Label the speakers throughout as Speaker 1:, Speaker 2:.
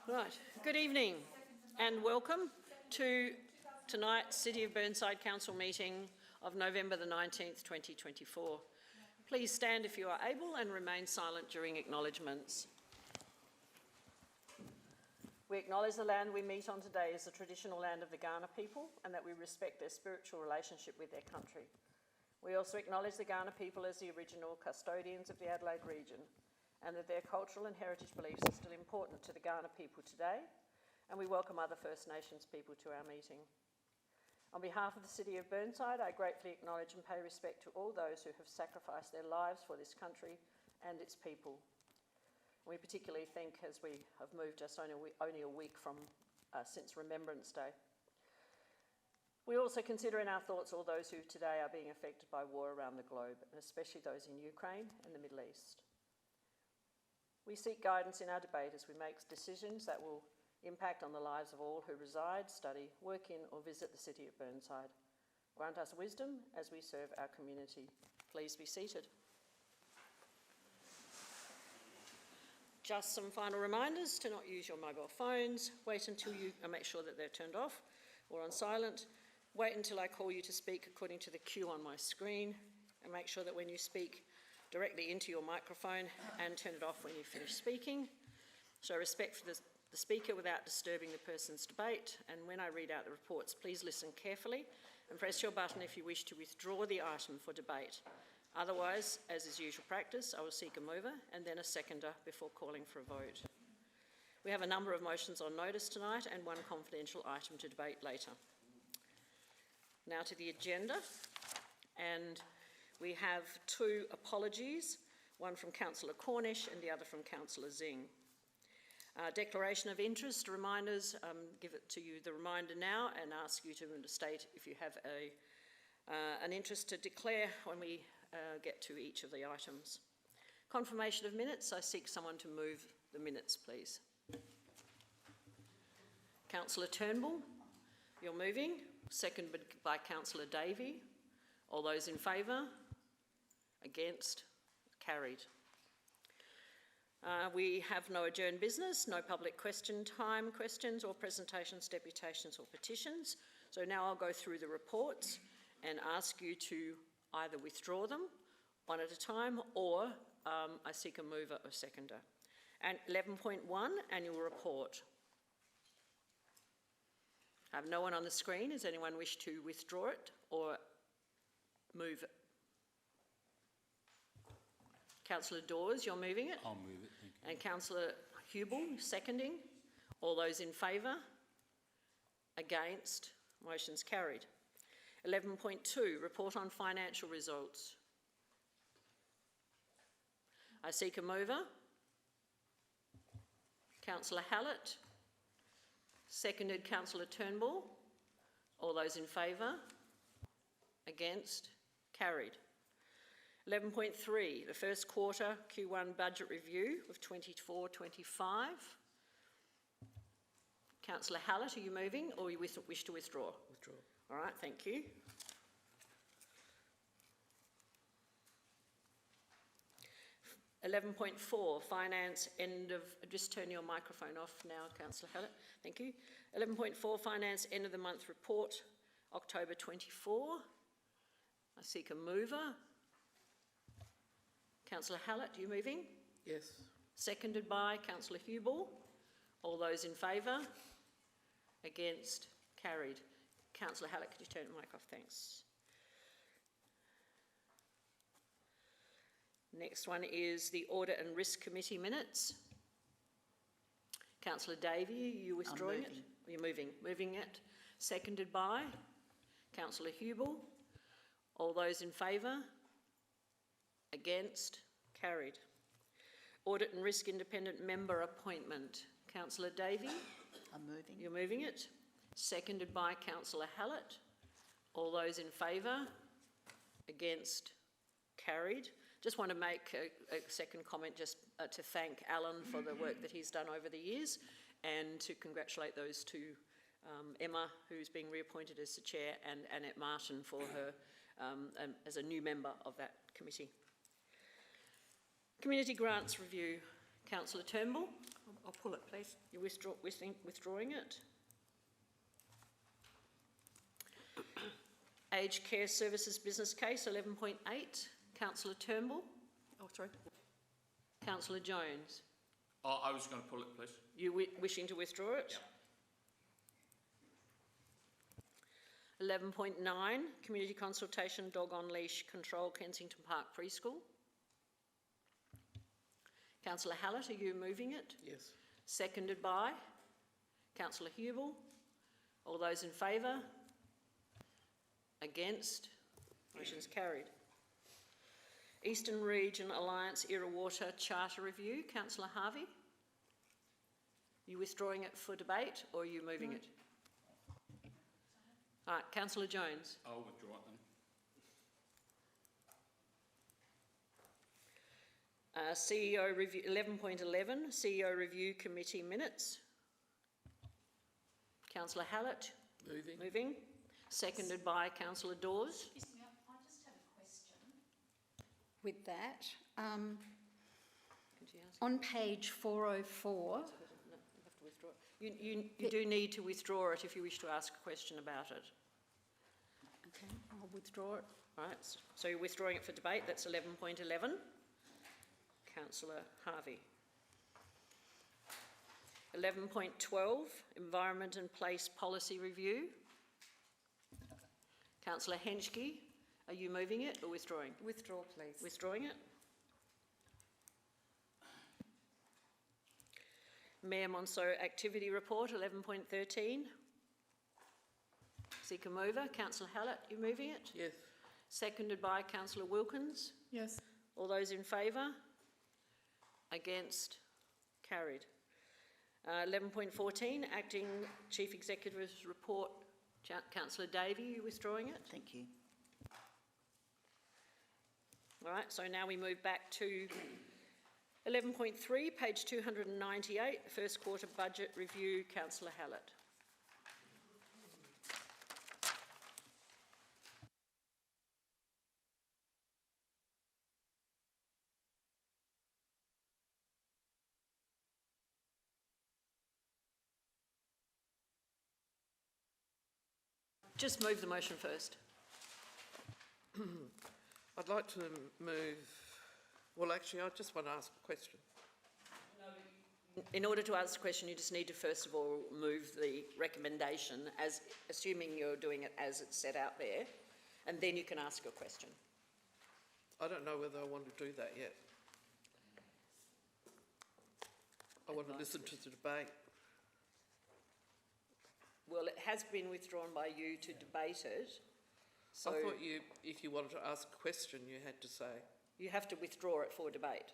Speaker 1: Right, good evening and welcome to tonight's City of Burnside Council meeting of November the 19th, 2024. Please stand if you are able and remain silent during acknowledgements. We acknowledge the land we meet on today is the traditional land of the Kaurna people and that we respect their spiritual relationship with their country. We also acknowledge the Kaurna people as the original custodians of the Adelaide region and that their cultural and heritage beliefs are still important to the Kaurna people today, and we welcome other First Nations people to our meeting. On behalf of the City of Burnside, I gratefully acknowledge and pay respect to all those who have sacrificed their lives for this country and its people. We particularly think, as we have moved just only a week from since Remembrance Day. We also consider in our thoughts all those who today are being affected by war around the globe, and especially those in Ukraine and the Middle East. We seek guidance in our debate as we make decisions that will impact on the lives of all who reside, study, work in or visit the City of Burnside. Grant us wisdom as we serve our community. Please be seated. Just some final reminders to not use your mobile phones. Wait until you make sure that they're turned off or on silent. Wait until I call you to speak according to the cue on my screen, and make sure that when you speak directly into your microphone and turn it off when you finish speaking. Show respect for the speaker without disturbing the person's debate, and when I read out the reports, please listen carefully and press your button if you wish to withdraw the item for debate. Otherwise, as is usual practice, I will seek a mover and then a seconder before calling for a vote. We have a number of motions on notice tonight and one confidential item to debate later. Now to the agenda, and we have two apologies, one from Councillor Cornish and the other from Councillor Zing. Declaration of interest, reminders, give it to you the reminder now and ask you to state if you have an interest to declare when we get to each of the items. Confirmation of minutes, I seek someone to move the minutes, please. Councillor Turnbull, you're moving, seconded by Councillor Davey. All those in favour? Against? Carried. We have no adjourned business, no public question time questions or presentations, deputations or petitions. So now I'll go through the reports and ask you to either withdraw them one at a time or I seek a mover or seconder. And 11.1, annual report. I have no one on the screen. Does anyone wish to withdraw it or move it? Councillor Dawes, you're moving it?
Speaker 2: I'll move it, thank you.
Speaker 1: And Councillor Hubel, seconding. All those in favour? Against? Motion's carried. 11.2, report on financial results. I seek a mover. Councillor Hallett, seconded Councillor Turnbull. All those in favour? Against? Carried. 11.3, the first quarter Q1 budget review of 24-25. Councillor Hallett, are you moving or you wish to withdraw?
Speaker 2: Withdraw.
Speaker 1: All right, thank you. (11.4) Finance end of, just turn your microphone off now, Councillor Hallett, thank you. 11.4 Finance end of the month report, October 24. I seek a mover. Councillor Hallett, are you moving?
Speaker 2: Yes.
Speaker 1: Seconded by Councillor Hubel. All those in favour? Against? Carried. Councillor Hallett, could you turn the mic off? Thanks. Next one is the Audit and Risk Committee minutes. Councillor Davey, are you withdrawing it? You're moving. Moving it. Seconded by Councillor Hubel. All those in favour? Against? Carried. Audit and Risk Independent Member appointment. Councillor Davey?
Speaker 3: I'm moving.
Speaker 1: You're moving it. Seconded by Councillor Hallett. All those in favour? Against? Carried. Just want to make a second comment just to thank Alan for the work that he's done over the years and to congratulate those two, Emma, who's being reappointed as the chair, and Annette Martin for her as a new member of that committee. Community Grants Review. Councillor Turnbull,
Speaker 2: I'll pull it, please.
Speaker 1: You're withdrawing it? Aged Care Services Business Case 11.8, Councillor Turnbull.
Speaker 2: Oh, sorry.
Speaker 1: Councillor Jones.
Speaker 3: Oh, I was going to pull it, please.
Speaker 1: You wishing to withdraw it?
Speaker 3: Yep.
Speaker 1: 11.9, Community Consultation Dog on Leash Control Kensington Park Preschool. Councillor Hallett, are you moving it?
Speaker 4: Yes.
Speaker 1: Seconded by Councillor Hubel. All those in favour? Against? Motion's carried. Eastern Region Alliance Irrawater Charter Review, Councillor Harvey. You withdrawing it for debate or are you moving it? All right, Councillor Jones.
Speaker 3: I'll withdraw it then.
Speaker 1: CEO Review, 11.11, CEO Review Committee Minutes. Councillor Hallett. Moving. Seconded by Councillor Dawes.
Speaker 5: Excuse me, I just have a question.
Speaker 2: With that,
Speaker 1: Could you ask?
Speaker 2: on page 404,
Speaker 1: No, you have to withdraw it. You do need to withdraw it if you wish to ask a question about it.
Speaker 2: okay, I'll withdraw it.
Speaker 1: All right, so you're withdrawing it for debate. That's 11.11. Councillor Harvey. 11.12, Environment and Place Policy Review. Councillor Henschke, are you moving it or withdrawing?
Speaker 2: Withdraw, please.
Speaker 1: Withdrawing it. Mayor Monceau Activity Report, 11.13. Seeker mover, Councillor Hallett, you moving it?
Speaker 4: Yes.
Speaker 1: Seconded by Councillor Wilkins.
Speaker 2: Yes.
Speaker 1: All those in favour? Against? Carried. 11.14, Acting Chief Executive's Report. Councillor Davey, you withdrawing it?
Speaker 5: Thank you.
Speaker 1: All right, so now we move back to 11.3, page 298, First Quarter Budget Review, Councillor Hallett. Just move the motion first.
Speaker 4: I'd like to move, well actually I just want to ask a question.
Speaker 1: In order to ask the question, you just need to first of all move the recommendation, as assuming you're doing it as it's set out there, and then you can ask a question.
Speaker 4: I don't know whether I want to do that yet. I want to listen to the debate.
Speaker 1: Well, it has been withdrawn by you to debate it, so
Speaker 4: I thought if you wanted to ask a question, you had to say.
Speaker 1: you have to withdraw it for debate,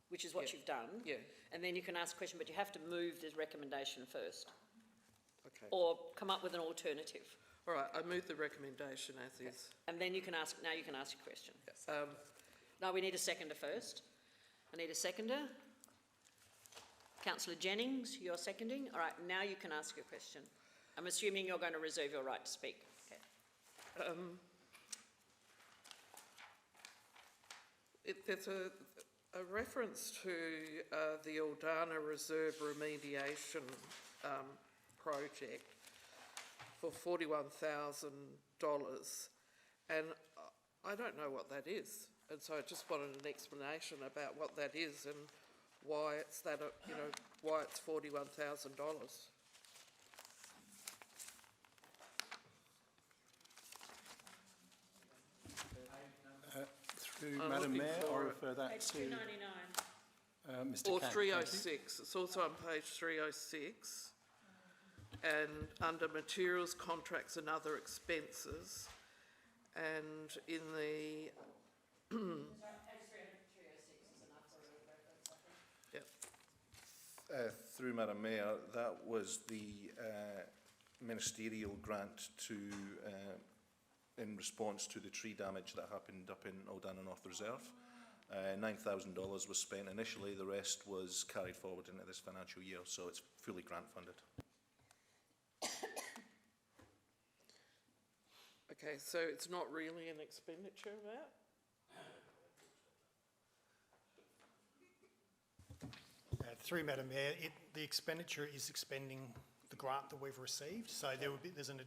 Speaker 1: which is what
Speaker 4: Yeah.
Speaker 1: you've done.
Speaker 4: Yeah,
Speaker 1: And then you can ask a question, but you have to move the recommendation first,
Speaker 4: okay.
Speaker 1: or come up with an alternative.
Speaker 4: All right, I move the recommendation as is.
Speaker 1: And then you can ask, now you can ask your question.
Speaker 4: Um,
Speaker 1: No, we need a seconder first. I need a seconder. Councillor Jennings, you're seconding. All right, now you can ask your question. I'm assuming you're going to reserve your right to speak. Okay.
Speaker 4: There's a reference to the Aldana Reserve Remediation project for $41,000, and I don't know what that is, and so I just wanted an explanation about what that is and why it's that, why it's $41,000.
Speaker 6: Through
Speaker 4: I'm
Speaker 6: Madam
Speaker 4: looking
Speaker 6: Mayor,
Speaker 4: for
Speaker 6: I'll
Speaker 4: it.
Speaker 6: refer that
Speaker 1: Page
Speaker 6: to
Speaker 1: 299.
Speaker 6: Mr.
Speaker 4: Or
Speaker 6: Camp.
Speaker 4: 306, it's also on page 306, and under materials, contracts and other expenses, and in the, yep,
Speaker 6: Through Madam Mayor, that was the ministerial grant to, in response to the tree damage that happened up in Aldana North Reserve. $9,000 was spent initially, the rest was carried forward into this financial year, so it's fully grant funded.
Speaker 4: okay, so it's not really an expenditure of that?
Speaker 7: Through Madam Mayor, the expenditure is expending the grant that we've received. So there's an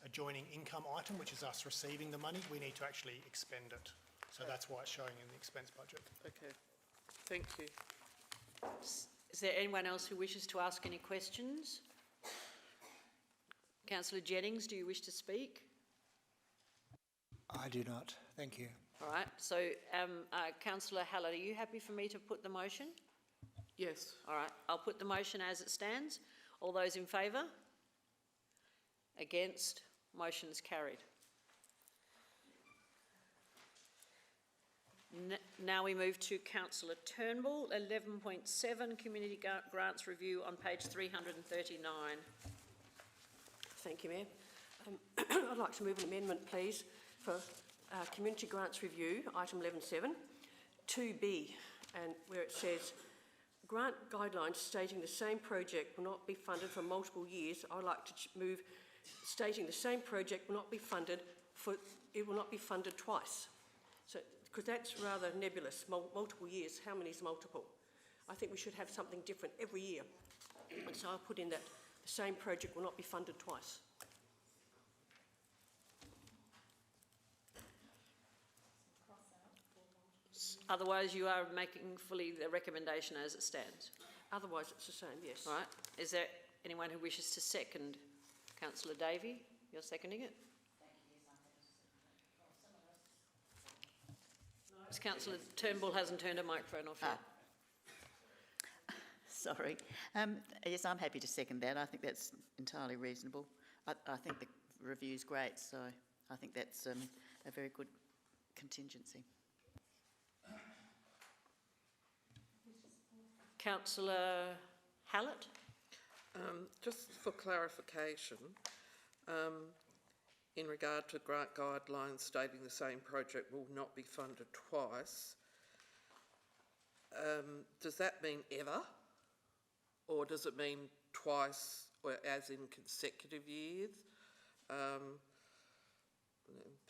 Speaker 7: adjoining income item, which is us receiving the money. We need to actually expend it. So that's why it's showing in the expense budget.
Speaker 4: Okay, thank you.
Speaker 1: Is there anyone else who wishes to ask any questions? Councillor Jennings, do you wish to speak?
Speaker 8: I do not, thank you.
Speaker 1: All right, so Councillor Hallett, are you happy for me to put the motion?
Speaker 4: Yes.
Speaker 1: All right, I'll put the motion as it stands. All those in favour? Against? Motion's carried. Now we move to Councillor Turnbull, 11.7 Community Grants Review on page 339.
Speaker 9: Thank you, Mayor. I'd like to move an amendment, please, for Community Grants Review, item 11.7, 2B, and where it says, grant guidelines stating the same project will not be funded for multiple years. I'd like to move stating the same project will not be funded it will not be funded twice. So, because that's rather nebulous, multiple years, how many is multiple? I think we should have something different every year. And so I'll put in that the same project will not be funded twice.
Speaker 1: Otherwise, you are making fully the recommendation as it stands.
Speaker 9: Otherwise, it's the same, yes.
Speaker 1: All right. Is there anyone who wishes to second? Councillor Davey, you're seconding it? Councillor Turnbull hasn't turned her microphone off yet.
Speaker 10: Sorry. Yes, I'm happy to second that. I think that's entirely reasonable. I think the review's great, so I think that's a very good contingency.
Speaker 1: Councillor Hallett?
Speaker 4: Just for clarification, in regard to grant guidelines stating the same project will not be funded twice, does that mean ever? Or does it mean twice, or as in consecutive years?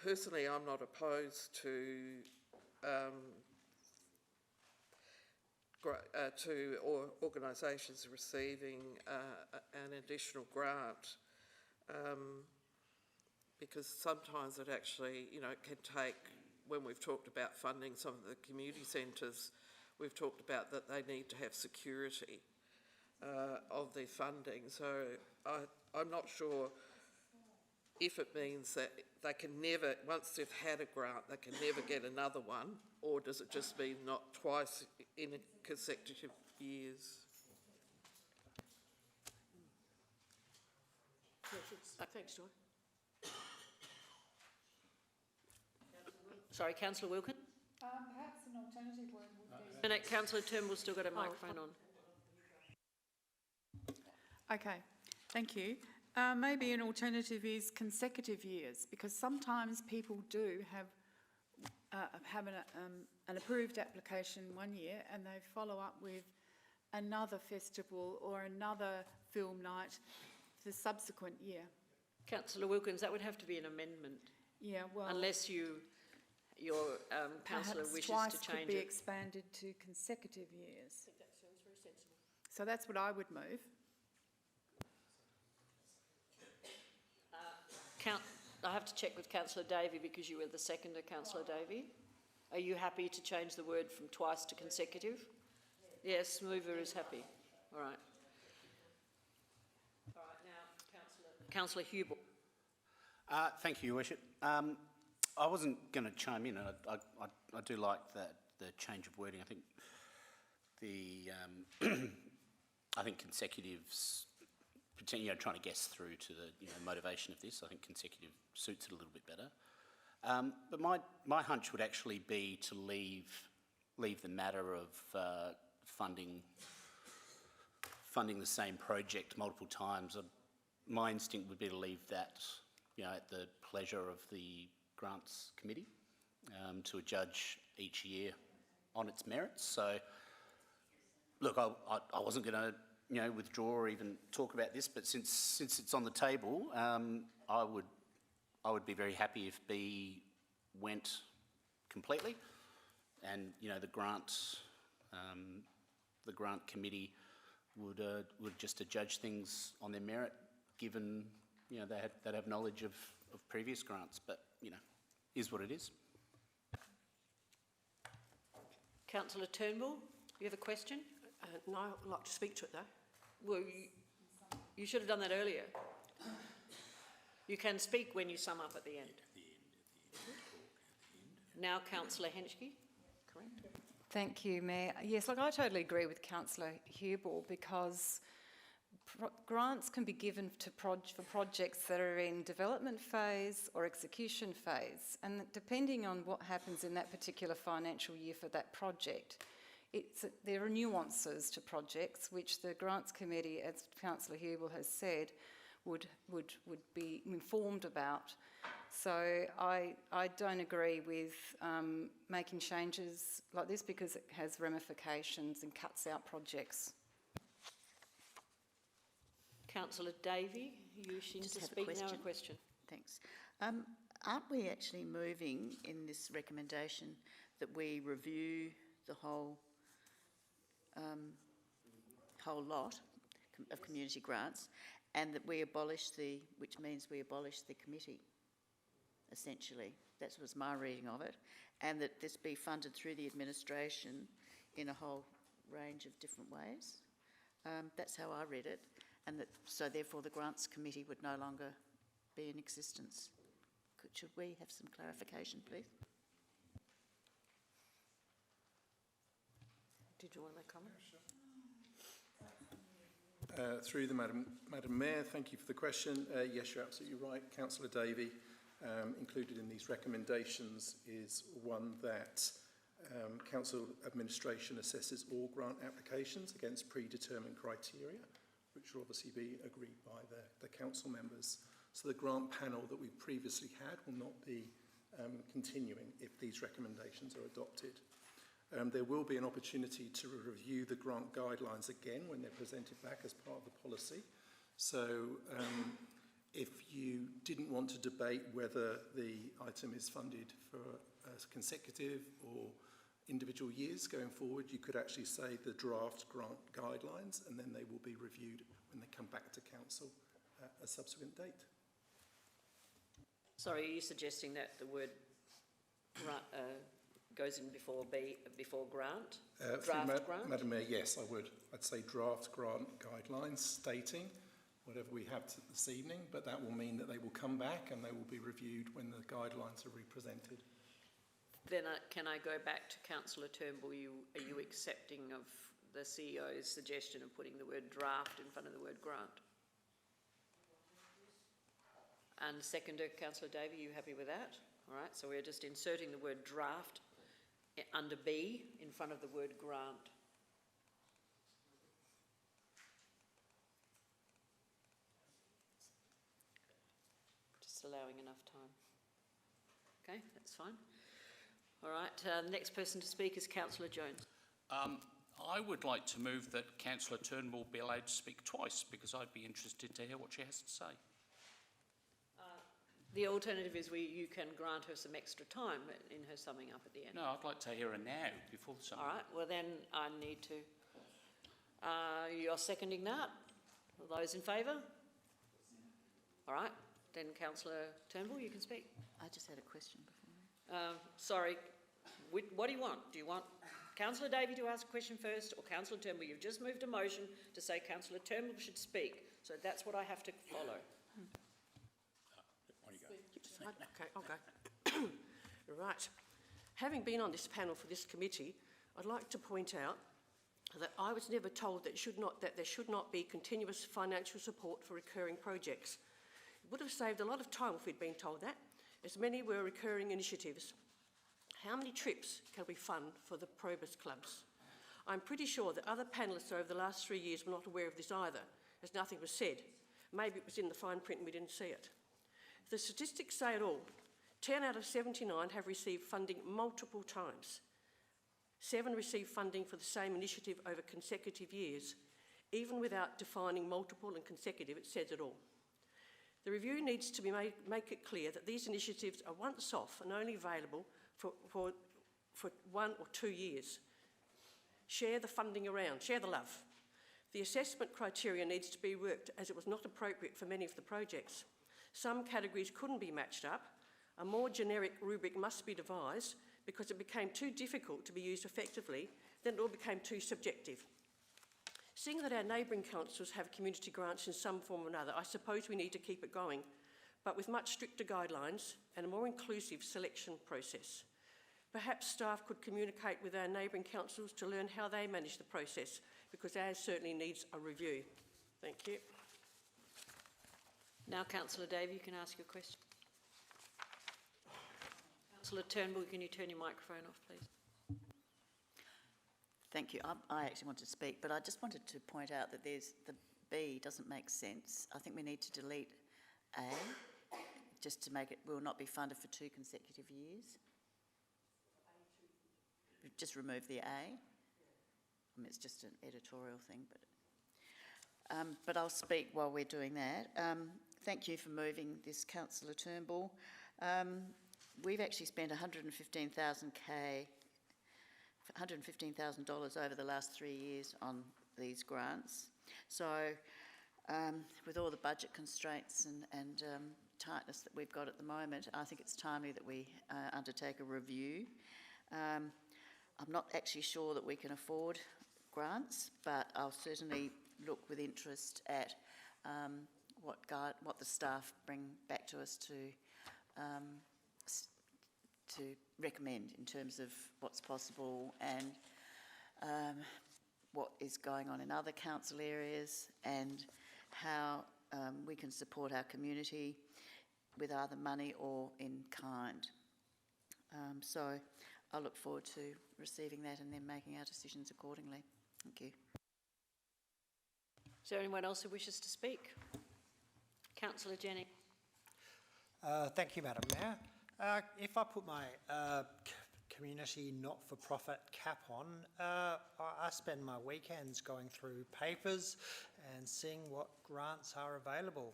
Speaker 4: Personally, I'm not opposed to organisations receiving an additional grant, because sometimes it actually, can take, when we've talked about funding some of the community centres, we've talked about that they need to have security of their funding. So I'm not sure if it means that they can never, once they've had a grant, they can never get another one, or does it just mean not twice in consecutive years?
Speaker 9: Thanks, Joy.
Speaker 1: Sorry, Councillor Wilkin?
Speaker 2: Perhaps an alternative word would be...
Speaker 1: And Councillor Turnbull's still got a microphone on.
Speaker 11: Okay, thank you. Maybe an alternative is consecutive years, because sometimes people do have an approved application one year and they follow up with another festival or another film night the subsequent year.
Speaker 1: Councillor Wilkins, that would have to be an amendment.
Speaker 11: Yeah, well...
Speaker 1: Unless your councillor wishes
Speaker 11: twice
Speaker 1: to change
Speaker 11: could be
Speaker 1: it.
Speaker 11: expanded to consecutive years.
Speaker 9: I think that sounds very sensible.
Speaker 11: So that's what I would move.
Speaker 1: I have to check with Councillor Davey because you were the seconder, Councillor Davey. Are you happy to change the word from twice to consecutive? Yes, mover is happy. All right. All right, now Councillor Hubel.
Speaker 12: Thank you, Your Worship. I wasn't going to chime in. I do like the change of wording. I think I think consecutives, trying to guess through to the motivation of this. I think consecutive suits it a little bit better. But my hunch would actually be to leave the matter of funding the same project multiple times. My instinct would be to leave that, at the pleasure of the Grants Committee to judge each year on its merits. So, look, I wasn't going to, withdraw or even talk about this, but since it's on the table, I would be very happy if B went completely, and the grant the grant committee would just judge things on their merit, given, you know, they'd have knowledge of previous grants, but, you know, is what it is.
Speaker 1: Councillor Turnbull, you have a question?
Speaker 9: No, I'd like to speak to it though.
Speaker 1: Well, you should have done that earlier. You can speak when you sum up at the end. Now, Councillor Henschke, correct?
Speaker 2: Thank you, Mayor. Yes, look, I totally agree with Councillor Hubel, because grants can be given to for projects that are in development phase or execution phase, and depending on what happens in that particular financial year for that project, there are nuances to projects which the Grants Committee, as Councillor Hubel has said, would be informed about. So I don't agree with making changes like this, because it has ramifications and cuts out projects.
Speaker 1: Councillor Davey, you wishing to speak now? A question.
Speaker 10: Thanks. Aren't we actually moving in this recommendation that we review the whole lot of community grants, and that we abolish which means we abolish the committee, essentially? That was my reading of it. And that this be funded through the administration in a whole range of different ways. That's how I read it. And so therefore the grants committee would no longer be in existence. Should we have some clarification, please?
Speaker 1: Did you want to comment?
Speaker 8: Through the Madam Mayor, thank you for the question. Yes, you're absolutely right. Councillor Davey, included in these recommendations is one that council administration assesses all grant applications against predetermined criteria, which will obviously be agreed by the council members. So the grant panel that we previously had will not be continuing if these recommendations are adopted. There will be an opportunity to review the grant guidelines again when they're presented back as part of the policy. So if you didn't want to debate whether the item is funded for consecutive or individual years going forward, you could actually say the draft grant guidelines, and then they will be reviewed when they come back to council at a subsequent date.
Speaker 1: Sorry, are you suggesting that the word goes in before grant? Draft grant?
Speaker 8: Madam Mayor, yes, I would. I'd say draft grant guidelines stating whatever we have this evening, but that will mean that they will come back and they will be reviewed when the guidelines are represented.
Speaker 1: Then can I go back to Councillor Turnbull? Are you accepting of the CEO's suggestion of putting the word draft in front of the word grant? And seconder, Councillor Davey, are you happy with that? All right, so we're just inserting the word draft under B in front of the word grant. Just allowing enough time. Okay, that's fine. All right, the next person to speak is Councillor Jones.
Speaker 3: I would like to move that Councillor Turnbull be allowed to speak twice, because I'd be interested to hear what she has to say.
Speaker 1: The alternative is you can grant her some extra time in her summing up at the end.
Speaker 3: No, I'd like to hear her now, before the summing.
Speaker 1: All right, well then I need to... you're seconding that? All those in favour? All right, then Councillor Turnbull, you can speak.
Speaker 10: I just had a question before.
Speaker 1: Sorry, what do you want? Do you want Councillor Davey to ask a question first, or Councillor Turnbull? You've just moved a motion to say Councillor Turnbull should speak, so that's what I have to follow.
Speaker 9: Okay, I'll go. Right. Having been on this panel for this committee, I'd like to point out that I was never told that there should not be continuous financial support for recurring projects. It would have saved a lot of time if we'd been told that, as many were recurring initiatives. How many trips can we fund for the Probus clubs? I'm pretty sure that other panellists over the last 3 years were not aware of this either, as nothing was said. Maybe it was in the fine print and we didn't see it. The statistics say it all. 10 out of 79 have received funding multiple times. 7 received funding for the same initiative over consecutive years. Even without defining multiple and consecutive, it says it all. The review needs to make it clear that these initiatives are once off and only available for 1 or 2 years. share the funding around, share the love. The assessment criteria needs to be worked as it was not appropriate for many of the projects. Some categories couldn't be matched up. A more generic rubric must be devised because it became too difficult to be used effectively, then it all became too subjective. Seeing that our neighbouring councils have community grants in some form or another, I suppose we need to keep it going, but with much stricter guidelines and a more inclusive selection process. Perhaps staff could communicate with our neighbouring councils to learn how they manage the process, because ours certainly needs a review. Thank you.
Speaker 1: Now, Councillor Davey, you can ask your question. Councillor Turnbull, can you turn your microphone off, please?
Speaker 10: Thank you. I actually wanted to speak, but I just wanted to point out that the B doesn't make sense. I think we need to delete A, just to make it, will not be funded for 2 consecutive years. Just remove the A. I mean, it's just an editorial thing, but I'll speak while we're doing that. Thank you for moving this, Councillor Turnbull. We've actually spent $115,000 over the last 3 years on these grants. So with all the budget constraints and tightness that we've got at the moment, I think it's timely that we undertake a review. I'm not actually sure that we can afford grants, but I'll certainly look with interest at what the staff bring back to us to recommend in terms of what's possible and what is going on in other council areas and how we can support our community with either money or in kind. So I look forward to receiving that and then making our decisions accordingly. Thank you.
Speaker 1: Is there anyone else who wishes to speak? Councillor Jennings.
Speaker 13: Thank you, Madam Mayor. If I put my community not-for-profit cap on, I spend my weekends going through papers and seeing what grants are available.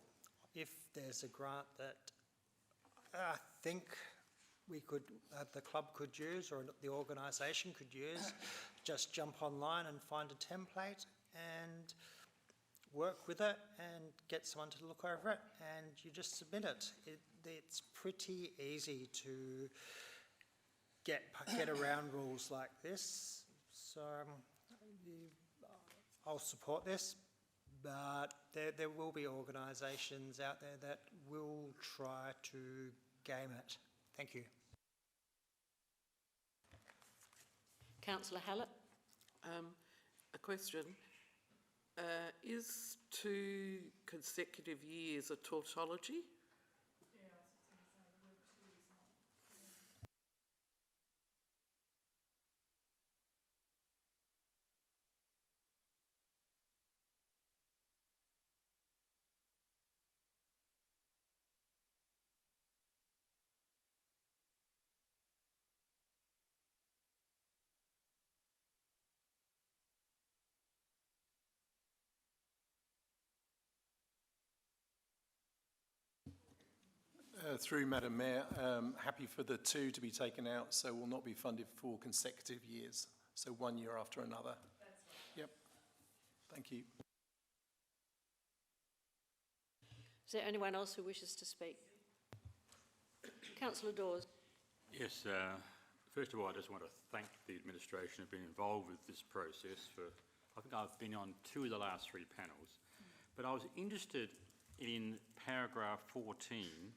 Speaker 13: If there's a grant that I think we could, the club could use or the organisation could use, just jump online and find a template and work with it and get someone to look over it, and you just submit it. It's pretty easy to get around rules like this. So I'll support this, but there will be organisations out there that will try to game it. Thank you.
Speaker 1: Councillor Hallett.
Speaker 4: A question. Is 2 consecutive years a tautology?
Speaker 8: Through Madam Mayor, happy for the 2 to be taken out, so will not be funded for consecutive years, so 1 year after another. That's right. Yep. Thank you.
Speaker 1: Is there anyone else who wishes to speak? Councillor Dawes.
Speaker 14: Yes, first of all, I just want to thank the administration for being involved with this process. I think I've been on 2 of the last 3 panels, but I was interested in paragraph 14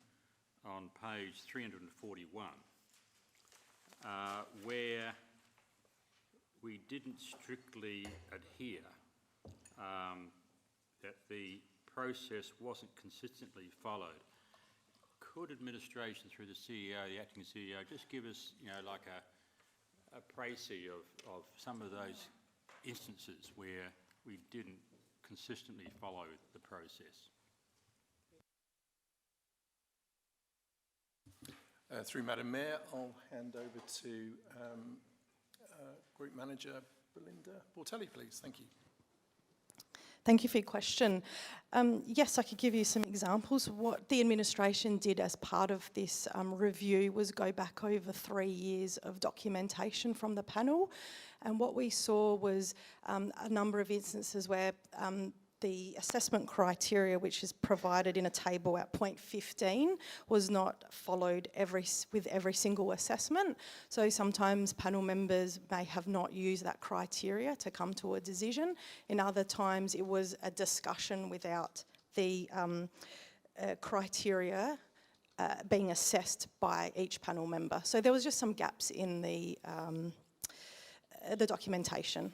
Speaker 14: on page 341, where we didn't strictly adhere, that the process wasn't consistently followed. Could administration through the CEO, the acting CEO, just give us, like a précis of some of those instances where we didn't consistently follow the process?
Speaker 8: Through Madam Mayor, I'll hand over to Group Manager Belinda Bortelli, please. Thank you.
Speaker 15: Thank you for your question. Yes, I could give you some examples. What the administration did as part of this review was go back over 3 years of documentation from the panel, and what we saw was a number of instances where the assessment criteria, which is provided in a table at point 15, was not followed with every single assessment. So sometimes panel members may have not used that criteria to come to a decision. In other times, it was a discussion without the criteria being assessed by each panel member. So there was just some gaps in the documentation.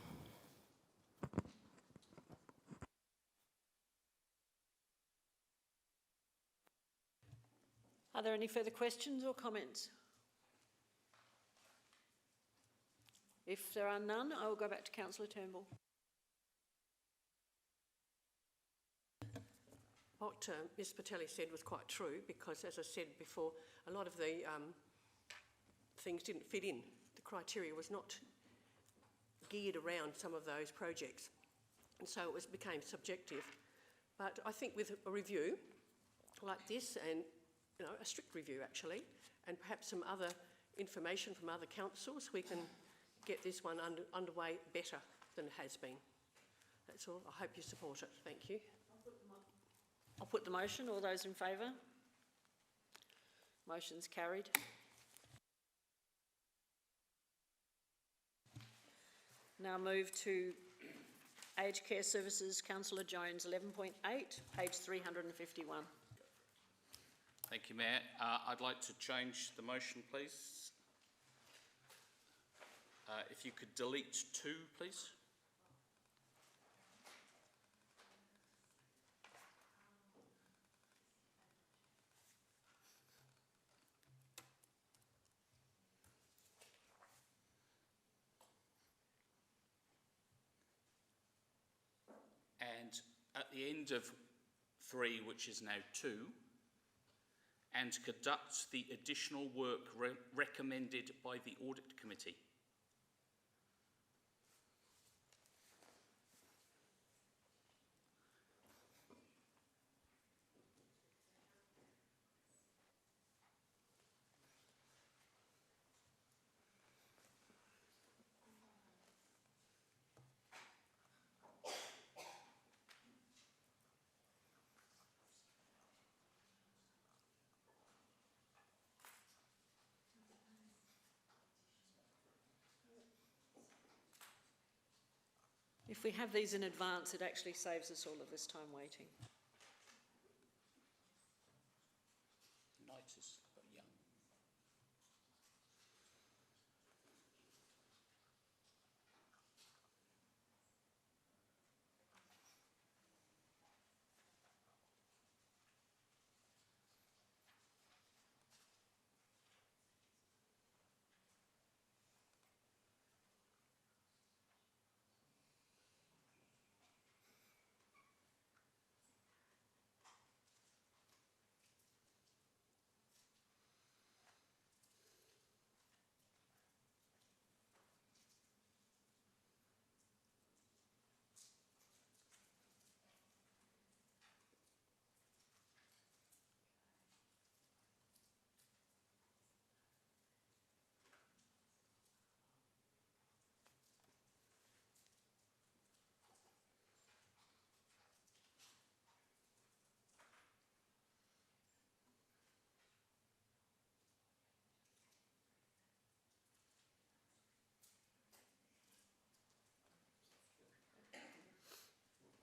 Speaker 1: Are there any further questions or comments? If there are none, I will go back to Councillor Turnbull.
Speaker 9: What Ms Patelli said was quite true, because as I said before, a lot of the things didn't fit in. The criteria was not geared around some of those projects, and so it became subjective. But I think with a review like this, and a strict review actually, and perhaps some other information from other councils, we can get this one underway better than it has been. That's all. I hope you support it. Thank you.
Speaker 1: I'll put the motion. All those in favour? Motion's carried. Now move to Aged Care Services, Councillor Jones, 11.8, page 351.
Speaker 3: Thank you, Mayor. I'd like to change the motion, please. If you could delete 2, please. And at the end of 3, which is now 2, and conduct the additional work recommended by the Audit Committee.
Speaker 1: If we have these in advance, it actually saves us all of this time waiting.
Speaker 3: Notice, but yeah.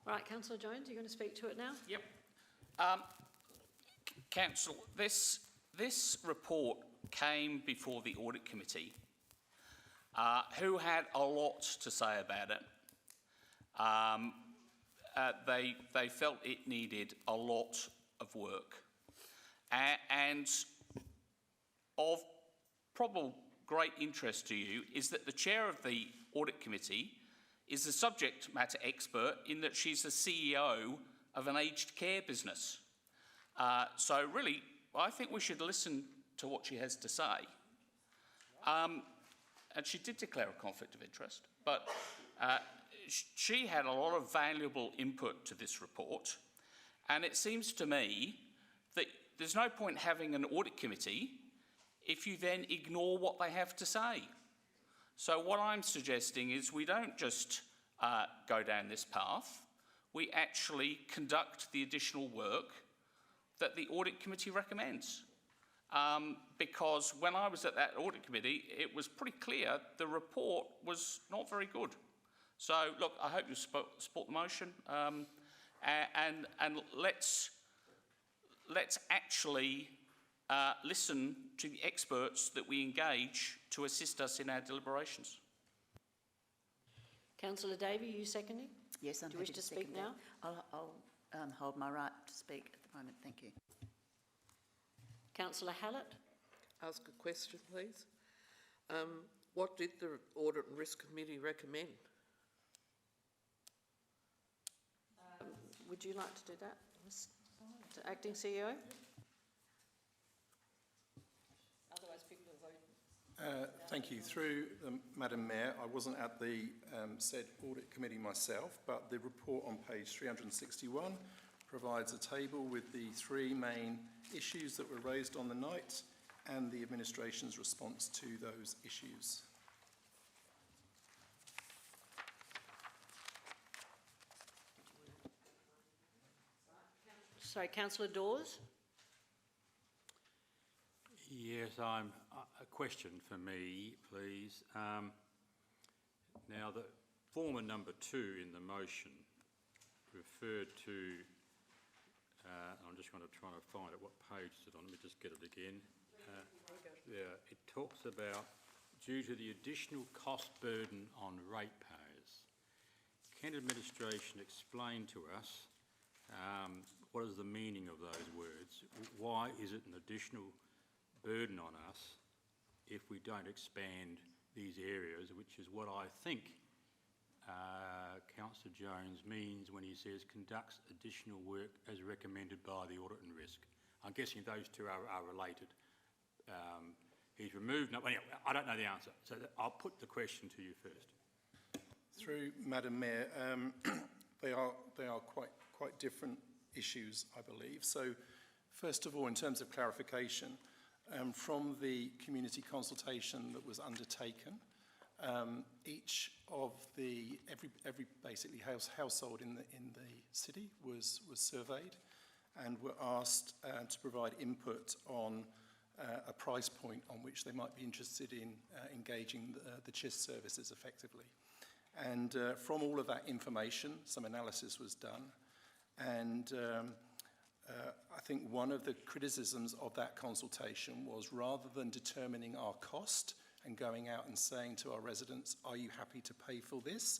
Speaker 1: Right, Councillor Jones, you're going to speak to it now?
Speaker 3: Yep. Council, this report came before the Audit Committee, who had a lot to say about it. They felt it needed a lot of work. And of probable great interest to you is that the chair of the Audit Committee is the subject matter expert in that she's the CEO of an aged care business. So really, I think we should listen to what she has to say. And she did declare a conflict of interest, but she had a lot of valuable input to this report, and it seems to me that there's no point having an audit committee if you then ignore what they have to say. So what I'm suggesting is we don't just go down this path, we actually conduct the additional work that the audit committee recommends. Because when I was at that audit committee, it was pretty clear the report was not very good. So look, I hope you support the motion, and let's actually listen to the experts that we engage to assist us in our deliberations.
Speaker 1: Councillor Davey, you seconding?
Speaker 10: Yes, I'm
Speaker 1: Do you wish
Speaker 10: happy
Speaker 1: to
Speaker 10: second
Speaker 1: speak
Speaker 10: that.
Speaker 1: now?
Speaker 10: I'll hold my right to speak at the moment, thank you.
Speaker 1: Councillor Hallett?
Speaker 4: Ask a question, please. What did the Audit and Risk Committee recommend?
Speaker 1: Would you like to do that, to Acting CEO? Otherwise people will vote.
Speaker 8: Thank you. Through Madam Mayor, I wasn't at the said audit committee myself, but the report on page 361 provides a table with the three main issues that were raised on the night and the administration's response to those issues.
Speaker 1: So, Councillor Dawes?
Speaker 14: Yes, a question for me, please. Now, the former number 2 in the motion referred to, I'm just going to try to find it, what page is it on? Let me just get it again. Yeah, it talks about due to the additional cost burden on ratepayers. Can administration explain to us what is the meaning of those words? Why is it an additional burden on us if we don't expand these areas, which is what I think Councillor Jones means when he says conducts additional work as recommended by the Audit and Risk. I'm guessing those two are related. He's removed, well, anyway, I don't know the answer, so I'll put the question to you first.
Speaker 8: Through Madam Mayor, they are quite different issues, I believe. So, first of all, in terms of clarification, from the community consultation that was undertaken, each of every basically household in the city was surveyed and were asked to provide input on a price point on which they might be interested in engaging the CHIS services effectively. And from all of that information, some analysis was done. And I think one of the criticisms of that consultation was rather than determining our cost and going out and saying to our residents, are you happy to pay for this?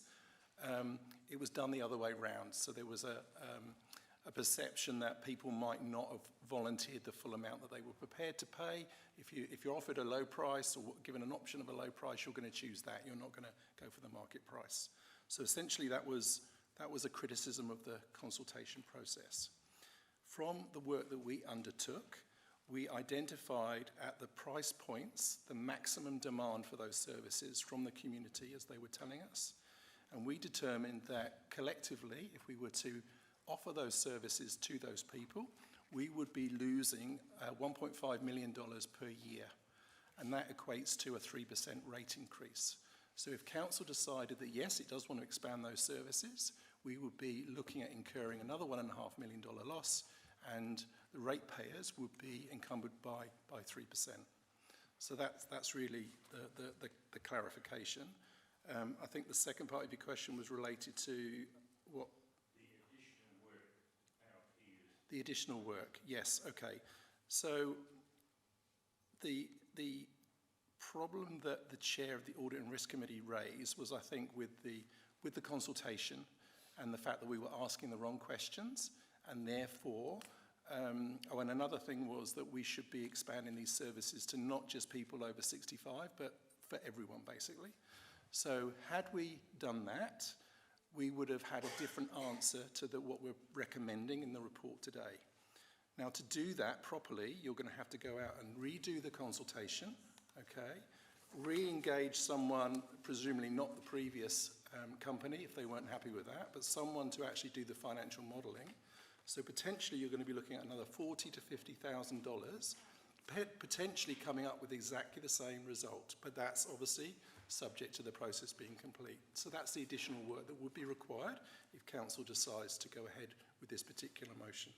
Speaker 8: It was done the other way round. So there was a perception that people might not have volunteered the full amount that they were prepared to pay. If you're offered a low price or given an option of a low price, you're going to choose that. You're not going to go for the market price. So essentially that was a criticism of the consultation process. From the work that we undertook, we identified at the price points the maximum demand for those services from the community as they were telling us. And we determined that collectively, if we were to offer those services to those people, we would be losing $1.5 million per year. And that equates to a 3% rate increase. So if council decided that yes, it does want to expand those services, we would be looking at incurring another $1.5 million loss, and the ratepayers would be encumbered by 3%. So that's really the clarification. I think the second part of your question was related to what? The additional work, yes, okay. So the problem that the chair of the Audit and Risk Committee raised was, I think, with the consultation and the fact that we were asking the wrong questions, and therefore, and another thing was that we should be expanding these services to not just people over 65, but for everyone, basically. So had we done that, we would have had a different answer to what we're recommending in the report today. Now, to do that properly, you're going to have to go out and redo the consultation, okay? Re-engage someone, presumably not the previous company if they weren't happy with that, but someone to actually do the financial modelling. So potentially you're going to be looking at another $40,000 to $50,000, potentially coming up with exactly the same result, but that's obviously subject to the process being complete. So that's the additional work that would be required if council decides to go ahead with this particular motion.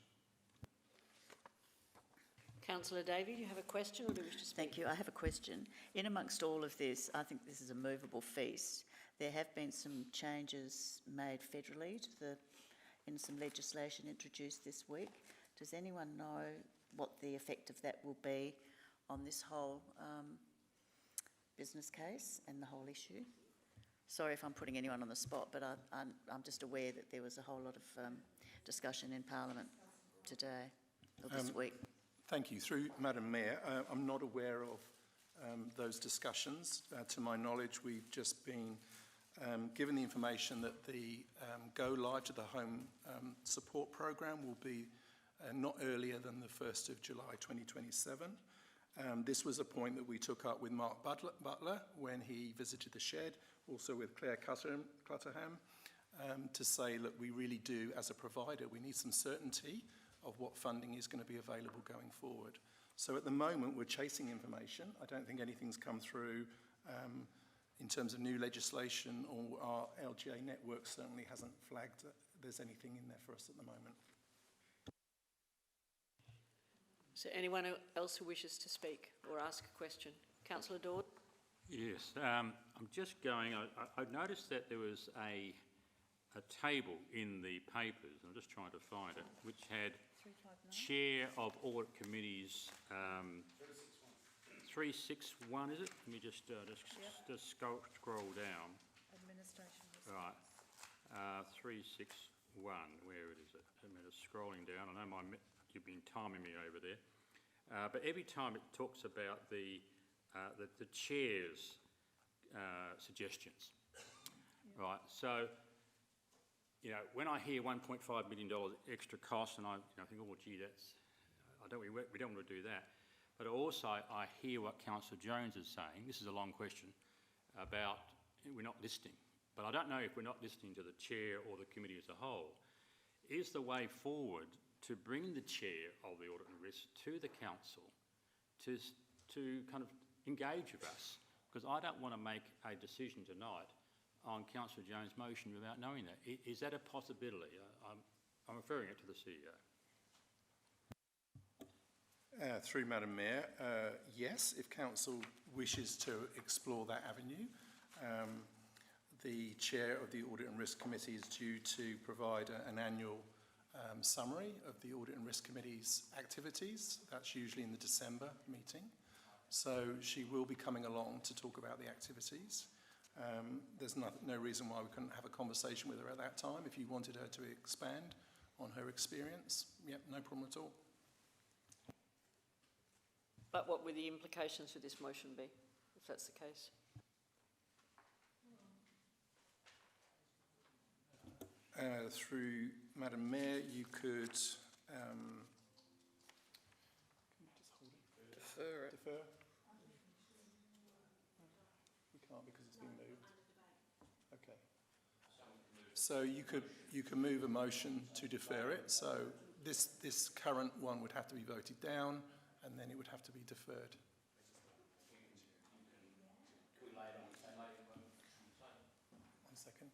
Speaker 1: Councillor Davey, do you have a question or do you wish to speak?
Speaker 10: Thank you. I have a question. In amongst all of this, I think this is a movable feast. There have been some changes made federally in some legislation introduced this week. Does anyone know what the effect of that will be on this whole business case and the whole issue? Sorry if I'm putting anyone on the spot, but I'm just aware that there was a whole lot of discussion in Parliament today or this week.
Speaker 8: Thank you. Through Madam Mayor, I'm not aware of those discussions. To my knowledge, we've just been given the information that the go live to the home support programme will be not earlier than the 1st of July 2027. This was a point that we took up with Mark Butler when he visited the shed, also with Claire Clutterham, to say that we really do, as a provider, we need some certainty of what funding is going to be available going forward. So at the moment, we're chasing information. I don't think anything's come through in terms of new legislation, or our LGA network certainly hasn't flagged that there's anything in there for us at the moment.
Speaker 1: Is there anyone else who wishes to speak or ask a question? Councillor Dord?
Speaker 14: Yes, I'm just going, I noticed that there was a table in the papers, I'm just trying to find it, which had Chair of Audit Committees, 361, is it? Let me just scroll down.
Speaker 11: Administration.
Speaker 14: Right, 361, where it is it? A minute, scrolling down. I know you've been timing me over there, but every time it talks about the chair's suggestions, right? So, you know, when I hear $1.5 million extra cost, and I think, oh, gee, we don't want to do that. But also, I hear what Councillor Jones is saying. This is a long question about we're not listening. But I don't know if we're not listening to the chair or the committee as a whole. Is the way forward to bring the chair of the Audit and Risk to the council to kind of engage with us? Because I don't want to make a decision tonight on Councillor Jones' motion without knowing that. Is that a possibility? I'm referring it to the CEO.
Speaker 8: Through Madam Mayor, yes, if council wishes to explore that avenue. The chair of the Audit and Risk Committee is due to provide an annual summary of the Audit and Risk Committee's activities. That's usually in the December meeting. So she will be coming along to talk about the activities. There's no reason why we couldn't have a conversation with her at that time. If you wanted her to expand on her experience, yep, no problem at all.
Speaker 1: But what would the implications for this motion be, if that's the case?
Speaker 8: Through Madam Mayor, you could
Speaker 4: Defer it.
Speaker 8: defer. We can't because it's been moved. Okay. So you can move a motion to defer it. So this current one would have to be voted down, and then it would have to be deferred. One second.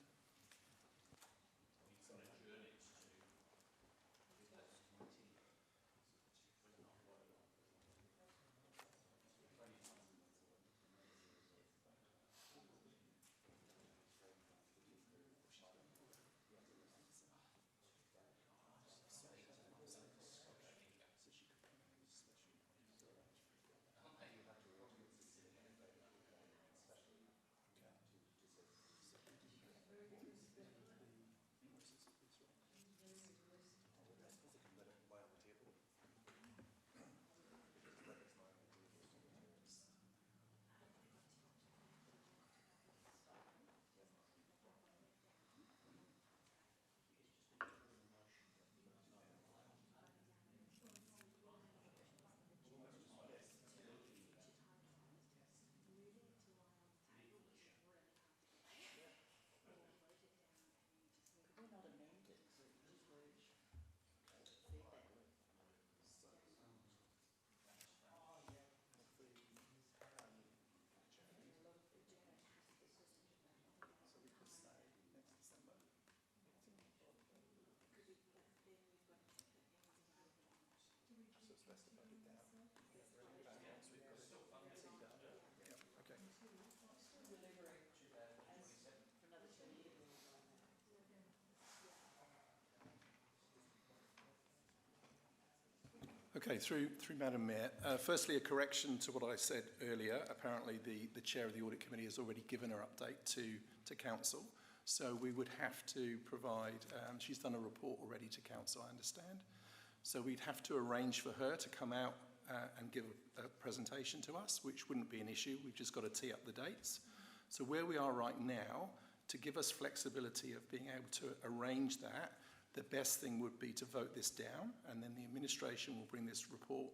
Speaker 8: Okay, through Madam Mayor. Firstly, a correction to what I said earlier. Apparently, the chair of the Audit Committee has already given her update to Council. So we would have to provide, she's done a report already to Council, I understand. So we'd have to arrange for her to come out and give a presentation to us, which wouldn't be an issue. We've just got to tee up the dates. So where we are right now, to give us flexibility of being able to arrange that, the best thing would be to vote this down, and then the administration will bring this report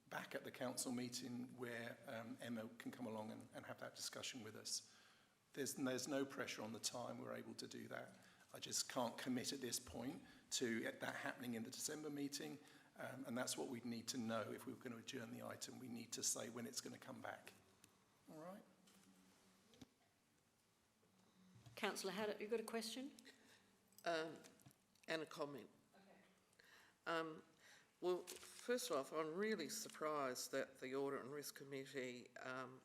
Speaker 8: back at the council meeting where Emma can come along and have that discussion with us. There's no pressure on the time we're able to do that. I just can't commit at this point to that happening in the December meeting, and that's what we'd need to know if we were going to adjourn the item. We need to say when it's going to come back. All right?
Speaker 1: Councillor Haddett, you got a question?
Speaker 4: And a comment. Okay. Well, first off, I'm really surprised that the Audit and Risk Committee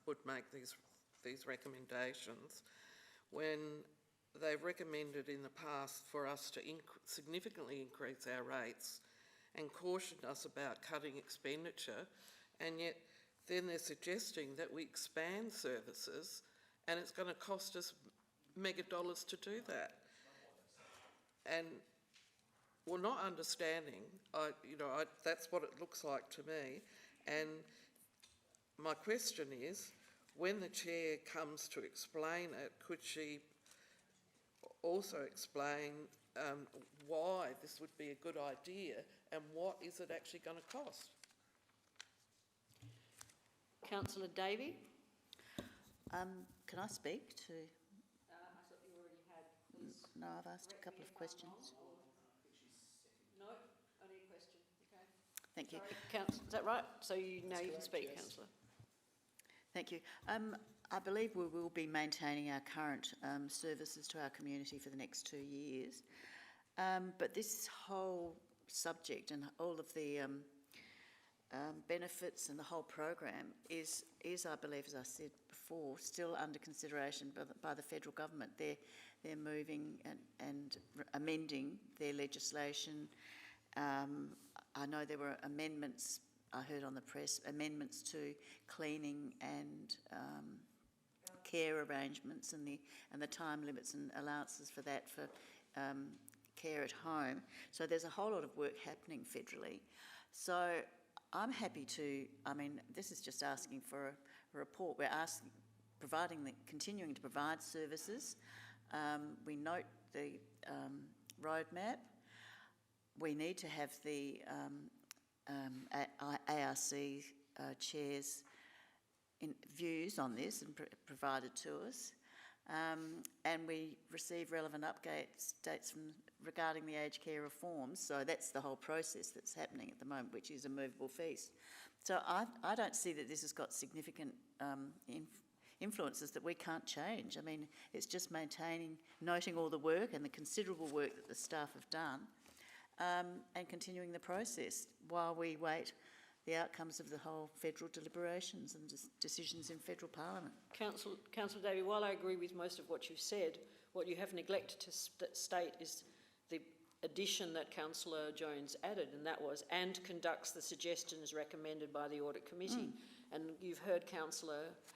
Speaker 4: would make these recommendations when they've recommended in the past for us to significantly increase our rates and cautioned us about cutting expenditure, and yet then they're suggesting that we expand services and it's going to cost us mega dollars to do that. And we're not understanding, that's what it looks like to me. And my question is, when the chair comes to explain it, could she also explain why this would be a good idea and what is it actually going to cost?
Speaker 1: Councillor Davey?
Speaker 10: Can I speak to?
Speaker 1: I thought you already had.
Speaker 10: No, I've asked a couple of questions.
Speaker 1: No, only a question. Okay.
Speaker 10: Thank you.
Speaker 1: Is that right? So you can speak, yes. Councillor.
Speaker 10: Thank you. I believe we will be maintaining our current services to our community for the next 2 years. But this whole subject and all of the benefits and the whole program is, I believe, as I said before, still under consideration by the federal government. They're moving and amending their legislation. I know there were amendments, I heard on the press, amendments to cleaning and care arrangements and the time limits and allowances for that for care at home. So there's a whole lot of work happening federally. So I'm happy to, this is just asking for a report. We're continuing to provide services. We note the roadmap. We need to have the ARC chair's views on this and provided to us. And we receive relevant updates regarding the aged care reforms. So that's the whole process that's happening at the moment, which is a movable feast. So I don't see that this has got significant influences that we can't change. It's just noting all the work and the considerable work that the staff have done, and continuing the process while we wait the outcomes of the whole federal deliberations and decisions in federal parliament.
Speaker 1: Councillor Davey, while I agree with most of what you've said, what you have neglected to state is the addition that Councillor Jones added, and that was, and conducts the suggestions recommended by the Audit Committee. And you've heard our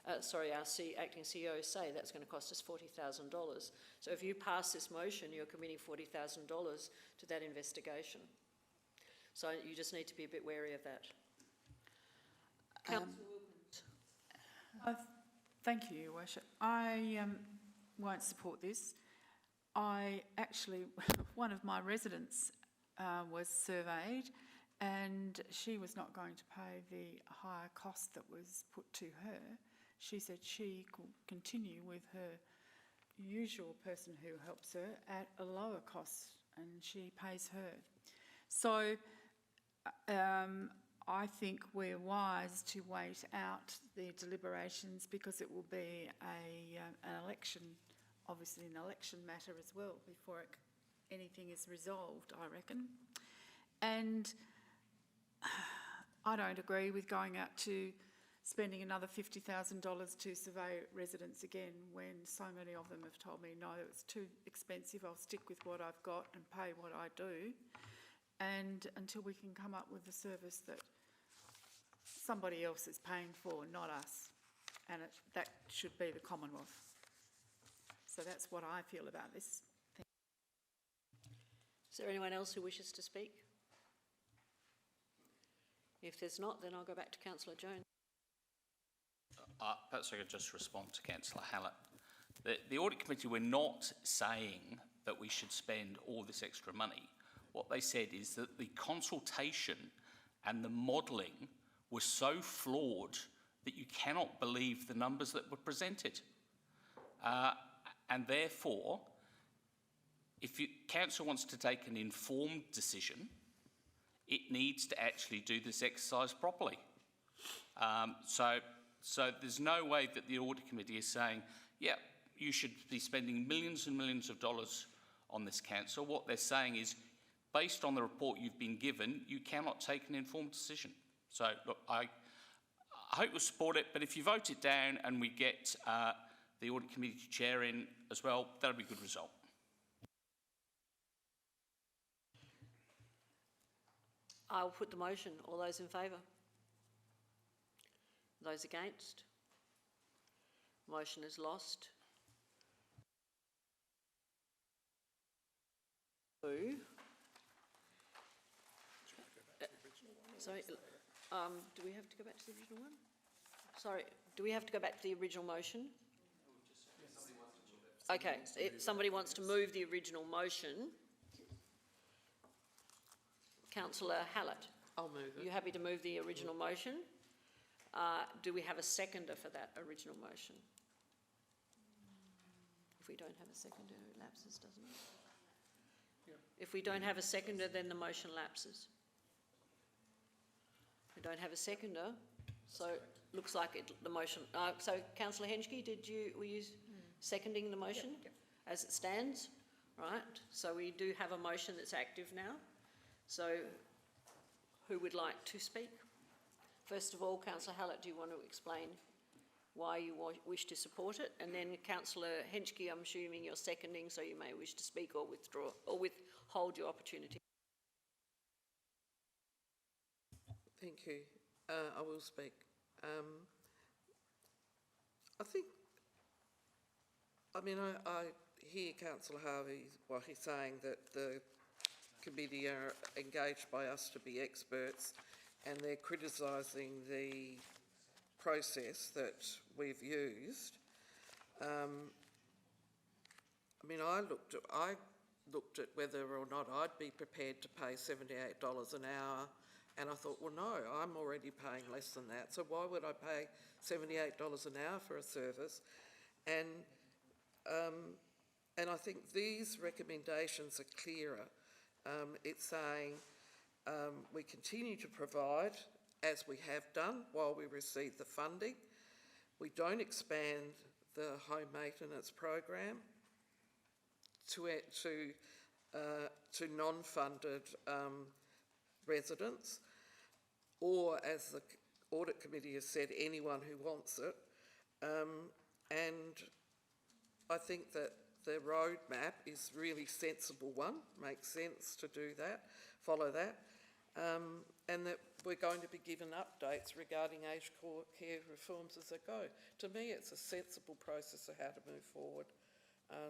Speaker 1: acting CEO say that's going to cost us $40,000. So if you pass this motion, you're committing $40,000 to that investigation. So you just need to be a bit wary of that. Councillor Wilkins.
Speaker 11: Thank you, Your Worship. I won't support this. One of my residents was surveyed, and she was not going to pay the higher cost that was put to her. She said she could continue with her usual person who helps her at a lower cost, and she pays her. So I think we're wise to wait out the deliberations, because it will be an election, obviously an election matter as well, before anything is resolved, I reckon. And I don't agree with going out to spending another $50,000 to survey residents again, when so many of them have told me, no, it's too expensive, I'll stick with what I've got and pay what I do, and until we can come up with a service that somebody else is paying for, not us. And that should be the Commonwealth. So that's what I feel about this.
Speaker 1: Is there anyone else who wishes to speak? If there's not, then I'll go back to Councillor Jones.
Speaker 3: Perhaps I could just respond to Councillor Hallett. The Audit Committee were not saying that we should spend all this extra money. What they said is that the consultation and the modelling were so flawed that you cannot believe the numbers that were presented. And therefore, if Council wants to take an informed decision, it needs to actually do this exercise properly. So there's no way that the Audit Committee is saying, yeah, you should be spending millions and millions of dollars on this council. What they're saying is, based on the report you've been given, you cannot take an informed decision. So, look, I hope you'll support it, but if you vote it down and we get the Audit Committee Chair in as well, that'll be a good result.
Speaker 1: I'll put the motion. All those in favour? Those against? Motion is lost. Sorry, do we have to go back to the original one? Sorry, do we have to go back to the original motion? Okay, if somebody wants to move the original motion. Councillor Hallett.
Speaker 4: I'll move it.
Speaker 1: You happy to move the original motion? Do we have a seconder for that original motion? If we don't have a seconder, it lapses, doesn't it? Yeah. If we don't have a seconder, then the motion lapses. We don't have a seconder, so looks like the motion. So, Councillor Henschke, were you seconding the motion as it stands? Right. So we do have a motion that's active now. So, who would like to speak? First of all, Councillor Hallett, do you want to explain why you wish to support it? And then Councillor Henschke, I'm assuming you're seconding, so you may wish to speak or withdraw or withhold your opportunity.
Speaker 4: Thank you. I will speak. I hear Councillor Harvey, he's saying that the committee are engaged by us to be experts and they're criticising the process that we've used. I looked at whether or not I'd be prepared to pay $78 an hour, and I thought, well, no, I'm already paying less than that, so why would I pay $78 an hour for a service? And I think these recommendations are clearer. It's saying we continue to provide as we have done while we receive the funding. We don't expand the home maintenance program to non-funded residents, or, as the Audit Committee has said, anyone who wants it. And I think that the roadmap is really sensible one, makes sense to do that, follow that, and that we're going to be given updates regarding aged care reforms as they go. To me, it's a sensible process of how to move forward.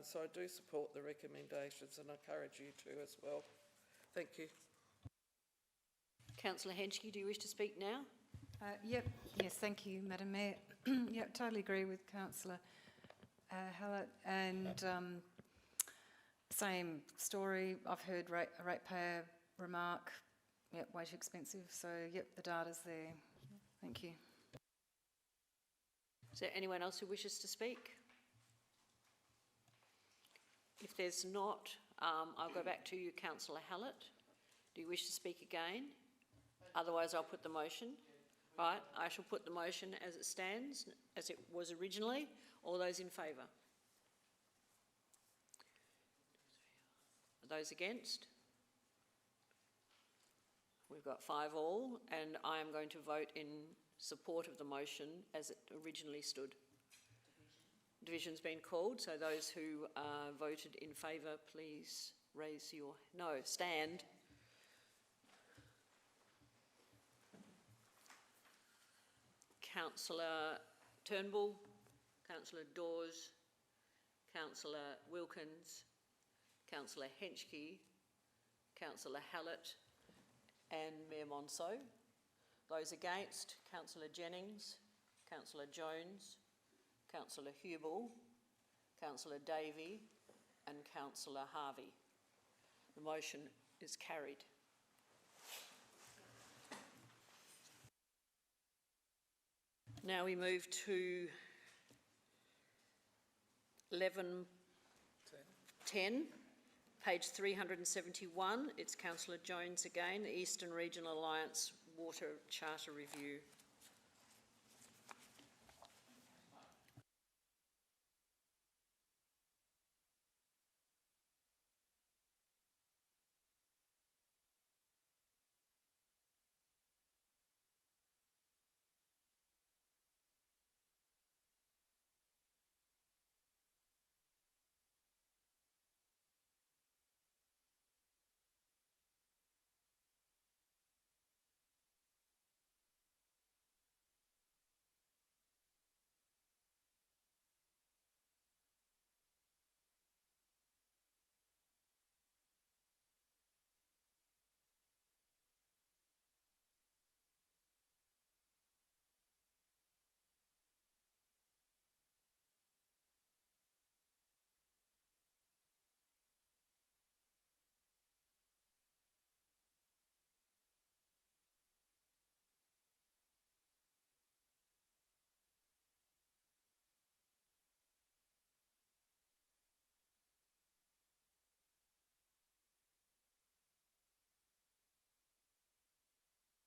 Speaker 4: So I do support the recommendations and I encourage you to as well. Thank you.
Speaker 1: Councillor Henschke, do you wish to speak now?
Speaker 2: Yes, thank you, Madam Mayor. Yep, totally agree with Councillor Hallett, and same story. I've heard a ratepayer remark, yep, way too expensive, so yep, the data's there. Thank you.
Speaker 1: Is there anyone else who wishes to speak? If there's not, I'll go back to you, Councillor Hallett. Do you wish to speak again? Otherwise, I'll put the motion. Right, I shall put the motion as it stands, as it was originally. All those in favour? Those against? We've got 5-all, and I am going to vote in support of the motion as it originally stood. Division's been called, so those who voted in favour, please raise your... No, stand. Councillor Turnbull, Councillor Dawes, Councillor Wilkins, Councillor Henschke, Councillor Hallett and Mayor Monceau. Those against, Councillor Jennings, Councillor Jones, Councillor Hubel, Councillor Davey and Councillor Harvey. The motion is carried. Now we move to 11.10, page 371. It's Councillor Jones again, the Eastern Regional Alliance Water Charter Review.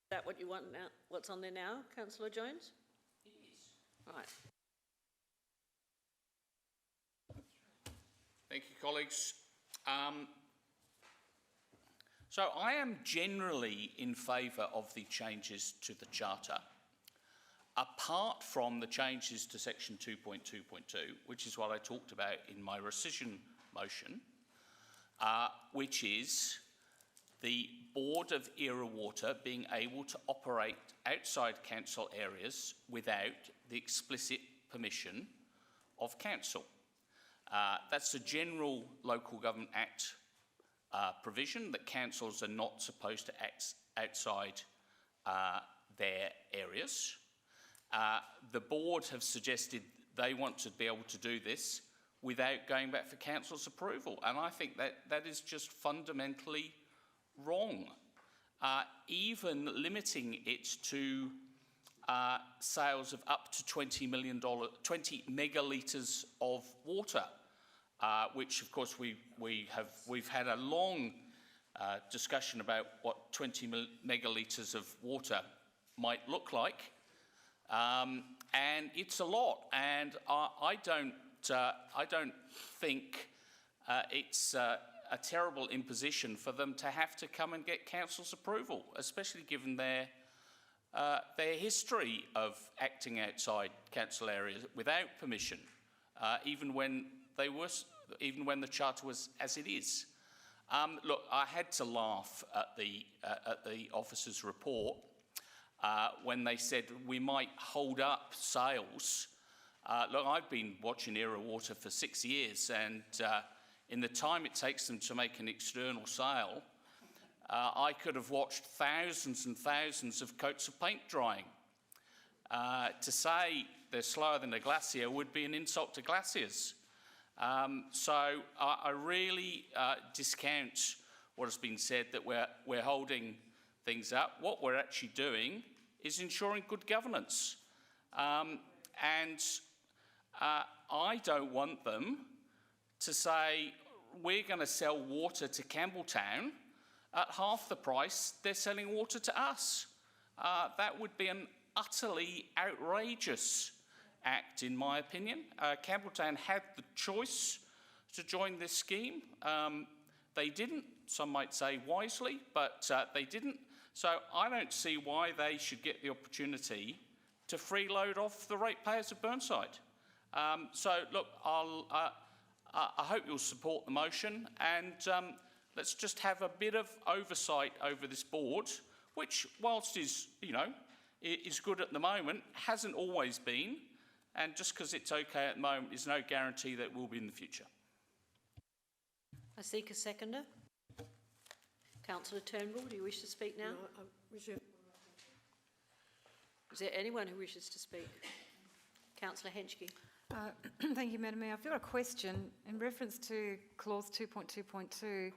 Speaker 1: Is that what you want now? What's on there now, Councillor Jones?
Speaker 3: It is.
Speaker 1: Right.
Speaker 3: Thank you, colleagues. So I am generally in favour of the changes to the Charter, apart from the changes to section 2.2.2, which is what I talked about in my rescission motion, which is the Board of Era Water being able to operate outside council areas without the explicit permission of council. That's a general Local Government Act provision that councils are not supposed to act outside their areas. The board have suggested they want to be able to do this without going back for council's approval, and I think that is just fundamentally wrong. Even limiting it to sales of up to $20 megalitres of water, which of course we've had a long discussion about what 20 megalitres of water might look like, and it's a lot. And I don't think it's a terrible imposition for them to have to come and get council's approval, especially given their history of acting outside council areas without permission, even when the charter was as it is. Look, I had to laugh at the officers' report when they said we might hold up sales. Look, I've been watching Era Water for 6 years, and in the time it takes them to make an external sale, I could have watched thousands and thousands of coats of paint drying. To say they're slower than a glacier would be an insult to glaciers. So I really discount what has been said that we're holding things up. What we're actually doing is ensuring good governance. And I don't want them to say we're going to sell water to Campbelltown at half the price they're selling water to us. That would be an utterly outrageous act, in my opinion. Campbelltown had the choice to join this scheme. They didn't, some might say wisely, but they didn't. So I don't see why they should get the opportunity to freeload off the ratepayers of Burnside. So look, I hope you'll support the motion, and let's just have a bit of oversight over this board, which, whilst is is good at the moment, hasn't always been, and just because it's okay at the moment is no guarantee that it will be in the future.
Speaker 1: I seek a seconder. Councillor Turnbull, do you wish to speak now?
Speaker 9: No, I reserve.
Speaker 1: Is there anyone who wishes to speak? Councillor Henschke.
Speaker 2: Thank you, Madam Mayor. I've got a question in reference to clause 2.2.2,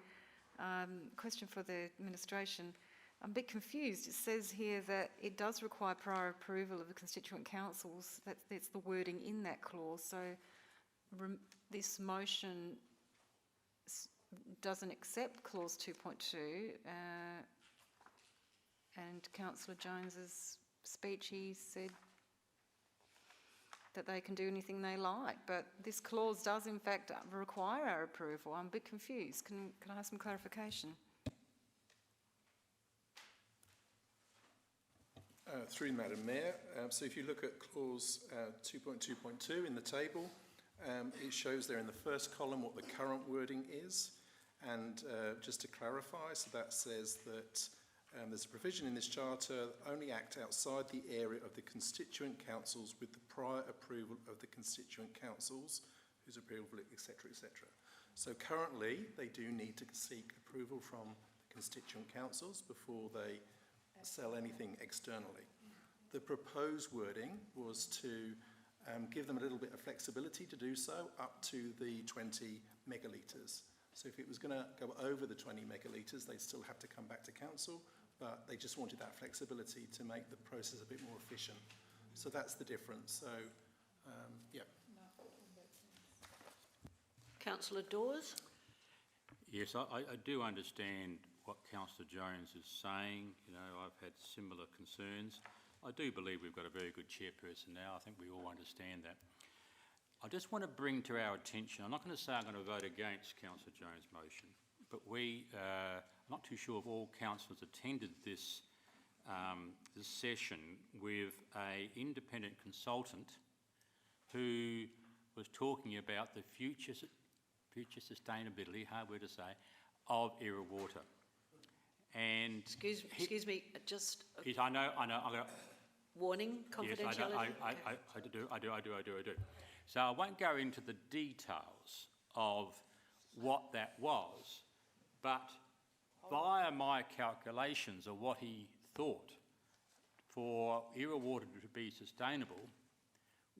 Speaker 2: question for the administration. I'm a bit confused. It says here that it does require prior approval of the constituent councils. That's the wording in that clause. So this motion doesn't accept clause 2.2, and Councillor Jones's speech, he said that they can do anything they like, but this clause does in fact require our approval. I'm a bit confused. Can I have some clarification?
Speaker 8: Through Madam Mayor, so if you look at clause 2.2.2 in the table, it shows there in the first column what the current wording is, and just to clarify, so that says that there's a provision in this charter only act outside the area of the constituent councils with the prior approval of the constituent councils, whose approval, etc., etc. So currently they do need to seek approval from the constituent councils before they sell anything externally. The proposed wording was to give them a little bit of flexibility to do so up to the 20 megalitres. So if it was going to go over the 20 megalitres, they'd still have to come back to council, but they just wanted that flexibility to make the process a bit more efficient. So that's the difference. So, yeah.
Speaker 1: Councillor Dawes.
Speaker 14: Yes, I do understand what Councillor Jones is saying. You know, I've had similar concerns. I do believe we've got a very good chairperson now. I think we all understand that. I just want to bring to our attention, I'm not going to say I'm going to vote against Councillor Jones' motion, but I'm not too sure if all councillors attended this, this session with an independent consultant who was talking about the future sustainability, hard word to say, of Era Water. And
Speaker 1: excuse me, just
Speaker 14: yes, I know. I'm gonna,
Speaker 1: warning, confidentiality.
Speaker 14: Yes, I do. So I won't go into the details of what that was, but via my calculations of what he thought for Era Water to be sustainable,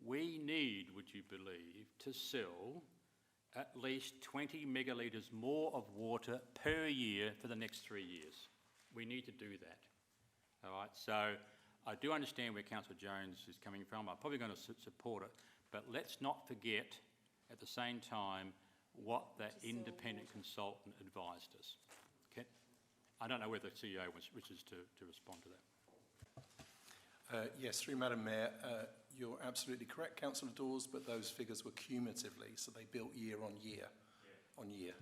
Speaker 14: we need, would you believe, to sell at least 20 megalitres more of water per year for the next 3 years. We need to do that. All right, so I do understand where Councillor Jones is coming from. I'm probably going to support it, but let's not forget at the same time what that independent consultant advised us. Okay? I don't know whether the CEO wishes to respond to that.
Speaker 8: Yes, through Madam Mayor, you're absolutely correct, Councillor Dawes, but those figures were cumulatively, so they built year on year. Yeah. On year.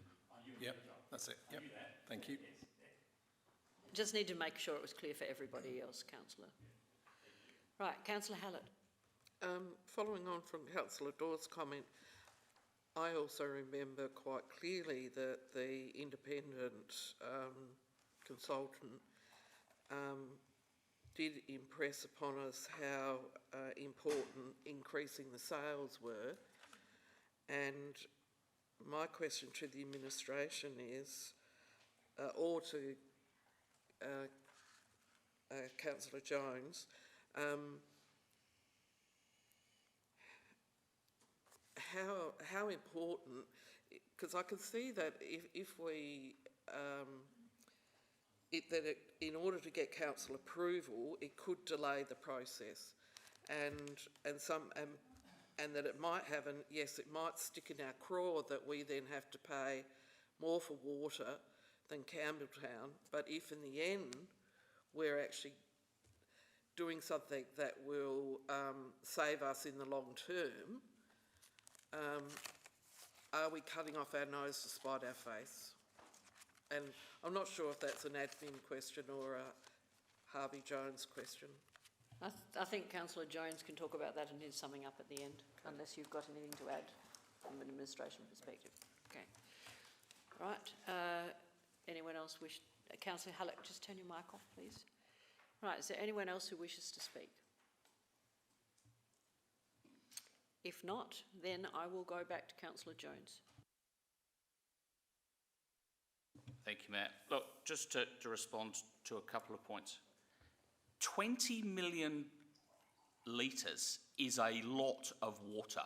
Speaker 8: Yep, that's it. Yep. Thank you.
Speaker 1: Just need to make sure it was clear for everybody else, Councillor. Right, Councillor Hallett.
Speaker 4: Following on from Councillor Dawes' comment, I also remember quite clearly that the independent consultant did impress upon us how important increasing the sales were. And my question to the administration is, or to Councillor Jones, how important, because I can see that if we in order to get council approval, it could delay the process, and that it might have, and yes, it might stick in our craw that we then have to pay more for water than Campbelltown. But if in the end we're actually doing something that will save us in the long term, are we cutting off our nose to spite our face? And I'm not sure if that's an admin question or a Harvey Jones question.
Speaker 1: I think Councillor Jones can talk about that in his summing up at the end, unless you've got anything to add from an administration perspective. Okay. Right. Anyone else wish? Councillor Hallett, just turn your mic off, please. Right, is there anyone else who wishes to speak? If not, then I will go back to Councillor Jones.
Speaker 3: Thank you, Matt. Look, just to respond to a couple of points. 20 million litres is a lot of water.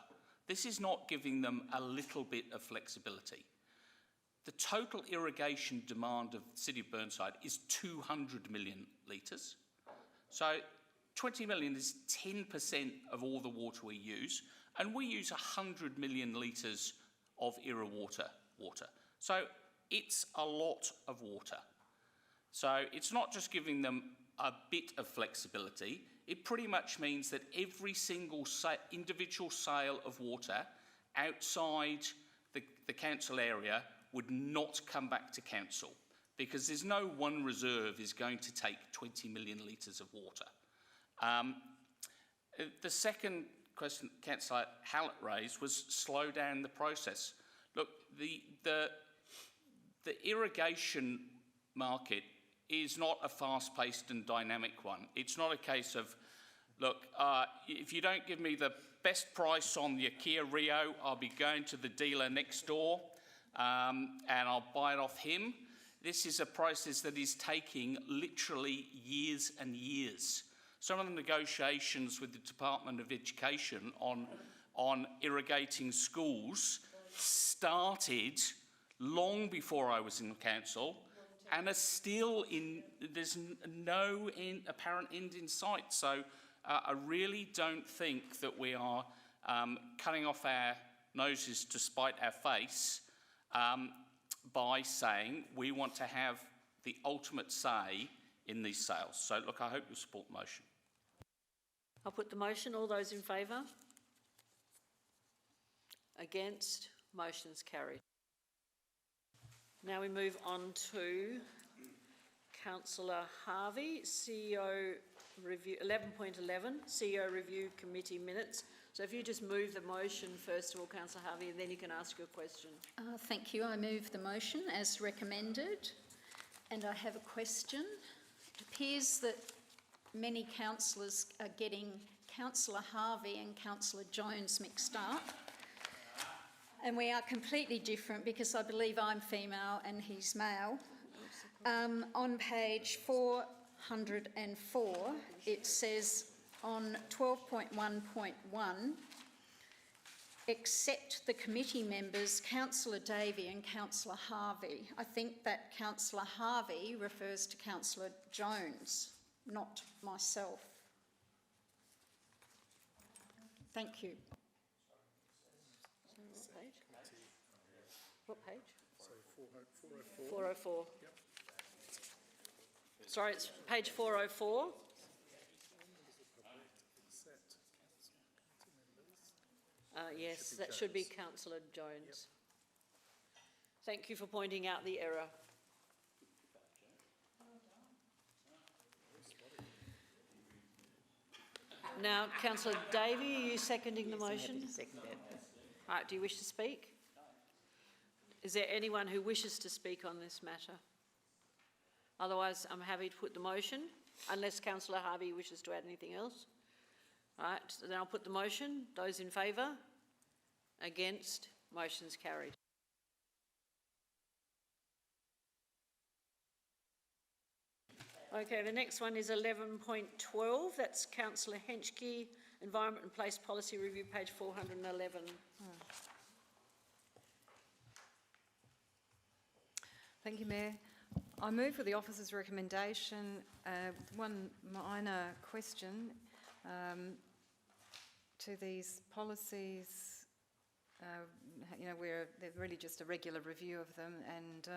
Speaker 3: This is not giving them a little bit of flexibility. The total irrigation demand of the City of Burnside is 200 million litres. So 20 million is 10% of all the water we use, and we use 100 million litres of Irra water. So it's a lot of water. So it's not just giving them a bit of flexibility, it pretty much means that every single individual sale of water outside the council area would not come back to council, because there's no one reserve is going to take 20 million litres of water. The second question Councillor Hallett raised was slow down the process. Look, the irrigation market is not a fast-paced and dynamic one. It's not a case of, look, if you don't give me the best price on your Kia Rio, I'll be going to the dealer next door and I'll buy it off him. This is a process that is taking literally years and years. Some of the negotiations with the Department of Education on irrigating schools started long before I was in the council, and are still there's no apparent end in sight. So I really don't think that we are cutting off our noses to spite our face by saying we want to have the ultimate say in these sales. So look, I hope you'll support the motion.
Speaker 1: I'll put the motion. All those in favour? Against? Motion's carried. Now we move on to Councillor Harvey, CEO review, 11.11, CEO review committee minutes. So if you just move the motion first of all, Councillor Harvey, and then you can ask your question.
Speaker 5: Thank you. I move the motion as recommended, and I have a question. It appears that many councillors are getting Councillor Harvey and Councillor Jones mixed up. And we are completely different, because I believe I'm female and he's male. On page 404, it says on 12.1.1, except the committee members, Councillor Davey and Councillor Harvey. I think that Councillor Harvey refers to Councillor Jones, not myself. Thank you.
Speaker 1: What page?
Speaker 8: So 404.
Speaker 1: 404.
Speaker 8: Yep.
Speaker 1: Sorry, it's page 404. Yes, that should be Councillor Jones. Yep. Thank you for pointing out the error. Now, Councillor Davey, are you seconding the motion? Right, do you wish to speak? Is there anyone who wishes to speak on this matter? Otherwise, I'm happy to put the motion, unless Councillor Harvey wishes to add anything else. Right, so then I'll put the motion. Those in favour? Against? Motion's carried. Okay, the next one is 11.12. That's Councillor Henschke, Environment and Place Policy Review, page 411.
Speaker 2: Thank you, Mayor. I move for the officer's recommendation. One minor question to these policies. Where they're really just a regular review of them, and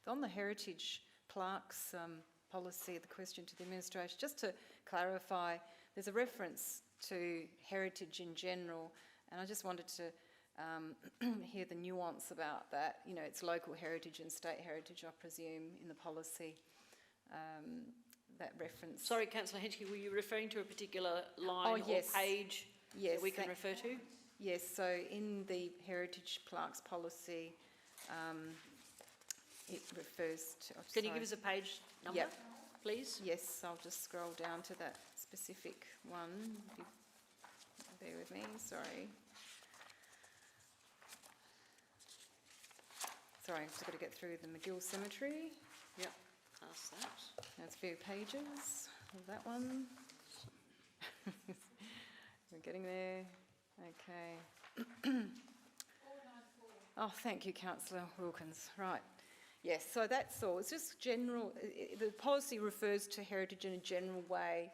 Speaker 2: on the heritage plaques policy, the question to the administration, just to clarify, there's a reference to heritage in general, and I just wanted to hear the nuance about that. You know, it's local heritage and state heritage, I presume, in the policy, that reference.
Speaker 1: Sorry, Councillor Henschke, were you referring to a particular line or page that we can refer to?
Speaker 2: Yes, so in the heritage plaques policy, it refers to...
Speaker 1: Can you give us a page number?
Speaker 2: Yep.
Speaker 1: please?
Speaker 2: Yes, I'll just scroll down to that specific one. If you bear with me, sorry. Sorry, I've just got to get through the McGill Cemetery.
Speaker 1: Yep, past that.
Speaker 2: There's a few pages of that one. We're getting there. Okay. Oh, thank you, Councillor Wilkins. Right. Yes, so that's all. It's just general. The policy refers to heritage in a general way.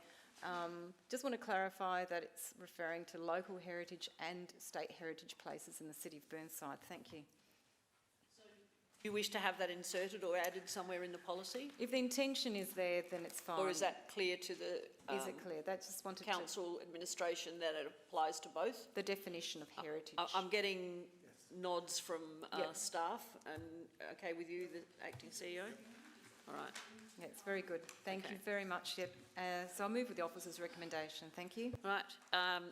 Speaker 2: Just want to clarify that it's referring to local heritage and state heritage places in the city of Burnside. Thank you.
Speaker 1: Do you wish to have that inserted or added somewhere in the policy?
Speaker 2: If the intention is there, then it's fine.
Speaker 1: Or is that clear to the
Speaker 2: Is it clear? That just wanted
Speaker 1: council administration that it applies to both?
Speaker 2: The definition of heritage.
Speaker 1: I'm getting nods from
Speaker 2: Yep.
Speaker 1: staff, and okay with you, the acting CEO? All right.
Speaker 2: Yeah, it's very good. Thank you very much. Yep. So I'll move with the officer's recommendation. Thank you.
Speaker 1: Right.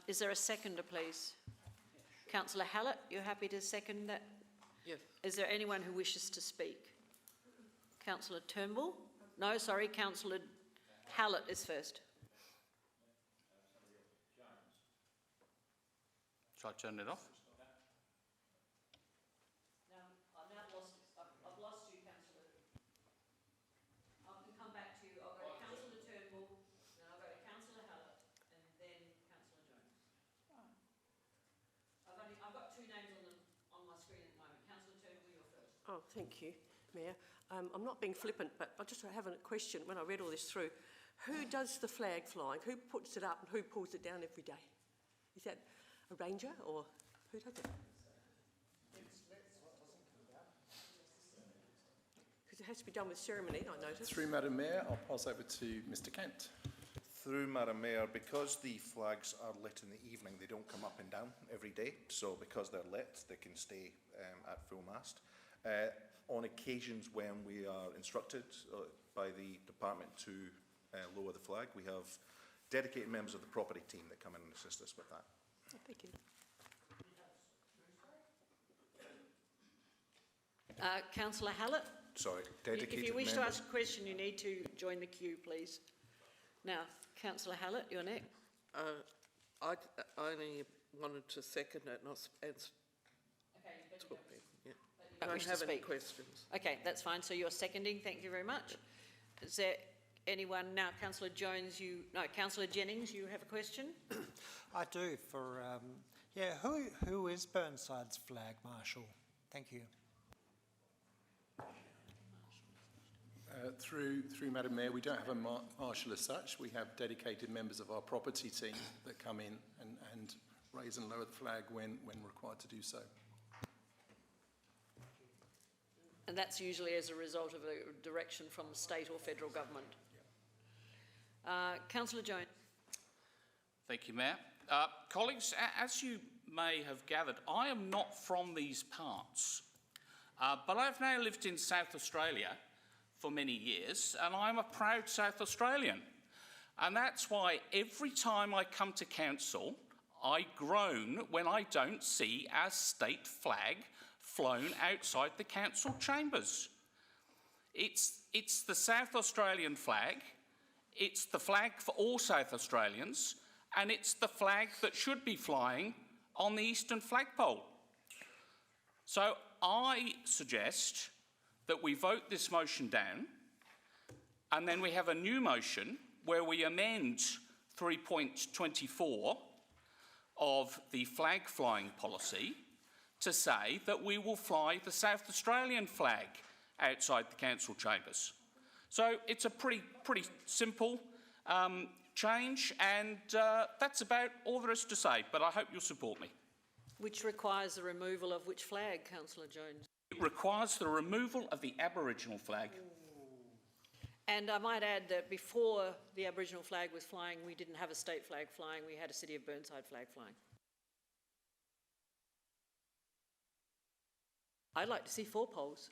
Speaker 1: Is there a seconder, please? Councillor Hallett, you're happy to second that?
Speaker 4: Yes.
Speaker 1: Is there anyone who wishes to speak? Councillor Turnbull? No, sorry, Councillor Hallett is first.
Speaker 3: Shall I turn it off?
Speaker 1: I've lost you, Councillor. I can come back to you. I'll go to Councillor Turnbull, then I'll go to Councillor Hallett, and then Councillor Jones. I've got two names on my screen at the moment. Councillor Turnbull, you're first.
Speaker 9: Oh, thank you, Mayor. I'm not being flippant, but I just have a question when I read all this through. Who does the flag flying? Who puts it up and who pulls it down every day? Is that a ranger or who does it? Because it has to be done with ceremony, I noticed.
Speaker 8: Through Madam Mayor, I'll pass over to Mr Kent.
Speaker 6: Through Madam Mayor, because the flags are lit in the evening, they don't come up and down every day. So because they're lit, they can stay at full mast. On occasions when we are instructed by the department to lower the flag, we have dedicated members of the property team that come in and assist us with that.
Speaker 9: Oh, thank you.
Speaker 1: Councillor Hallett?
Speaker 6: Sorry, dedicated
Speaker 1: If you wish to
Speaker 6: members.
Speaker 1: ask a question, you need to join the queue, please. Now, Councillor Hallett, you're next.
Speaker 4: I only wanted to second it, not
Speaker 1: Okay,
Speaker 4: yeah.
Speaker 1: but
Speaker 4: I
Speaker 1: wish
Speaker 4: don't
Speaker 1: to
Speaker 4: have any
Speaker 1: speak.
Speaker 4: questions.
Speaker 1: Okay, that's fine. So you're seconding. Thank you very much. Is there anyone now? Councillor Jones, Councillor Jennings, you have a question?
Speaker 13: I do. Who is Burnside's flag marshal? Thank you.
Speaker 8: Through Madam Mayor, we don't have a marshal as such. We have dedicated members of our property team that come in and raise and lower the flag when required to do so.
Speaker 1: And that's usually as a result of a direction from the state or federal government. Councillor Jones.
Speaker 3: Thank you, Mayor. Colleagues, as you may have gathered, I am not from these parts, but I've now lived in South Australia for many years, and I'm a proud South Australian. And that's why every time I come to council, I groan when I don't see our state flag flown outside the council chambers. It's the South Australian flag, it's the flag for all South Australians, and it's the flag that should be flying on the eastern flagpole. So I suggest that we vote this motion down, and then we have a new motion where we amend 3.24 of the flag flying policy to say that we will fly the South Australian flag outside the council chambers. So it's a pretty simple change, and that's about all there is to say, but I hope you'll support me.
Speaker 1: Which requires the removal of which flag, Councillor Jones?
Speaker 3: It requires the removal of the Aboriginal flag.
Speaker 1: And I might add that before the Aboriginal flag was flying, we didn't have a state flag flying, we had a City of Burnside flag flying. I'd like to see 4 poles.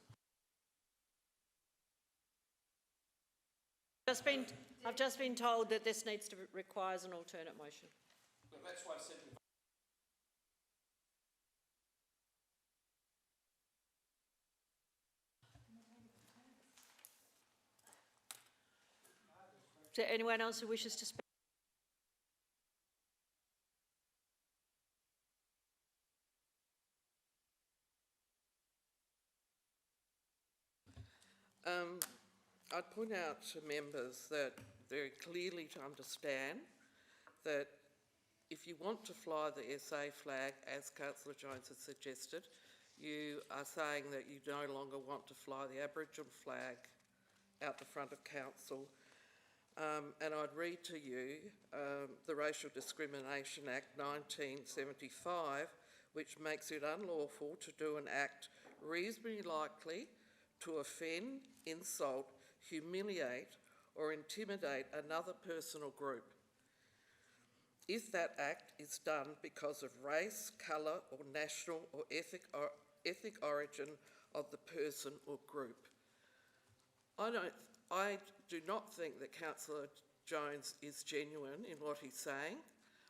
Speaker 1: I've just been told that this requires an alternate motion.
Speaker 3: But that's why I said
Speaker 1: Is there anyone else who wishes to speak?
Speaker 4: I'd point out to members that very clearly to understand that if you want to fly the SA flag, as Councillor Jones has suggested, you are saying that you no longer want to fly the Aboriginal flag out the front of council. And I'd read to you the Racial Discrimination Act 1975, which makes it unlawful to do an act reasonably likely to offend, insult, humiliate or intimidate another person or group, if that act is done because of race, colour or national or ethnic origin of the person or group. I do not think that Councillor Jones is genuine in what he's saying.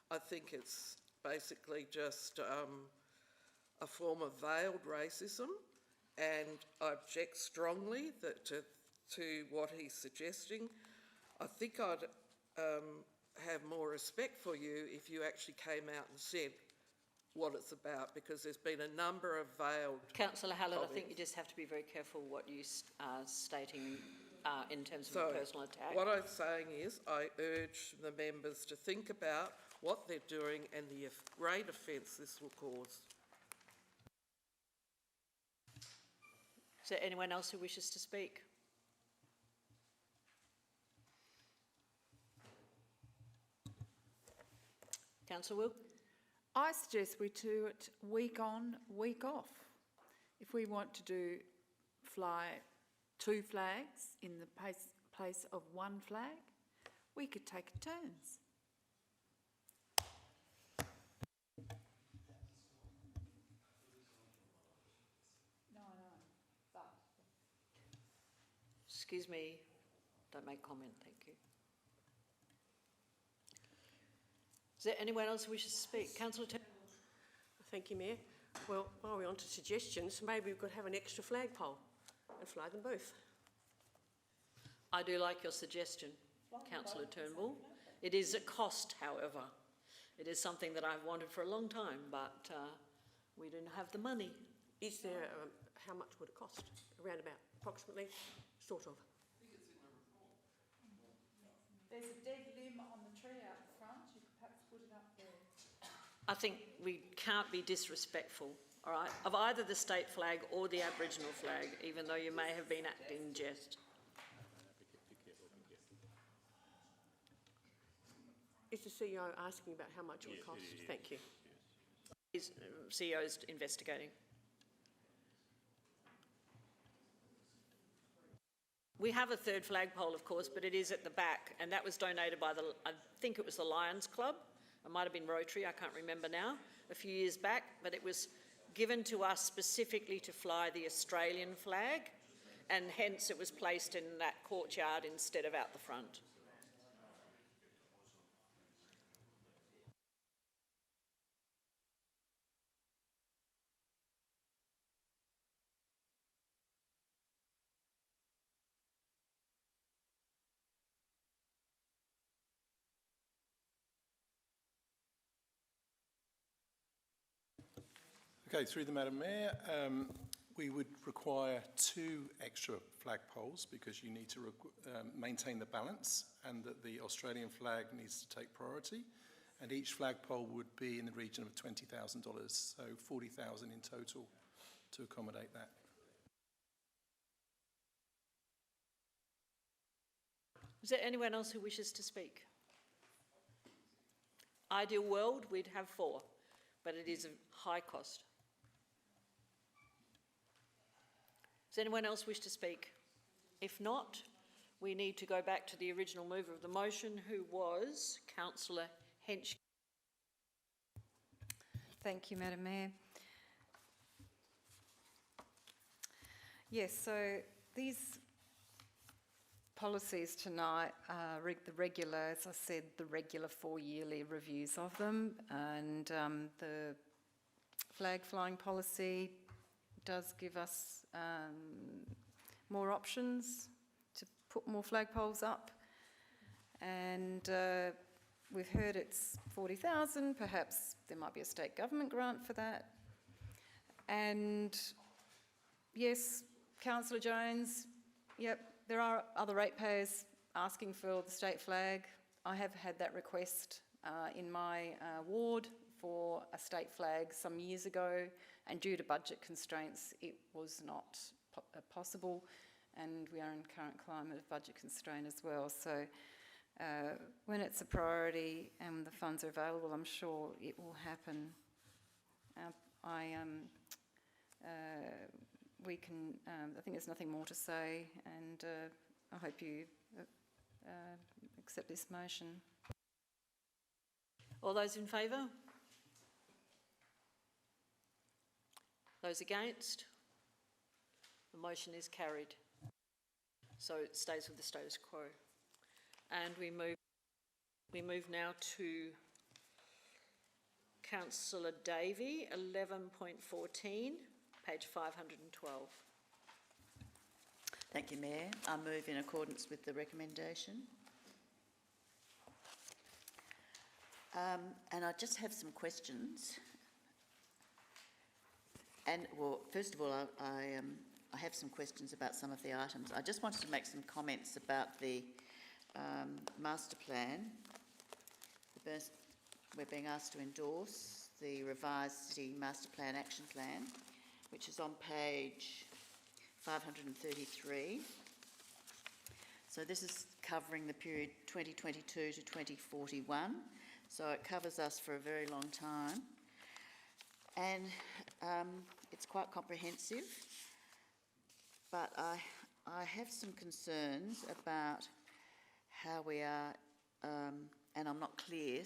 Speaker 4: I think it's basically just a form of veiled racism, and I object strongly to what he's suggesting. I think I'd have more respect for you if you actually came out and said what it's about, because there's been a number of veiled
Speaker 1: Councillor Hallett, I think
Speaker 4: comments.
Speaker 1: you just have to be very careful what you are stating in terms of
Speaker 4: So,
Speaker 1: a personal attack.
Speaker 4: what I'm saying is I urge the members to think about what they're doing and the great offence this will cause.
Speaker 1: Is there anyone else who wishes to speak? Councillor Wilk?
Speaker 11: I suggest we do it week on, week off. If we want to fly 2 flags in the place of 1 flag, we could take turns.
Speaker 1: Excuse me, don't make comment, thank you. Is there anyone else who wishes to speak? Councillor Turnbull?
Speaker 9: Thank you, Mayor. Well, while we're on to suggestions, maybe we could have an extra flagpole and fly them both.
Speaker 1: I do like your suggestion, Councillor Turnbull. It is a cost, however. It is something that I've wanted for a long time, but we don't have the money.
Speaker 9: Is there, how much would it cost? Around about, approximately, sort of?
Speaker 11: There's a dead limb on the tree out the front. You could perhaps put it up there.
Speaker 1: I think we can't be disrespectful, all right, of either the state flag or the Aboriginal flag, even though you may have been acting in jest.
Speaker 9: Is the CEO asking about how much it would cost? Thank you.
Speaker 1: Is CEO's investigating. We have a 3rd flagpole, of course, but it is at the back, and that was donated by I think it was the Lions Club. It might have been Rotary, I can't remember now, a few years back, but it was given to us specifically to fly the Australian flag, and hence it was placed in that courtyard instead of out the front.
Speaker 8: Okay, through the Madam Mayor, we would require 2 extra flagpoles because you need to maintain the balance, and that the Australian flag needs to take priority, and each flagpole would be in the region of $20,000, so $40,000 in total to accommodate that.
Speaker 1: Is there anyone else who wishes to speak? Ideal world, we'd have 4, but it is a high cost. Does anyone else wish to speak? If not, we need to go back to the original mover of the motion, who was Councillor Hench.
Speaker 2: Thank you, Madam Mayor. Yes, so these policies tonight are the regular, as I said, the regular 4-yearly reviews of them, and the flag flying policy does give us more options to put more flagpoles up, And we've heard it's 40,000, perhaps there might be a state government grant for that. And yes, Councillor Jones, yep, there are other ratepayers asking for the state flag. I have had that request in my ward for a state flag some years ago, and due to budget constraints it was not possible, and we are in current climate of budget constraint as well. So when it's a priority and the funds are available, I'm sure it will happen. I think there's nothing more to say, and I hope you accept this motion.
Speaker 1: All those in favour? Those against? The motion is carried. So it stays with the status quo. And we move now to Councillor Davey, 11.14, page 512.
Speaker 10: Thank you, Mayor. I move in accordance with the recommendation. And I just have some questions. And, well, first of all, I have some questions about some of the items. I just wanted to make some comments about the master plan. We're being asked to endorse the revised City Master Plan Action Plan, which is on page 533. So this is covering the period 2022 to 2041. So it covers us for a very long time. And it's quite comprehensive. But I have some concerns about how we are, and I'm not clear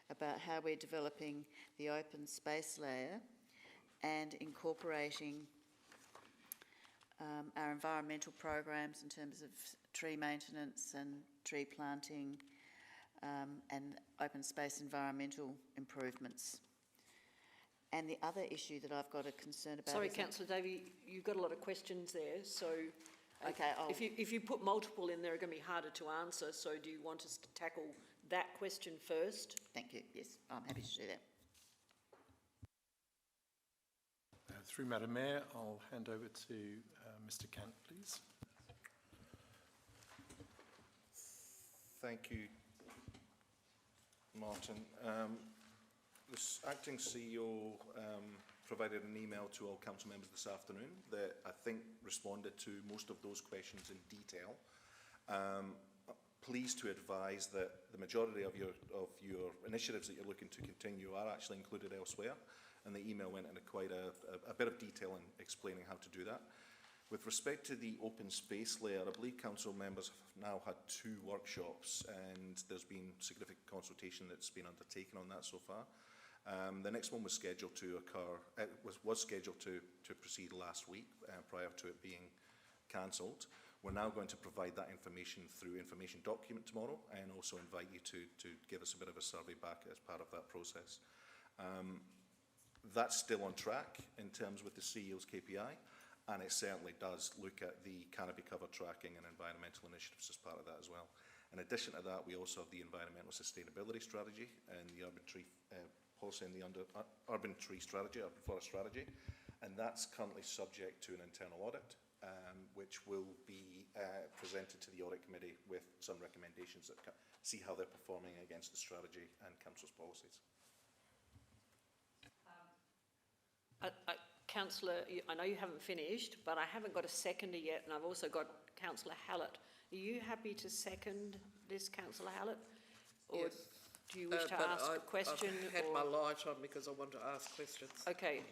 Speaker 10: about how we're developing the open space layer and incorporating our environmental programs in terms of tree maintenance and tree planting and open space environmental improvements. And the other issue that I've got a concern about...
Speaker 1: Sorry, Councillor Davey, you've got a lot of questions there, so...
Speaker 10: Okay,
Speaker 1: if you put multiple in, they're going to be harder to answer, so do you want us to tackle that question first?
Speaker 10: Thank you. Yes, I'm happy to do that.
Speaker 8: Through Madam Mayor, I'll hand over to Mr. Kent, please.
Speaker 6: Thank you, Martin. The acting CEO provided an email to all council members this afternoon that I think responded to most of those questions in detail. Pleased to advise that the majority of your initiatives that you're looking to continue are actually included elsewhere, and the email went into quite a bit of detail in explaining how to do that. With respect to the open space layer, I believe council members have now had 2 workshops, and there's been significant consultation that's been undertaken on that so far. The next one was scheduled to occur, was scheduled to proceed last week prior to it being cancelled. We're now going to provide that information through information document tomorrow, and also invite you to give us a bit of a survey back as part of that process. That's still on track in terms with the CEO's KPI, and it certainly does look at the canopy cover tracking and environmental initiatives as part of that as well. In addition to that, we also have the environmental sustainability strategy and the urban tree policy and the urban tree strategy, urban forest strategy, and that's currently subject to an internal audit, which will be presented to the audit committee with some recommendations that see how they're performing against the strategy and council's policies.
Speaker 1: Councillor, I know you haven't finished, but I haven't got a seconder yet, and I've also got Councillor Hallett. Are you happy to second this, Councillor Hallett? Or
Speaker 4: yes.
Speaker 1: Do you wish to ask a question?
Speaker 4: I've had my light on because I want to ask questions.
Speaker 1: Okay,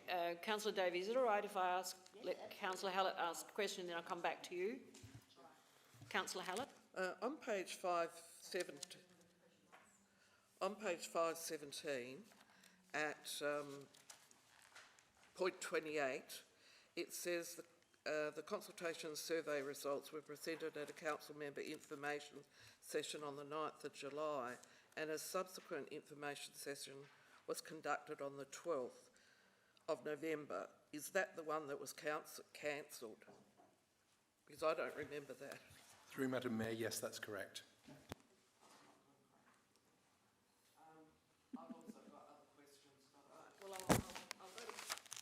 Speaker 1: Councillor Davies, is it all right if I let Councillor Hallett ask a question, then I'll come back to you? Councillor Hallett?
Speaker 4: On page 517, at point 28, it says the consultation survey results were presented at a council member information session on the 9th of July, and a subsequent information session was conducted on the 12th of November. Is that the one that was cancelled? Because I don't remember that.
Speaker 8: Through Madam Mayor, yes, that's correct.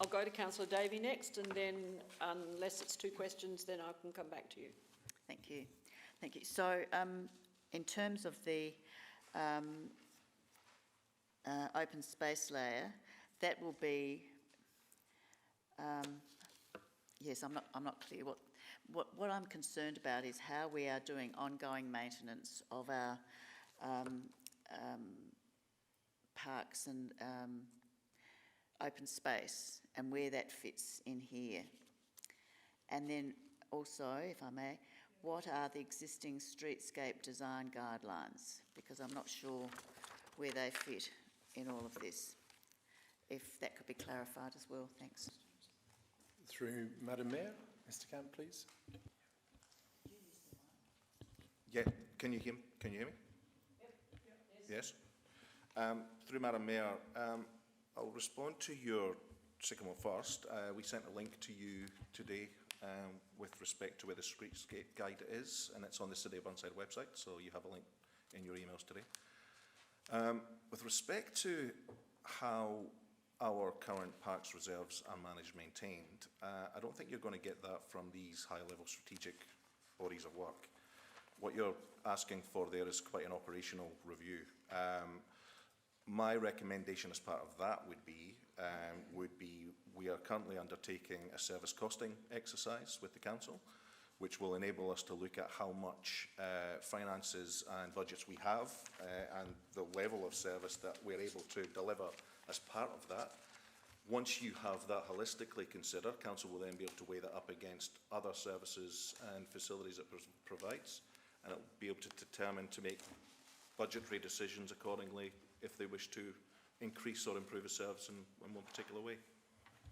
Speaker 1: go to councillor Davey next, and then unless it's 2 questions, then I can come back to you.
Speaker 10: Thank you. Thank you. So, in terms of the open space layer, that will be, yes, I'm not clear. What I'm concerned about is how we are doing ongoing maintenance of our parks and open space, and where that fits in here. And then also, if I may, what are the existing streetscape design guidelines? Because I'm not sure where they fit in all of this. If that could be clarified as well, thanks.
Speaker 8: Through Madam Mayor, Mr. Camp, please.
Speaker 6: Yeah, can you hear me? Yes. Through Madam Mayor, I'll respond to your second one first. We sent a link to you today with respect to where the streetscape guide is, and it's on the City of Burnside website, so you have a link in your emails today. With respect to how our current parks reserves are managed, maintained, I don't think you're going to get that from these high-level strategic bodies of work. What you're asking for there is quite an operational review. My recommendation as part of that would be we are currently undertaking a service costing exercise with the council, which will enable us to look at how much finances and budgets we have and the level of service that we're able to deliver as part of that. Once you have that holistically considered, council will then be able to weigh that up against other services and facilities it provides, and it will be able to determine to make budgetary decisions accordingly if they wish to increase or improve a service in one particular way.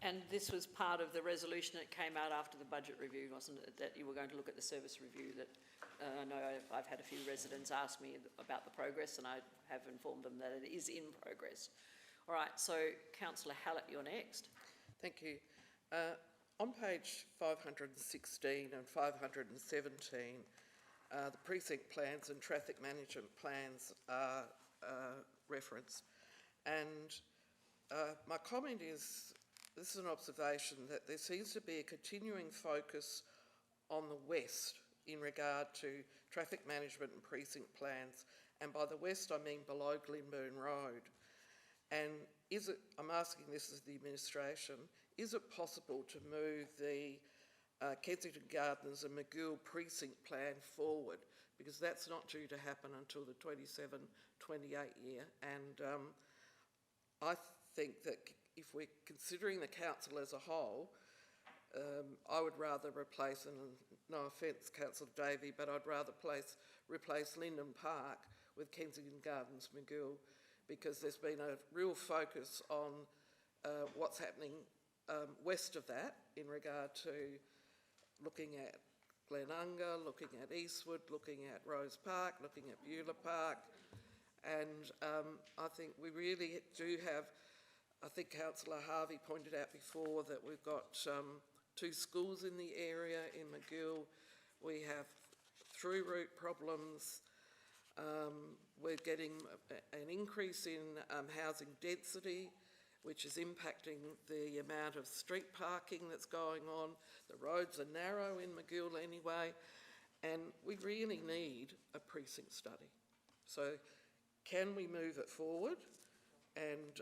Speaker 1: And this was part of the resolution that came out after the budget review, wasn't it? That you were going to look at the service review that I know I've had a few residents ask me about the progress, and I have informed them that it is in progress. All right, so councillor Hallett, you're next.
Speaker 4: Thank you. On page 516 and 517, the precinct plans and traffic management plans are referenced. And my comment is, this is an observation, that there seems to be a continuing focus on the west in regard to traffic management and precinct plans. And by the west, I mean below Glenburn Road. And is it, I'm asking this as the administration, is it possible to move the Kensington Gardens and Magill precinct plan forward? Because that's not due to happen until the 27-28 year. And I think that if we're considering the council as a whole, I would rather replace, and no offence Councillor Davey, but I'd rather replace Linden Park with Kensington Gardens Magill, because there's been a real focus on what's happening west of that in regard to looking at Glenunga, looking at Eastwood, looking at Rose Park, looking at Beulah Park. And I think we really do have, I think Councillor Harvey pointed out before that we've got 2 schools in the area in Magill. We have through route problems. We're getting an increase in housing density, which is impacting the amount of street parking that's going on. The roads are narrow in Magill anyway, and we really need a precinct study. So can we move it forward, and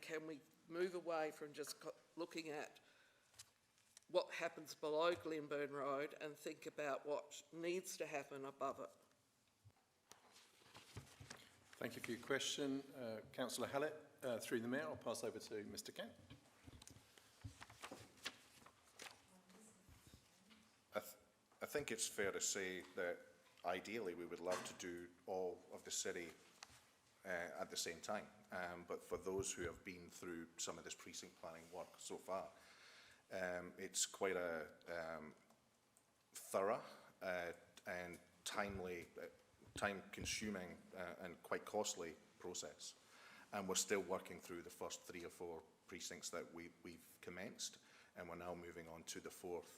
Speaker 4: can we move away from just looking at what happens below Glenburn Road and think about what needs to happen above it?
Speaker 8: Thank you for your question. Councillor Hallett, through the Mayor, I'll pass over to Mr. Kent.
Speaker 6: I think it's fair to say that ideally we would love to do all of the city at the same time, but for those who have been through some of this precinct planning work so far, it's quite a thorough and timely, time-consuming and quite costly process, and we're still working through the first 3 or 4 precincts that we've commenced, and we're now moving on to the 4th.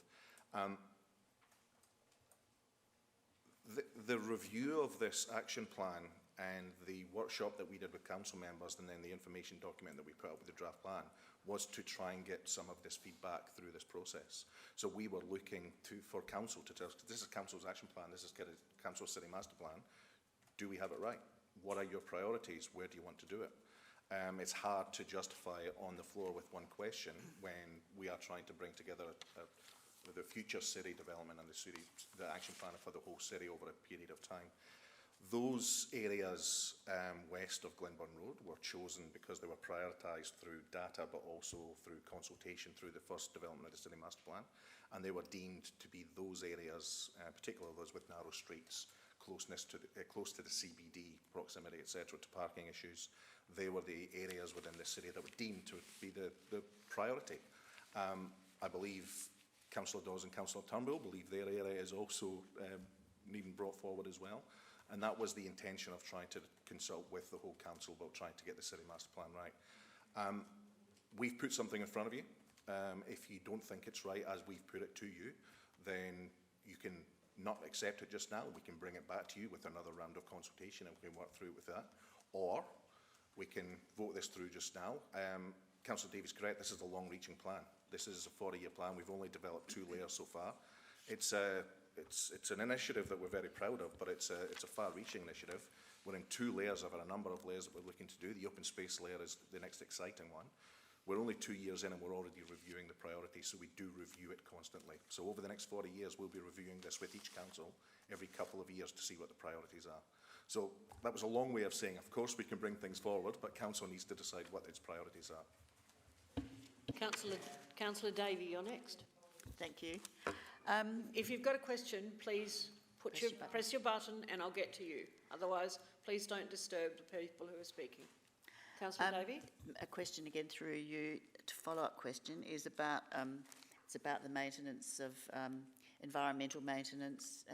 Speaker 6: The review of this action plan And the workshop that we did with council members and then the information document that we put up with the draft plan was to try and get some of this feedback through this process. So we were looking for council to tell us, this is council's action plan, this is council's city master plan. Do we have it right? What are your priorities? Where do you want to do it? It's hard to justify it on the floor with one question when we are trying to bring together the future city development and the action plan for the whole city over a period of time. Those areas west of Glenburn Road were chosen because they were prioritised through data, but also through consultation through the first development of the city master plan, and they were deemed to be those areas, particularly those with narrow streets, close to the CBD, proximity, etc., to parking issues. They were the areas within the city that were deemed to be the priority. I believe Councillor Dawes and Councillor Turnbull believe their area is also needing brought forward as well. And that was the intention of trying to consult with the whole council about trying to get the city master plan right. We've put something in front of you. If you don't think it's right as we've put it to you, then you can not accept it just now. We can bring it back to you with another round of consultation and we can work through it with that. Or we can vote this through just now. Councillor Davies is correct, this is a long-reaching plan. This is a 40-year plan. We've only developed 2 layers so far. It's an initiative that we're very proud of, but it's a far-reaching initiative. We're in 2 layers of a number of layers that we're looking to do. The open space layer is the next exciting one. We're only 2 years in and we're already reviewing the priorities, so we do review it constantly. So over the next 40 years, we'll be reviewing this with each council every couple of years to see what the priorities are. So that was a long way of saying, of course, we can bring things forward, but council needs to decide what its priorities are.
Speaker 1: Councillor Davey, you're next.
Speaker 10: Thank you.
Speaker 1: If you've got a question, please press your button and I'll get to you. Otherwise, please don't disturb the people who are speaking. Councillor Davey?
Speaker 10: A question again through you, follow-up question, is about, it's about the maintenance of, environmental maintenance,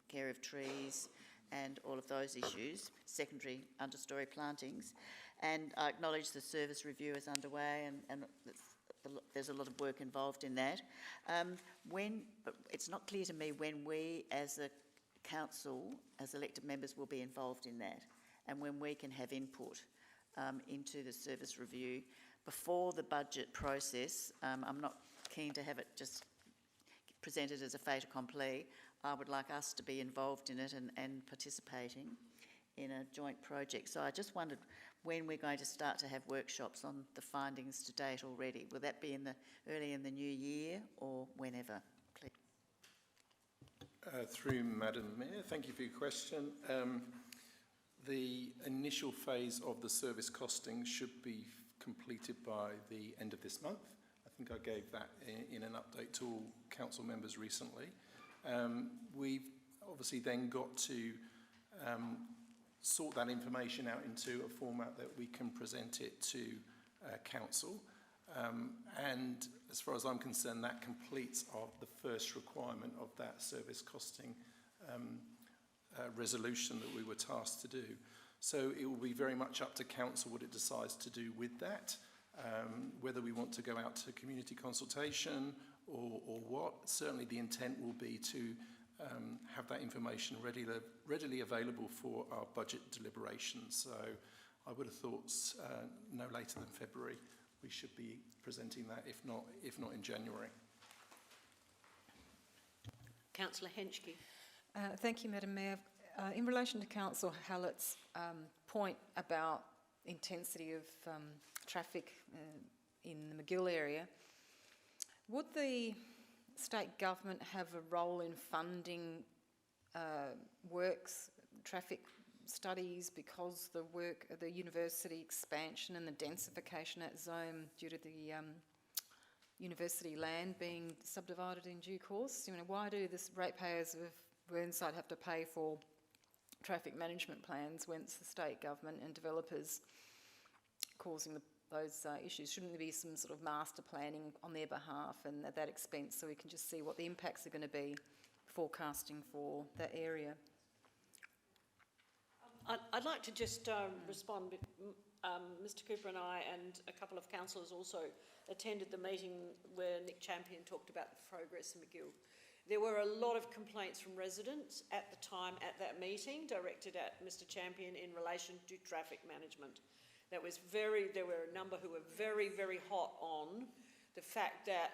Speaker 10: care of trees and all of those issues, secondary understory plantings. And I acknowledge the service review is underway and there's a lot of work involved in that. But it's not clear to me when we as a council, as elected members, will be involved in that and when we can have input into the service review before the budget process. I'm not keen to have it just presented as a fait accompli. I would like us to be involved in it and participating in a joint project. So I just wondered when we're going to start to have workshops on the findings to date already. Will that be early in the new year or whenever, please?
Speaker 8: Through Madam Mayor, thank you for your question. The initial phase of the service costing should be completed by the end of this month. I think I gave that in an update to all council members recently. We've obviously then got to sort that information out into a format that we can present it to council. And as far as I'm concerned, that completes the first requirement of that service costing resolution that we were tasked to do. So it will be very much up to council what it decides to do with that, whether we want to go out to community consultation or what. Certainly the intent will be to have that information readily available for our budget deliberations. So I would have thought no later than February we should be presenting that, if not in January.
Speaker 1: Councillor Henschke.
Speaker 2: Thank you, Madam Mayor. In relation to Councillor Hallett's point about intensity of traffic in the McGill area, would the state government have a role in funding works, traffic studies, because the university expansion and the densification at zone due to the university land being subdivided in due course? You know, why do the ratepayers of Burnside have to pay for traffic management plans when it's the state government and developers causing those issues? Shouldn't there be some sort of master planning on their behalf and at that expense so we can just see what the impacts are going to be forecasting for that area?
Speaker 1: I'd like to just respond. Mr Cooper and I and a couple of councillors also attended the meeting where Nick Champion talked about the progress in McGill. There were a lot of complaints from residents at the time at that meeting directed at Mr Champion in relation to traffic management. There were a number who were very, very hot on the fact that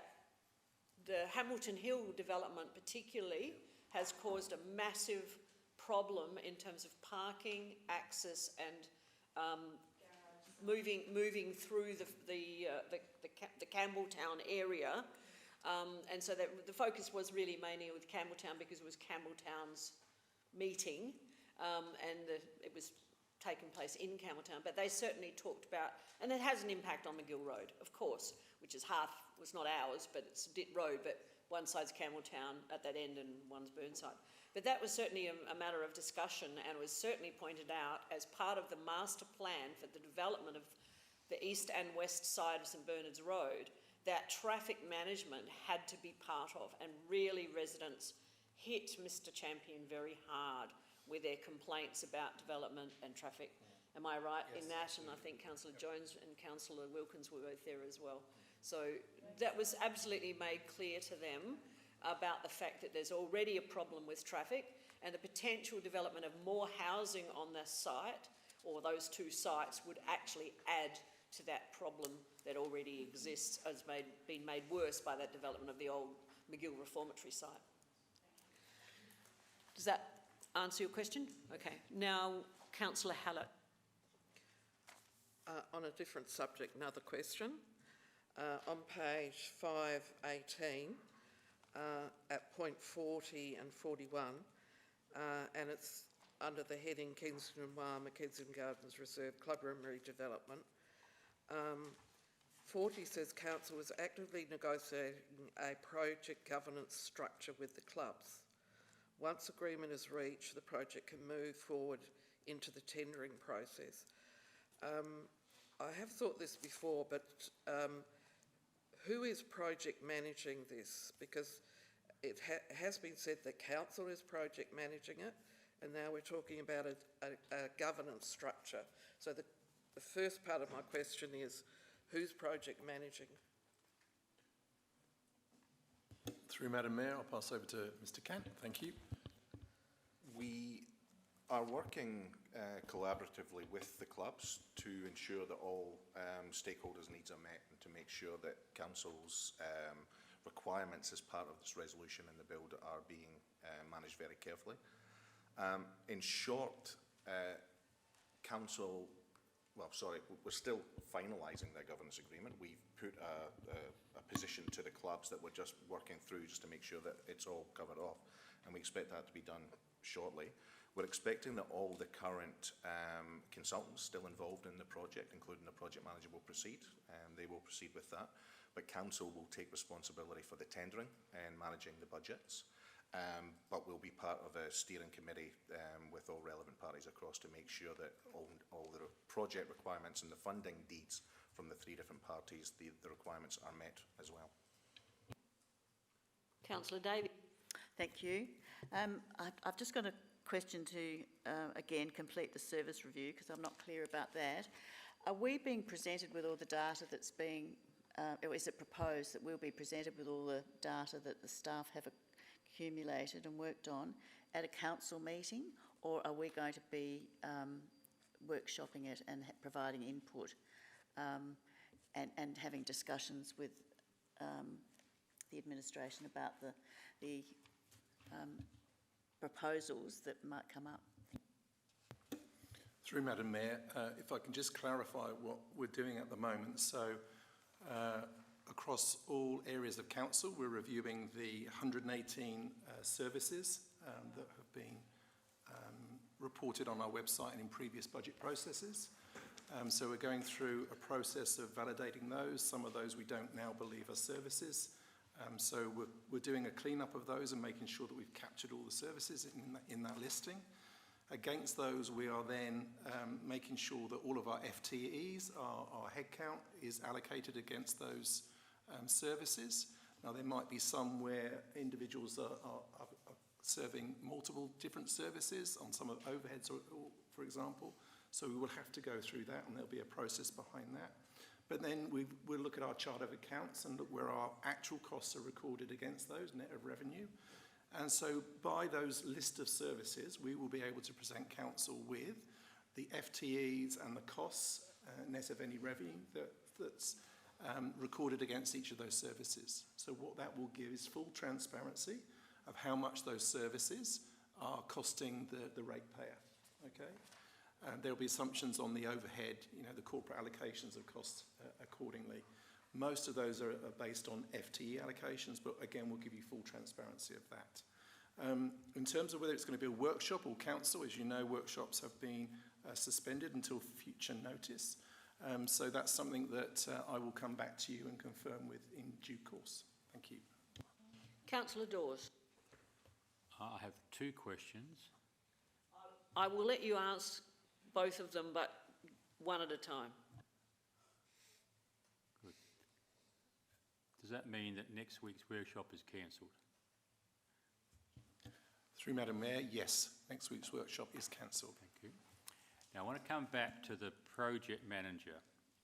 Speaker 1: the Hamilton Hill development particularly has caused a massive problem in terms of parking, access and moving through the Campbelltown area. And so the focus was really mainly with Campbelltown because it was Campbelltown's meeting it was taking place in Campbelltown. But they certainly talked about, and it has an impact on McGill Road, of course, which is was not ours, but it's a dit road, but one side's Campbelltown at that end and one's Burnside. But that was certainly a matter of discussion and was certainly pointed out as part of the master plan for the development of the east and west side of St Bernard's Road, that traffic management had to be part of, and really residents hit Mr Champion very hard with their complaints about development and traffic. Am I right in that? And I think Councillor Jones and Councillor Wilkins were both there as well. So that was absolutely made clear to them about the fact that there's already a problem with traffic and the potential development of more housing on this site, or those two sites, would actually add to that problem that already exists, has been made worse by that development of the old McGill Reformatory site. Does that answer your question? Okay. Now, Councillor Hallett.
Speaker 4: On a different subject, another question. On page 518, at point 40 and 41, and it's under the heading Kensington Wild Kensington Gardens Reserve Club Room Redevelopment. 40 says Council was actively negotiating a project governance structure with the clubs. Once agreement is reached, the project can move forward into the tendering process. I have thought this before, but who is project managing this? Because it has been said that Council is project managing it, and now we're talking about a governance structure. So the first part of my question is, who's project managing?
Speaker 8: Through Madam Mayor, I'll pass over to Mr Kent. Thank you.
Speaker 6: We are working collaboratively with the clubs to ensure that all stakeholders' needs are met and to make sure that Council's requirements as part of this resolution and the build are being managed very carefully. In short, Council, we're still finalising the governance agreement. We've put a position to the clubs that we're just working through just to make sure that it's all covered off, and we expect that to be done shortly. We're expecting that all the current consultants still involved in the project, including the project manager, will proceed, and they will proceed with that. But Council will take responsibility for the tendering and managing the budgets, but we'll be part of a steering committee with all relevant parties across to make sure that all the project requirements and the funding deeds from the three different parties, the requirements are met as well.
Speaker 1: Councillor Davey.
Speaker 10: Thank you. I've just got a question to, again, complete the service review, because I'm not clear about that. Are we being presented with all the data that's being, or is it proposed that we'll be presented with all the data that the staff have accumulated and worked on at a council meeting, or are we going to be workshopping it and providing input and having discussions with the administration about the proposals that might come up?
Speaker 8: Through Madam Mayor, if I can just clarify what we're doing at the moment. So across all areas of council, we're reviewing the 118 services that have been reported on our website and in previous budget processes. So we're going through a process of validating those. Some of those we don't now believe are services. So we're doing a clean-up of those and making sure that we've captured all the services in that listing. Against those, we are then making sure that all of our FTEs, our headcount, is allocated against those services. Now, there might be some where individuals are serving multiple different services on some of the overheads, for example. So we will have to go through that, and there'll be a process behind that. But then we'll look at our chart of accounts and look where our actual costs are recorded against those, net of revenue. And so by those list of services, we will be able to present council with the FTEs and the costs, net of any revenue that's recorded against each of those services. So what that will give is full transparency of how much those services are costing the ratepayer, okay? And there'll be assumptions on the overhead, the corporate allocations of costs accordingly. Most of those are based on FTE allocations, but again, we'll give you full transparency of that. In terms of whether it's going to be a workshop or council, as you know, workshops have been suspended until future notice. So that's something that I will come back to you and confirm with in due course. Thank you.
Speaker 1: Councillor Dawes.
Speaker 14: I have two questions.
Speaker 1: I will let you ask both of them, but one at a time.
Speaker 14: Good. Does that mean that next week's workshop is cancelled?
Speaker 8: Through Madam Mayor, yes, next week's workshop is cancelled.
Speaker 14: Thank you. Now, I want to come back to the project manager,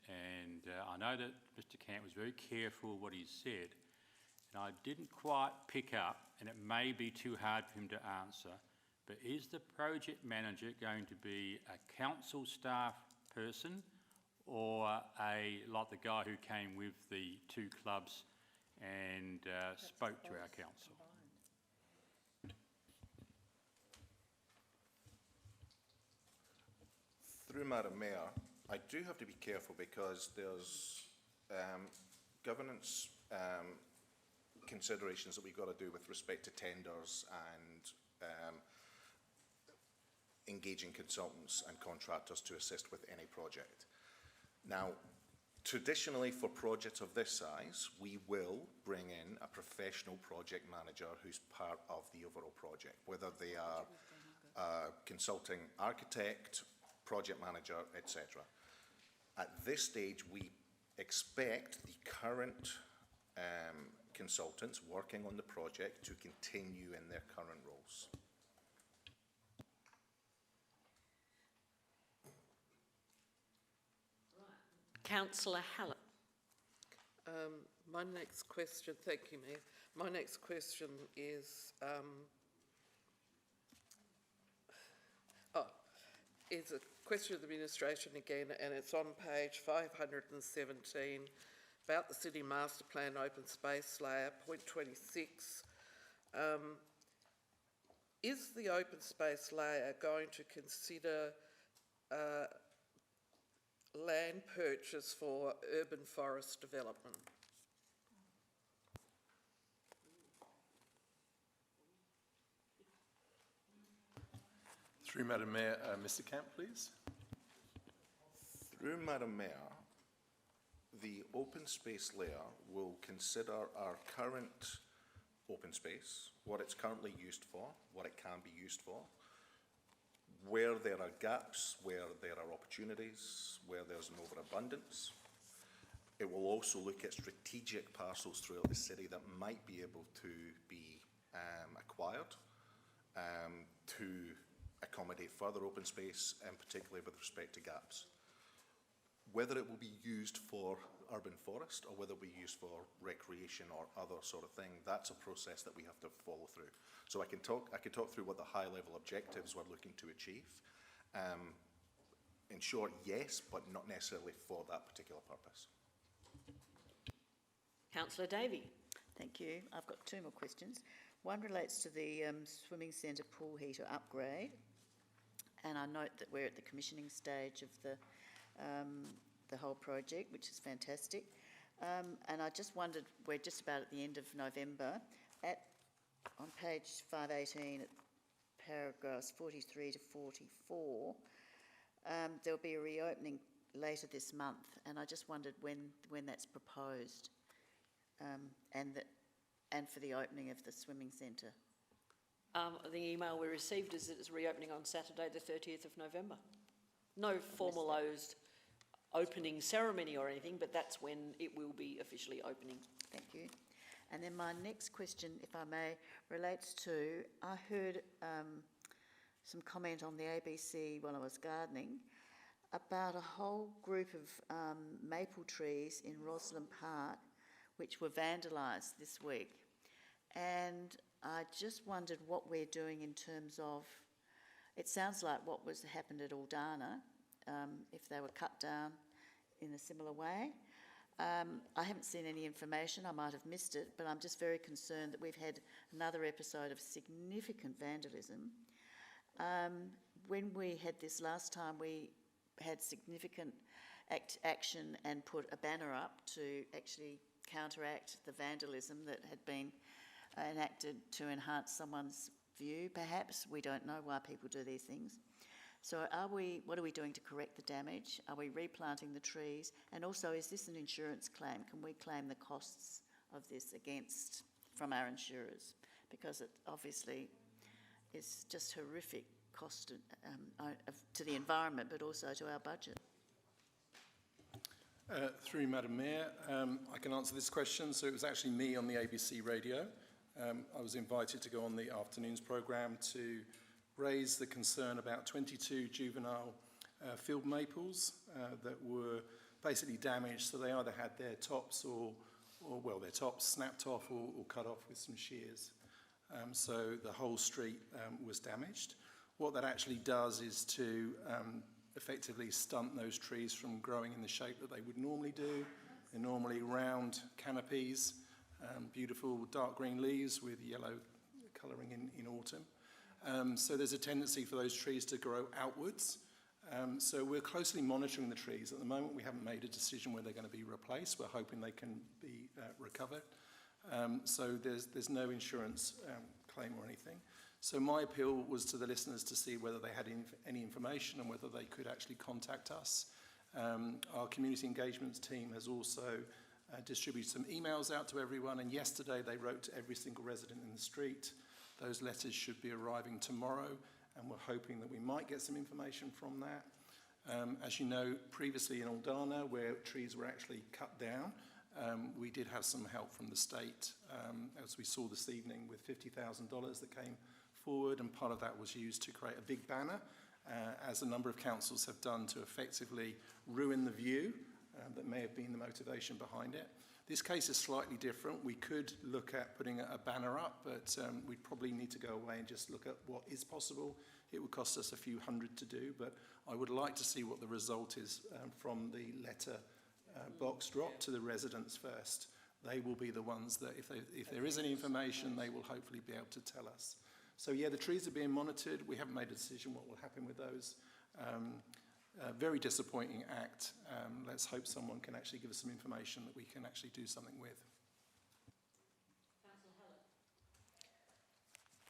Speaker 14: and I know that Mr. Camp was very careful what he said, and I didn't quite pick up, and it may be too hard for him to answer, but is the project manager going to be a council staff person or like the guy who came with the two clubs and spoke to our council?
Speaker 6: Through Madam Mayor, I do have to be careful because there's governance considerations that we've got to do with respect to tenders and engaging consultants and contractors to assist with any project. Now, traditionally for projects of this size, we will bring in a professional project manager who's part of the overall project, whether they are a consulting architect, project manager, etc. At this stage, we expect the current consultants working on the project to continue in their current roles.
Speaker 1: Councillor Hallett.
Speaker 4: My next question, thank you, Mayor. My next question is a question of the administration again, and it's on page 517 about the City Master Plan Open Space Layer, point 26. Is the open space layer going to consider land purchase for urban forest development?
Speaker 8: Through Madam Mayor, Mr. Camp, please.
Speaker 6: Through Madam Mayor, the open space layer will consider our current open space, what it's currently used for, what it can be used for, where there are gaps, where there are opportunities, where there's an overabundance. It will also look at strategic parcels throughout the city that might be able to be acquired to accommodate further open space, and particularly with respect to gaps. Whether it will be used for urban forest or whether it will be used for recreation or other sort of thing, that's a process that we have to follow through. So I can talk through what the high level objectives we're looking to achieve. In short, yes, but not necessarily for that particular purpose.
Speaker 1: Councillor Davey.
Speaker 10: Thank you. I've got two more questions. One relates to the swimming centre pool heater upgrade, and I note that we're at the commissioning stage of the whole project, which is fantastic. And I just wondered, we're just about at the end of November, on page 518, at paragraphs 43 to 44, there'll be a reopening later this month, and I just wondered when that's proposed, and for the opening of the swimming centre.
Speaker 1: The email we received is that it's reopening on Saturday the 30th of November. No formalised opening ceremony or anything, but that's when it will be officially opening.
Speaker 10: Thank you. And then my next question, if I may, relates to, I heard some comment on the ABC while I was gardening about a whole group of maple trees in Roslyn Park which were vandalised this week. And I just wondered what we're doing in terms of, it sounds like what was happened at Aldana, if they were cut down in a similar way. I haven't seen any information, I might have missed it, but I'm just very concerned that we've had another episode of significant vandalism. When we had this last time, we had significant action and put a banner up to actually counteract the vandalism that had been enacted to enhance someone's view, perhaps. We don't know why people do these things. So what are we doing to correct the damage? Are we replanting the trees? And also, is this an insurance claim? Can we claim the costs of this from our insurers? Because it obviously is just horrific cost to the environment, but also to our budget.
Speaker 8: Through Madam Mayor, I can answer this question. So it was actually me on the ABC radio. I was invited to go on the afternoons programme to raise the concern about 22 juvenile field maples that were basically damaged. So they either had their tops their tops snapped off or cut off with some shears. So the whole street was damaged. What that actually does is to effectively stunt those trees from growing in the shape that they would normally do. They're normally round canopies, beautiful dark green leaves with yellow colouring in autumn. So there's a tendency for those trees to grow outwards. So we're closely monitoring the trees. At the moment, we haven't made a decision where they're going to be replaced. We're hoping they can be recovered. So there's no insurance claim or anything. So my appeal was to the listeners to see whether they had any information and whether they could actually contact us. Our community engagements team has also distributed some emails out to everyone, and yesterday they wrote to every single resident in the street. Those letters should be arriving tomorrow, and we're hoping that we might get some information from that. As you know, previously in Aldana, where trees were actually cut down, we did have some help from the state, as we saw this evening, with $50,000 that came forward, and part of that was used to create a big banner, as a number of councils have done, to effectively ruin the view that may have been the motivation behind it. This case is slightly different. We could look at putting a banner up, but we'd probably need to go away and just look at what is possible. It would cost us a few hundred to do, but I would like to see what the result is from the letter box drop to the residents first. They will be the ones that, if there is any information, they will hopefully be able to tell us. So yeah, the trees are being monitored. We haven't made a decision what will happen with those. Very disappointing act. Let's hope someone can actually give us some information that we can actually do something with.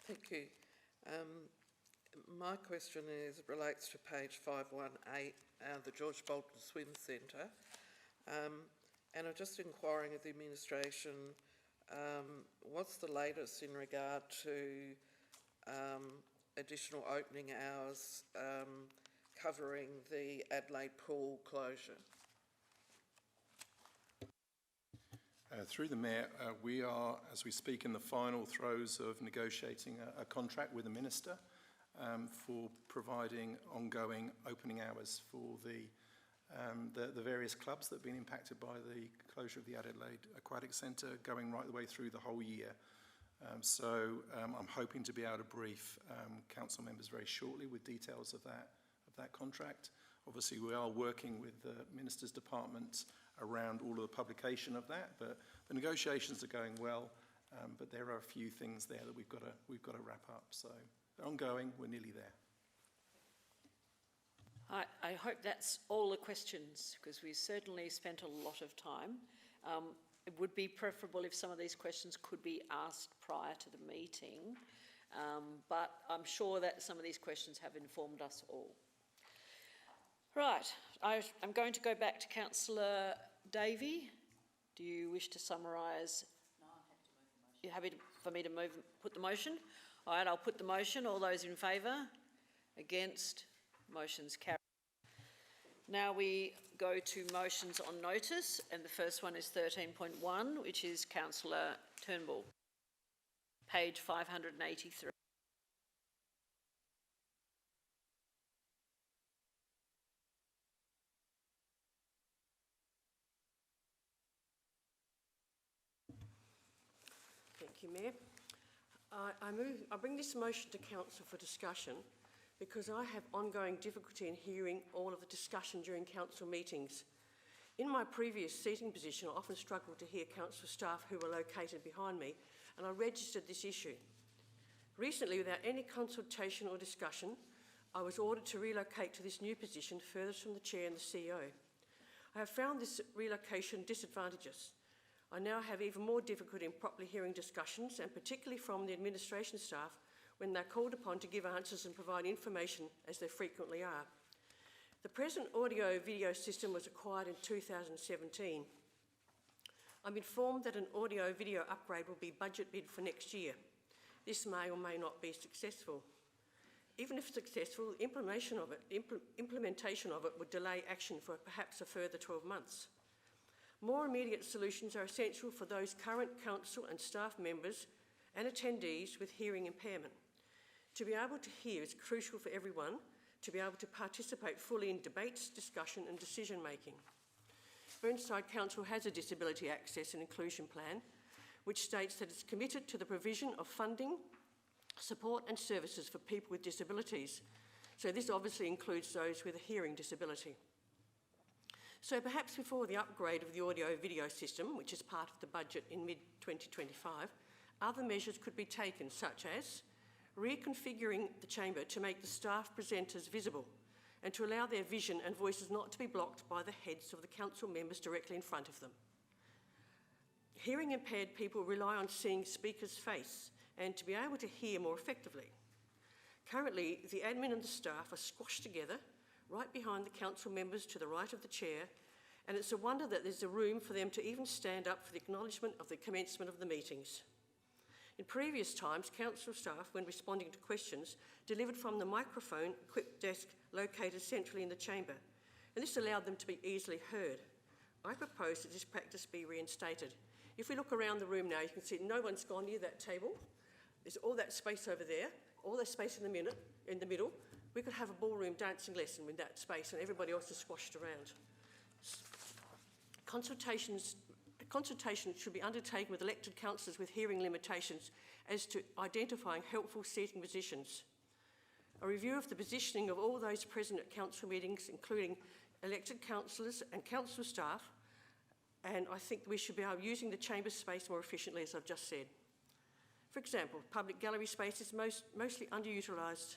Speaker 4: Thank you. My question relates to page 518, the George Bolton Swim Centre. And I'm just inquiring of the administration, what's the latest in regard to additional opening hours covering the Adelaide Pool closure?
Speaker 8: Through the Mayor, we are, as we speak, in the final throes of negotiating a contract with the Minister for providing ongoing opening hours for the various clubs that have been impacted by the closure of the Adelaide Aquatic Centre, going right the way through the whole year. So I'm hoping to be able to brief council members very shortly with details of that contract. Obviously, we are working with the Minister's Department around all of the publication of that, but the negotiations are going well, but there are a few things there that we've got to wrap up. So they're ongoing, we're nearly there.
Speaker 1: I hope that's all the questions, because we certainly spent a lot of time. It would be preferable if some of these questions could be asked prior to the meeting, but I'm sure that some of these questions have informed us all. Right, I'm going to go back to Councillor Davey. Do you wish to summarise? No, I'm happy to move the motion. You're happy for me to put the motion? All right, I'll put the motion. All those in favour? Against? Motion's carried. Now we go to motions on notice, and the first one is 13.1, which is Councillor Turnbull, page 583.
Speaker 9: Thank you, Mayor. I bring this motion to Council for discussion because I have ongoing difficulty in hearing all of the discussion during Council meetings. In my previous seating position, I often struggled to hear Council staff who were located behind me, and I registered this issue. Recently, without any consultation or discussion, I was ordered to relocate to this new position furthest from the Chair and the CEO. I have found this relocation disadvantageous. I now have even more difficulty in properly hearing discussions, and particularly from the administration staff when they're called upon to give answers and provide information, as they frequently are. The present audio-video system was acquired in 2017. I'm informed that an audio-video upgrade will be budget bid for next year. This may or may not be successful. Even if successful, implementation of it would delay action for perhaps a further 12 months. More immediate solutions are essential for those current council and staff members and attendees with hearing impairment. To be able to hear is crucial for everyone, to be able to participate fully in debates, discussion and decision making. Burnside Council has a Disability Access and Inclusion Plan, which states that it's committed to the provision of funding, support and services for people with disabilities. So this obviously includes those with a hearing disability. So perhaps before the upgrade of the audio-video system, which is part of the budget in mid-2025, other measures could be taken, such as reconfiguring the chamber to make the staff presenters visible and to allow their vision and voices not to be blocked by the heads of the council members directly in front of them. Hearing impaired people rely on seeing speakers' face and to be able to hear more effectively. Currently, the admin and the staff are squashed together right behind the council members to the right of the chair, and it's a wonder that there's a room for them to even stand up for the acknowledgement of the commencement of the meetings. In previous times, council staff, when responding to questions, delivered from the microphone-equipped desk located centrally in the chamber, and this allowed them to be easily heard. I propose that this practice be reinstated. If we look around the room now, you can see no one's gone near that table. There's all that space over there, all that space in the middle. We could have a ballroom dancing lesson with that space and everybody else is squashed around. Consultations should be undertaken with elected councillors with hearing limitations as to identifying helpful seating positions. A review of the positioning of all those present at council meetings, including elected councillors and council staff, and I think we should be using the chamber space more efficiently, as I've just said. For example, public gallery space is mostly underutilised.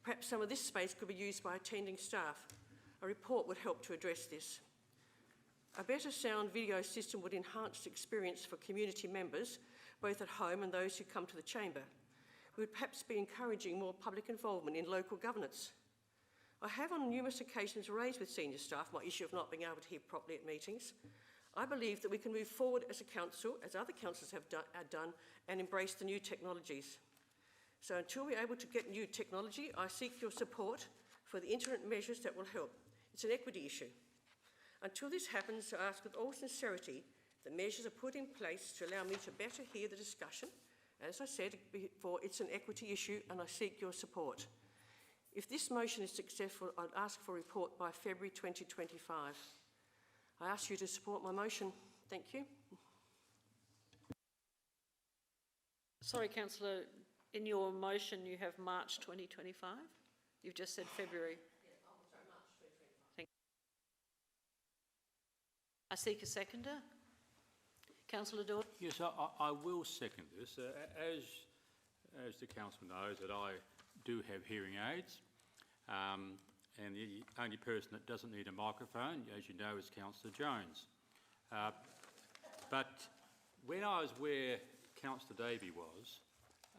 Speaker 9: Perhaps some of this space could be used by attending staff. A report would help to address this. A better sound video system would enhance the experience for community members, both at home and those who come to the chamber. We would perhaps be encouraging more public involvement in local governance. I have on numerous occasions raised with senior staff my issue of not being able to hear properly at meetings. I believe that we can move forward as a council, as other councils have done, and embrace the new technologies. So until we're able to get new technology, I seek your support for the interim measures that will help. It's an equity issue. Until this happens, I ask with all sincerity that measures are put in place to allow me to better hear the discussion. As I said before, it's an equity issue and I seek your support. If this motion is successful, I'd ask for a report by February 2025. I ask you to support my motion. Thank you.
Speaker 1: Sorry, councillor, in your motion you have March 2025? You've just said February. Thank you. I seek a seconder. Councillor Dawes?
Speaker 14: Yes, I will second this. As the council knows, that I do have hearing aids, and the only person that doesn't need a microphone, as you know, is Councillor Jones. But when I was where Councillor Davey was,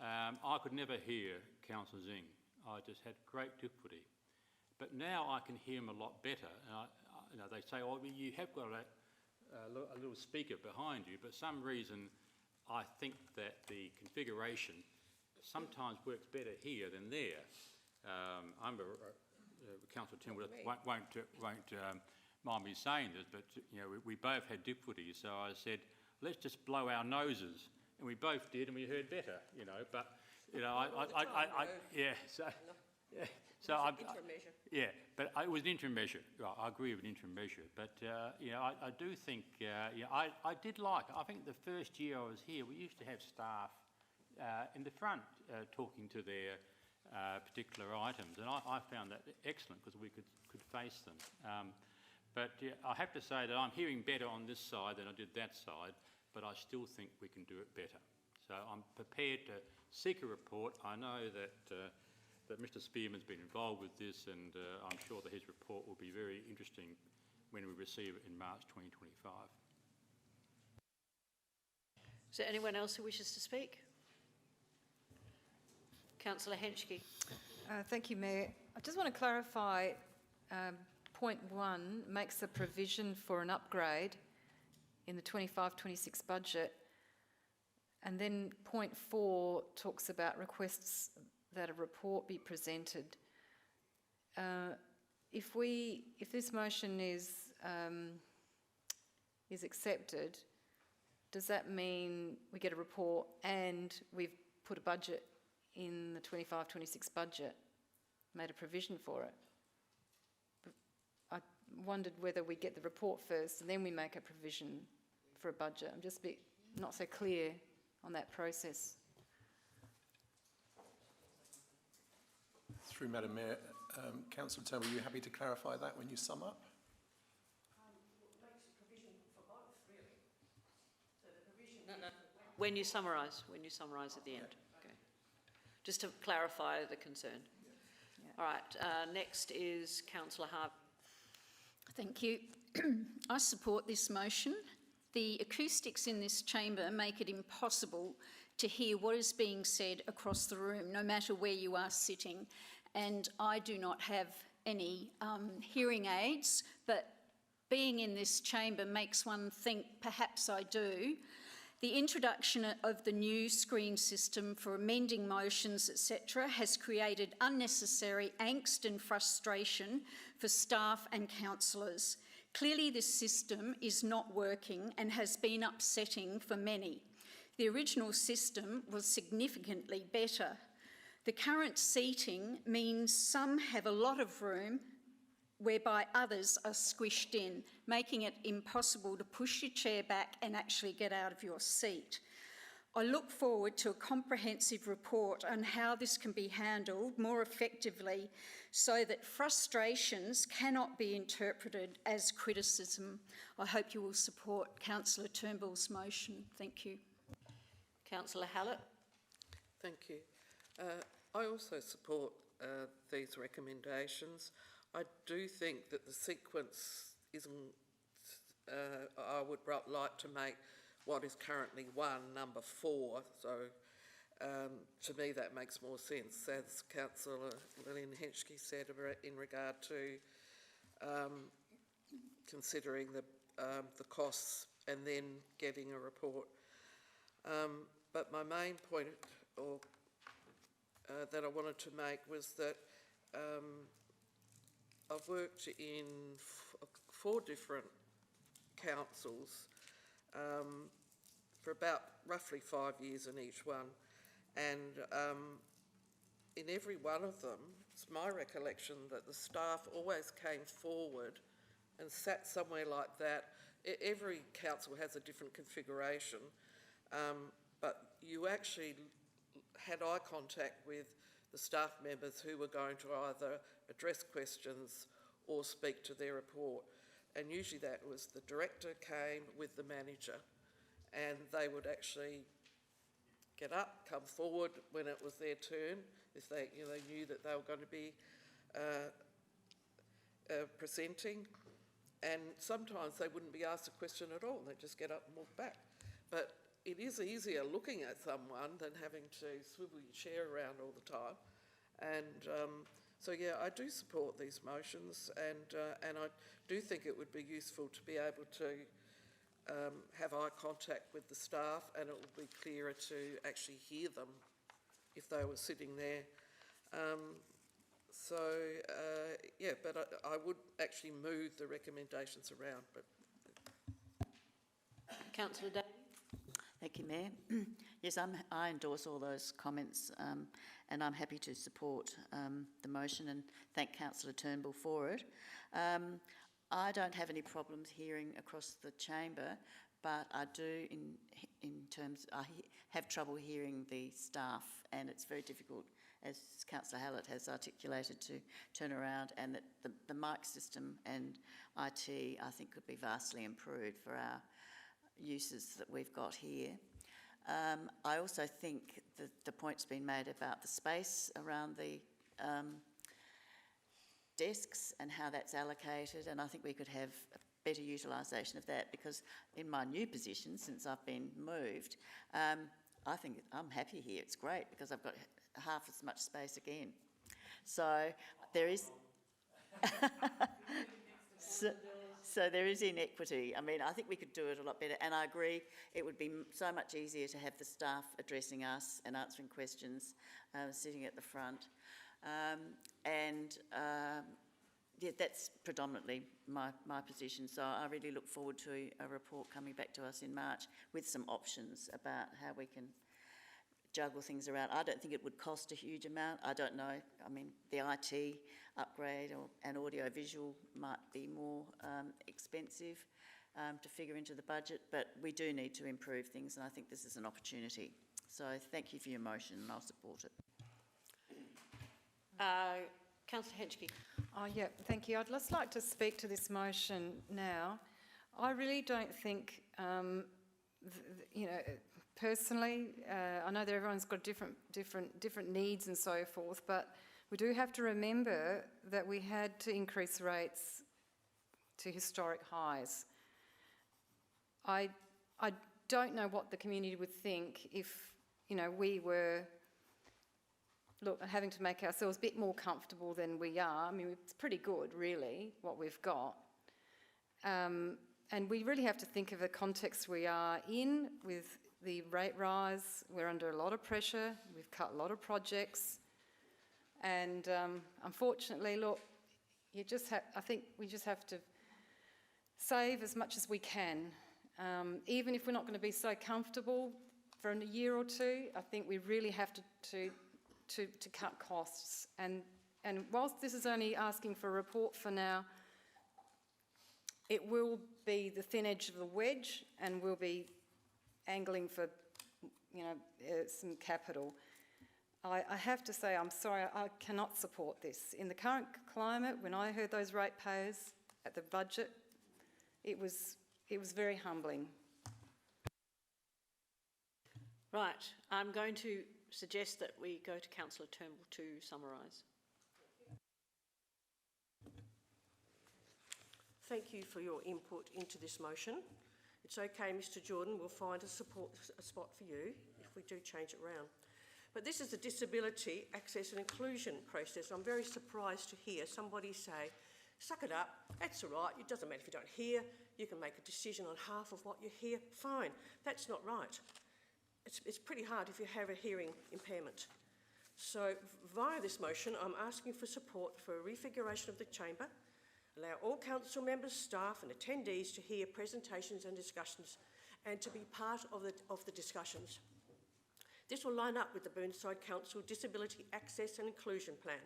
Speaker 14: I could never hear Councillor Zing. I just had great difficulty. But now I can hear him a lot better. And they say, oh, well, you have got a little speaker behind you, but for some reason I think that the configuration sometimes works better here than there. Councillor Timber won't mind me saying this, but you know, we both had difficulties, so I said, let's just blow our noses, and we both did, and we heard better, you know. But you know, So
Speaker 9: Interim measure.
Speaker 14: yeah, but it was an interim measure. Right, I agree with an interim measure, but I do think I did like. I think the first year I was here, we used to have staff in the front talking to their particular items, and I found that excellent because we could face them. But I have to say that I'm hearing better on this side than I did that side, but I still think we can do it better. So I'm prepared to seek a report. I know that that Mr. Spearman's been involved with this, and I'm sure that his report will be very interesting when we receive it in March 2025.
Speaker 1: Is there anyone else who wishes to speak? Councillor Henschke.
Speaker 2: Thank you, Mayor. I just want to clarify, point 1 makes a provision for an upgrade in the 25-26 budget, and then point 4 talks about requests that a report be presented. If this motion is accepted, does that mean we get a report and we've put a budget in the 25-26 budget, made a provision for it? I wondered whether we get the report first and then we make a provision for a budget. I'm just a bit not so clear on that process.
Speaker 8: Through Madam Mayor, Councillor Turnbull, are you happy to clarify that when you sum up?
Speaker 9: Makes a provision for both, really. So the provision...
Speaker 1: No. When you summarise at the end. Okay. Just to clarify the concern.
Speaker 2: Yeah.
Speaker 1: All right, next is Councillor Harvey.
Speaker 5: Thank you. I support this motion. The acoustics in this chamber make it impossible to hear what is being said across the room, no matter where you are sitting. And I do not have any hearing aids, but being in this chamber makes one think perhaps I do. The introduction of the new screen system for amending motions, etc., has created unnecessary angst and frustration for staff and councillors. Clearly, this system is not working and has been upsetting for many. The original system was significantly better. The current seating means some have a lot of room, whereby others are squished in, making it impossible to push your chair back and actually get out of your seat. I look forward to a comprehensive report on how this can be handled more effectively so that frustrations cannot be interpreted as criticism. I hope you will support Councillor Turnbull's motion. Thank you.
Speaker 1: Councillor Hallett.
Speaker 4: Thank you. I also support these recommendations. I do think that the sequence isn't, I would like to make what is currently 1 number 4, so to me that makes more sense, as Councillor Lillian Henschke said in regard to considering the costs and then getting a report. But my main point that I wanted to make was that I've worked in 4 different councils for about roughly 5 years in each one, and in every one of them, it's my recollection that the staff always came forward and sat somewhere like that. Every council has a different configuration, but you actually had eye contact with the staff members who were going to either address questions or speak to their report. And usually that was the director came with the manager, and they would actually get up, come forward when it was their turn, if they knew that they were going to be presenting. And sometimes they wouldn't be asked a question at all, they'd just get up and walk back. But it is easier looking at someone than having to swivel your chair around all the time. And so yeah, I do support these motions, and I do think it would be useful to be able to have eye contact with the staff, and it would be clearer to actually hear them if they were sitting there. Yeah, but I would actually move the recommendations around. But
Speaker 1: Councillor Day.
Speaker 10: Thank you, Mayor. Yes, I endorse all those comments, and I'm happy to support the motion and thank Councillor Turnbull for it. I don't have any problems hearing across the chamber, but I do I have trouble hearing the staff, and it's very difficult, as Councillor Hallett has articulated, to turn around, and that the mic system and IT, I think, could be vastly improved for our uses that we've got here. I also think that the point's been made about the space around the desks and how that's allocated, and I think we could have a better utilisation of that, because in my new position, since I've been moved, I think I'm happy here. It's great because I've got half as much space again. So there is... So there is inequity. I mean, I think we could do it a lot better, and I agree it would be so much easier to have the staff addressing us and answering questions, sitting at the front. Yeah, that's predominantly my position. So I really look forward to a report coming back to us in March with some options about how we can juggle things around. I don't think it would cost a huge amount. I don't know. I mean, the IT upgrade and audio-visual might be more expensive to figure into the budget, but we do need to improve things, and I think this is an opportunity. So thank you for your motion, and I'll support it.
Speaker 1: Councillor Henschke.
Speaker 2: Oh, yeah, thank you. I'd just like to speak to this motion now. I really don't think, you know, personally, I know that everyone's got different needs and so forth, but we do have to remember that we had to increase rates to historic highs. I don't know what the community would think if, you know, we were having to make ourselves a bit more comfortable than we are. I mean, it's pretty good, really, what we've got. And we really have to think of the context we are in with the rate rise. We're under a lot of pressure. We've cut a lot of projects. And unfortunately, look, I think we just have to save as much as we can. Even if we're not going to be so comfortable for a year or two, I think we really have to cut costs. And whilst this is only asking for a report for now, it will be the thin edge of the wedge, and we'll be angling for, you know, some capital. I have to say, I'm sorry, I cannot support this. In the current climate, when I heard those ratepayers at the budget, it was very humbling.
Speaker 1: Right, I'm going to suggest that we go to Councillor Turnbull to summarise.
Speaker 9: Thank you for your input into this motion. It's okay, Mr Jordan, we'll find a spot for you if we do change it round. But this is the disability access and inclusion process. I'm very surprised to hear somebody say, suck it up, that's all right, it doesn't matter if you don't hear, you can make a decision on half of what you hear, fine. That's not right. It's pretty hard if you have a hearing impairment. So via this motion, I'm asking for support for a refiguration of the chamber, allow all council members, staff and attendees to hear presentations and discussions and to be part of the discussions. This will line up with the Burnside Council Disability Access and Inclusion Plan.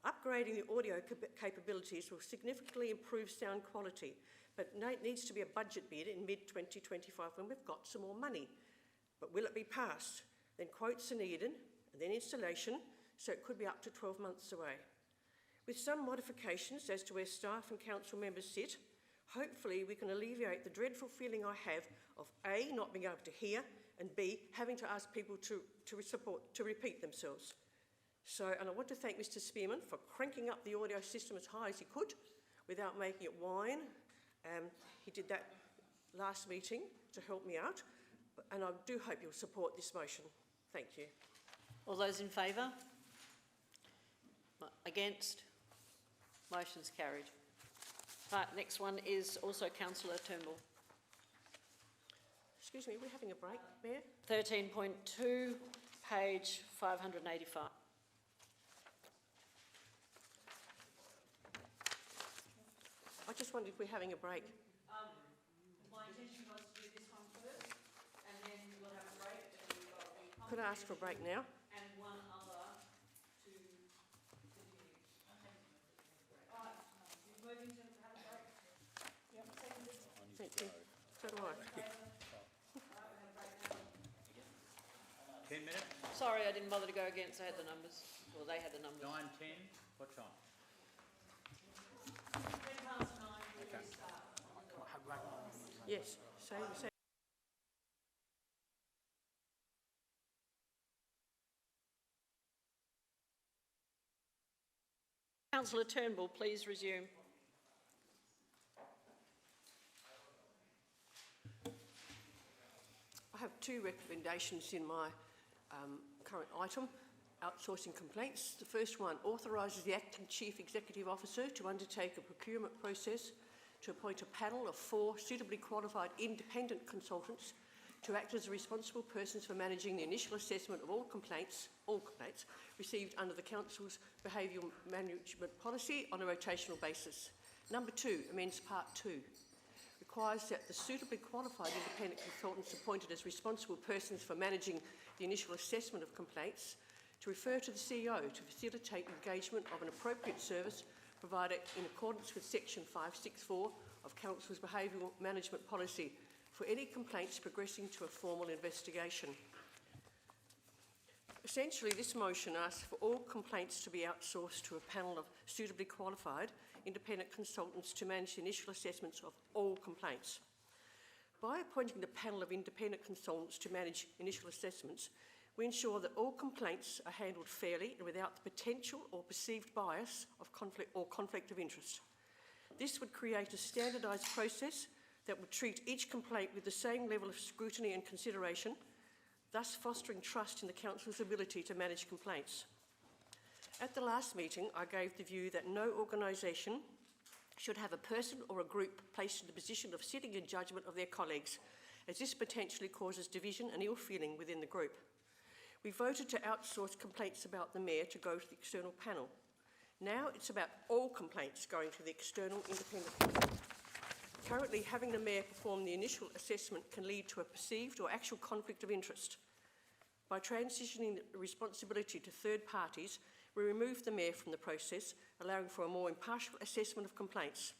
Speaker 9: Upgrading the audio capabilities will significantly improve sound quality, but it needs to be a budget bid in mid-2025 when we've got some more money. But will it be passed? Then quotes are needed, and then installation, so it could be up to 12 months away. With some modifications as to where staff and council members sit, hopefully we can alleviate the dreadful feeling I have of A, not being able to hear, and B, having to ask people to repeat themselves. So, and I want to thank Mr Spearman for cranking up the audio system as high as he could without making it whine. He did that last meeting to help me out, and I do hope you'll support this motion. Thank you.
Speaker 1: All those in favour? Against? Motion's carried. Right, next one is also Councillor Turnbull.
Speaker 9: Excuse me, are we having a break, Mayor?
Speaker 1: 13.2, page 585.
Speaker 9: I just wondered if we're having a break.
Speaker 1: My intention was to do this one first, and
Speaker 9: could I ask for a break now?
Speaker 1: And one other to continue. You're moving to have a break? Yep, seconded.
Speaker 9: Thank you. So do I.
Speaker 14: 10 minutes?
Speaker 1: Sorry, I didn't bother to go against, I had the numbers, well, they had the numbers.
Speaker 14: 9:10? What time?
Speaker 1: 9:10 we restart.
Speaker 9: Yes, say.
Speaker 1: Councillor Turnbull, please resume.
Speaker 9: I have two recommendations in my current item, outsourcing complaints. The first one authorises the Acting Chief Executive Officer to undertake a procurement process to appoint a panel of 4 suitably qualified independent consultants to act as the responsible persons for managing the initial assessment of all complaints received under the Council's behavioural management policy on a rotational basis. Number 2 amends Part 2. Requires that the suitably qualified independent consultants appointed as responsible persons for managing the initial assessment of complaints to refer to the CEO to facilitate engagement of an appropriate service provider in accordance with Section 564 of Council's behavioural management policy for any complaints progressing to a formal investigation. Essentially, this motion asks for all complaints to be outsourced to a panel of suitably qualified independent consultants to manage the initial assessments of all complaints. By appointing the panel of independent consultants to manage initial assessments, we ensure that all complaints are handled fairly and without the potential or perceived bias of conflict of interest. This would create a standardised process that would treat each complaint with the same level of scrutiny and consideration, thus fostering trust in the Council's ability to manage complaints. At the last meeting, I gave the view that no organisation should have a person or a group placed in the position of sitting in judgment of their colleagues, as this potentially causes division and ill feeling within the group. We voted to outsource complaints about the Mayor to go to the external panel. Now it's about all complaints going to the external independent panel. Currently, having the Mayor perform the initial assessment can lead to a perceived or actual conflict of interest. By transitioning the responsibility to third parties, we remove the Mayor from the process, allowing for a more impartial assessment of complaints.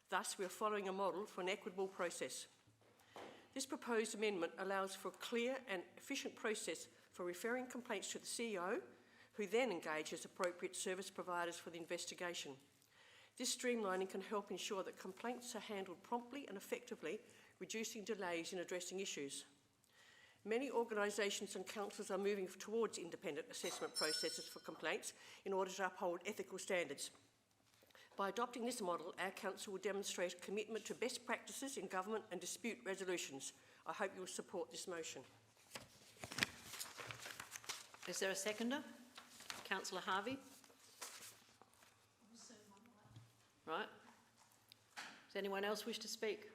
Speaker 9: Thus, we are following a model for an equitable process. This proposed amendment allows for a clear and efficient process for referring complaints to the CEO, who then engages appropriate service providers for the investigation. This streamlining can help ensure that complaints are handled promptly and effectively, reducing delays in addressing issues. Many organisations and councils are moving towards independent assessment processes for complaints in order to uphold ethical standards. By adopting this model, our council will demonstrate a commitment to best practices in government and dispute resolutions. I hope you will support this motion.
Speaker 1: Is there a seconder? Councillor Harvey? Right. Does anyone else wish to speak?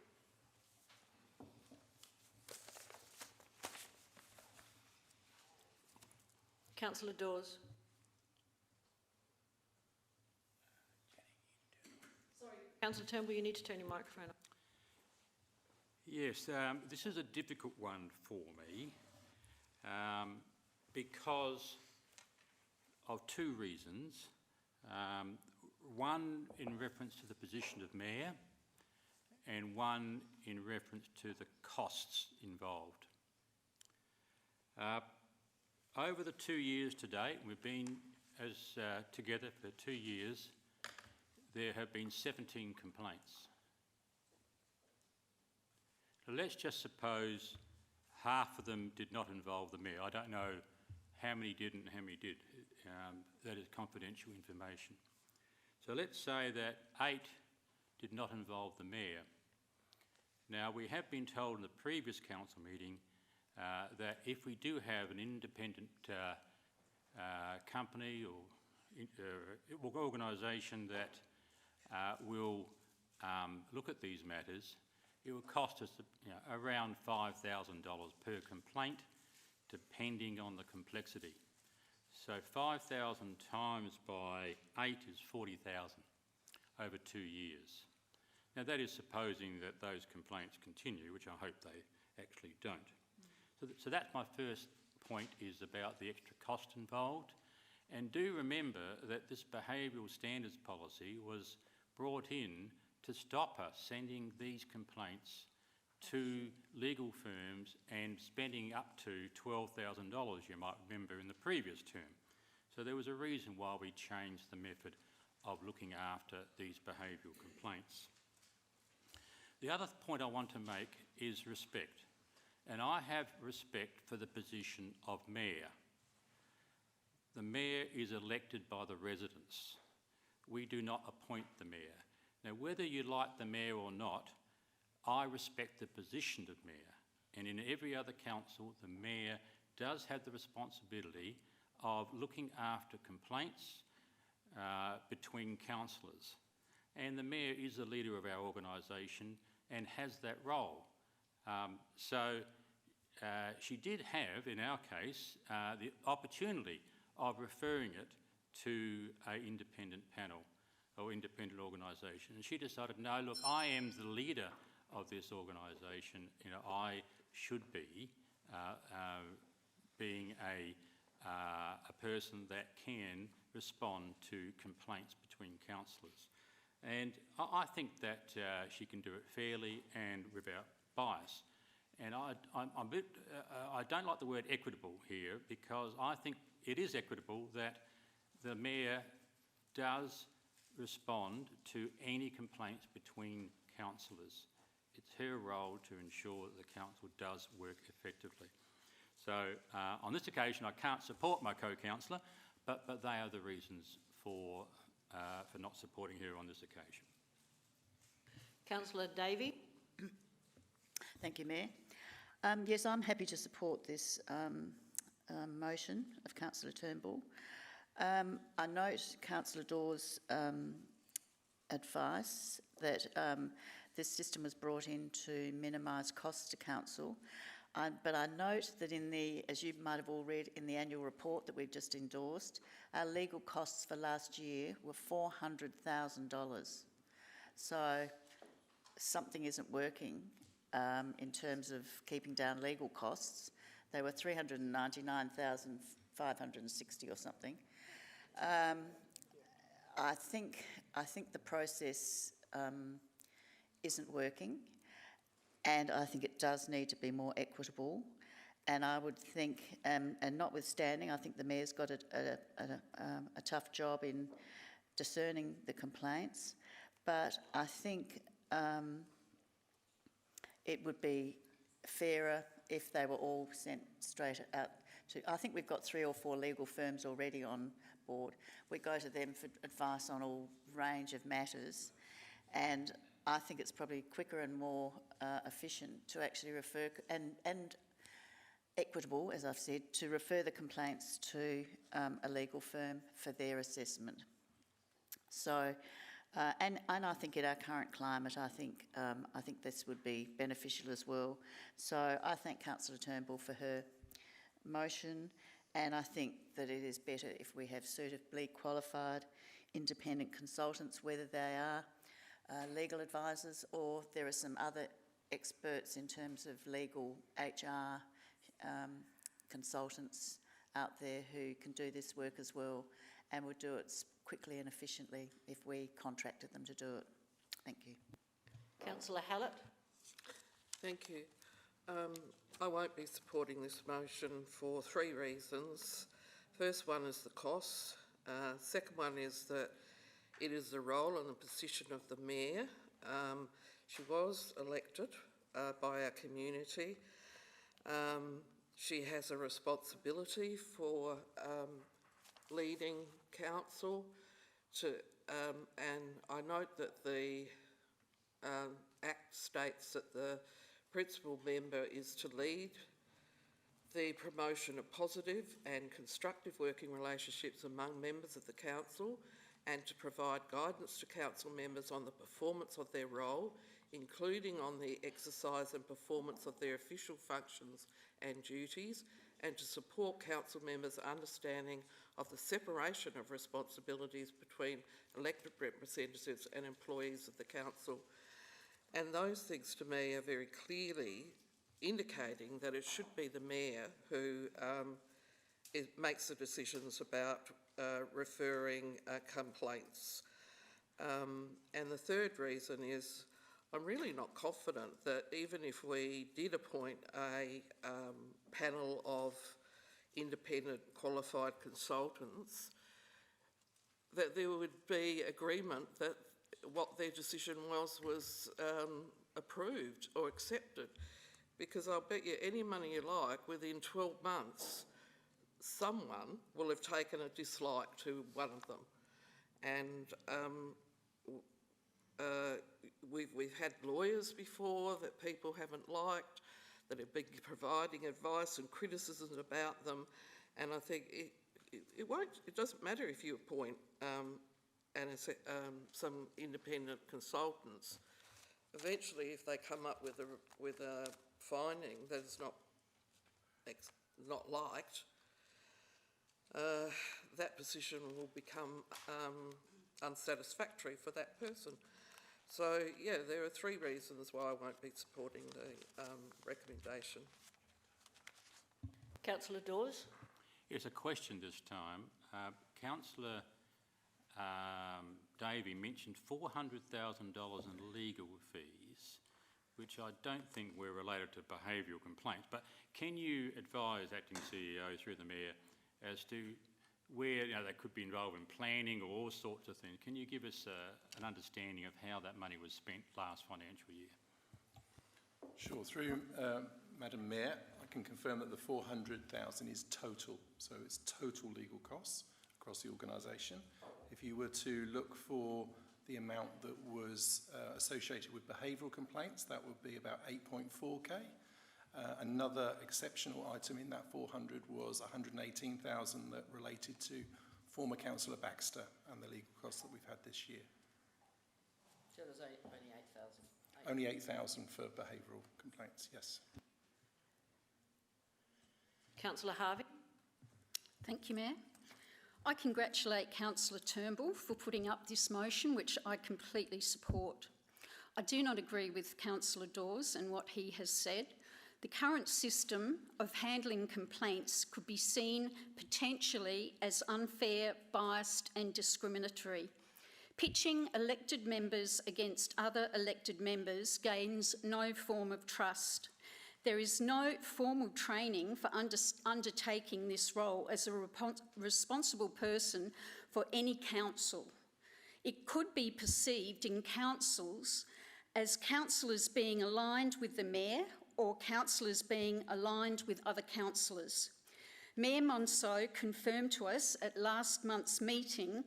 Speaker 1: Councillor Dawes. Sorry, Councillor Turnbull, you need to turn your microphone on.
Speaker 14: Yes, this is a difficult one for me because of 2 reasons. One in reference to the position of Mayor and one in reference to the costs involved. Over the 2 years to date, we've been together for 2 years, there have been 17 complaints. Now, let's just suppose half of them did not involve the Mayor. I don't know how many did and how many did. That is confidential information. So let's say that 8 did not involve the Mayor. Now, we have been told in the previous council meeting that if we do have an independent company or organisation that will look at these matters, it will cost us around $5,000 per complaint, depending on the complexity. So 5,000 times by 8 is 40,000 over 2 years. Now that is supposing that those complaints continue, which I hope they actually don't. So that's my first point is about the extra cost involved. And do remember that this behavioural standards policy was brought in to stop us sending these complaints to legal firms and spending up to $12,000, you might remember, in the previous term. So there was a reason why we changed the method of looking after these behavioural complaints. The other point I want to make is respect. And I have respect for the position of mayor. The mayor is elected by the residents. We do not appoint the mayor. Now, whether you like the mayor or not, I respect the position of mayor. And in every other council, the mayor does have the responsibility of looking after complaints between councillors. And the mayor is the leader of our organisation and has that role. She did have, in our case, the opportunity of referring it to an independent panel or independent organisation. And she decided, no, look, I am the leader of this organisation. You know, I should be being a person that can respond to complaints between councillors. And I think that she can do it fairly and without bias. And I'm a bit, I don't like the word equitable here, because I think it is equitable that the mayor does respond to any complaints between councillors. It's her role to ensure that the council does work effectively. So on this occasion, I can't support my co-councillor, but they are the reasons for not supporting her on this occasion.
Speaker 1: Councillor Davey.
Speaker 10: Thank you, Mayor. Yes, I'm happy to support this motion of Councillor Turnbull. I note Councillor Dawes' advice that this system was brought in to minimise costs to council. But I note that as you might have all read in the annual report that we've just endorsed, our legal costs for last year were $400,000. So something isn't working in terms of keeping down legal costs. They were $399,560 or something. I think the process isn't working, and I think it does need to be more equitable. And I would think, and notwithstanding, I think the mayor's got a tough job in discerning the complaints, but I think it would be fairer if they were all sent straight out to... I think we've got 3 or 4 legal firms already on board. We go to them for advice on all range of matters, and I think it's probably quicker and more efficient to actually refer, and equitable, as I've said, to refer the complaints to a legal firm for their assessment. So, and I think in our current climate, I think this would be beneficial as well. So I thank Councillor Turnbull for her motion, and I think that it is better if we have suitably qualified independent consultants, whether they are legal advisors or there are some other experts in terms of legal HR consultants out there who can do this work as well, and will do it quickly and efficiently if we contracted them to do it. Thank you.
Speaker 1: Councillor Hallett.
Speaker 4: Thank you. I won't be supporting this motion for 3 reasons. First one is the costs. Second one is that it is the role and the position of the mayor. She was elected by our community. She has a responsibility for leading council and I note that the Act states that the principal member is to lead the promotion of positive and constructive working relationships among members of the council, and to provide guidance to council members on the performance of their role, including on the exercise and performance of their official functions and duties, and to support council members' understanding of the separation of responsibilities between elected representatives and employees of the council. And those things to me are very clearly indicating that it should be the mayor who makes the decisions about referring complaints. And the third reason is I'm really not confident that even if we did appoint a panel of independent qualified consultants, that there would be agreement that what their decision was approved or accepted. Because I'll bet you any money you like, within 12 months, someone will have taken a dislike to one of them. And we've had lawyers before that people haven't liked, that have been providing advice and criticisms about them, and I think it doesn't matter if you appoint some independent consultants. Eventually, if they come up with a finding that is not liked, that position will become unsatisfactory for that person. So, yeah, there are three reasons why I won't be supporting the recommendation.
Speaker 1: Councillor Dawes?
Speaker 14: It's a question this time. Councillor Davey mentioned $400,000 in legal fees, which I don't think were related to behavioural complaints. But can you advise Acting CEO through the Mayor as to where they could be involved in planning or all sorts of things? Can you give us an understanding of how that money was spent last financial year?
Speaker 8: Sure. Through Madam Mayor, I can confirm that the 400,000 is total, so it's total legal costs across the organisation. If you were to look for the amount that was associated with behavioural complaints, that would be about 8.4k. Another exceptional item in that 400 was 118,000 that related to former Councillor Baxter and the legal costs that we've had this year.
Speaker 1: So there's only 8,000?
Speaker 8: Only 8,000 for behavioural complaints, yes.
Speaker 1: Councillor Harvey?
Speaker 5: Thank you, Mayor. I congratulate Councillor Turnbull for putting up this motion, which I completely support. I do not agree with Councillor Dawes and what he has said. The current system of handling complaints could be seen potentially as unfair, biased and discriminatory. Pitching elected members against other elected members gains no form of trust. There is no formal training for undertaking this role as a responsible person for any council. It could be perceived in councils as councillors being aligned with the mayor or councillors being aligned with other councillors. Mayor Monceau confirmed to us at last month's meeting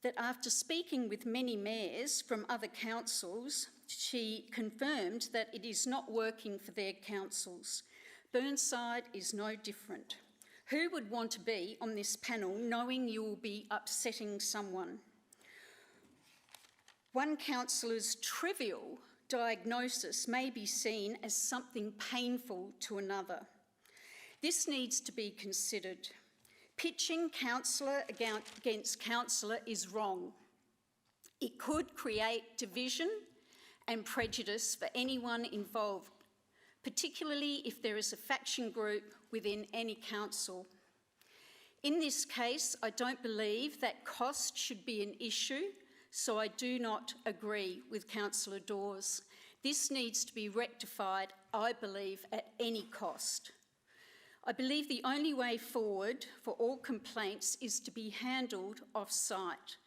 Speaker 5: that after speaking with many mayors from other councils, she confirmed that it is not working for their councils. Burnside is no different. Who would want to be on this panel knowing you will be upsetting someone? One councillor's trivial diagnosis may be seen as something painful to another. This needs to be considered. Pitching councillor against councillor is wrong. It could create division and prejudice for anyone involved, particularly if there is a faction group within any council. In this case, I don't believe that cost should be an issue, so I do not agree with Councillor Dawes. This needs to be rectified, I believe, at any cost. I believe the only way forward for all complaints is to be handled off-site.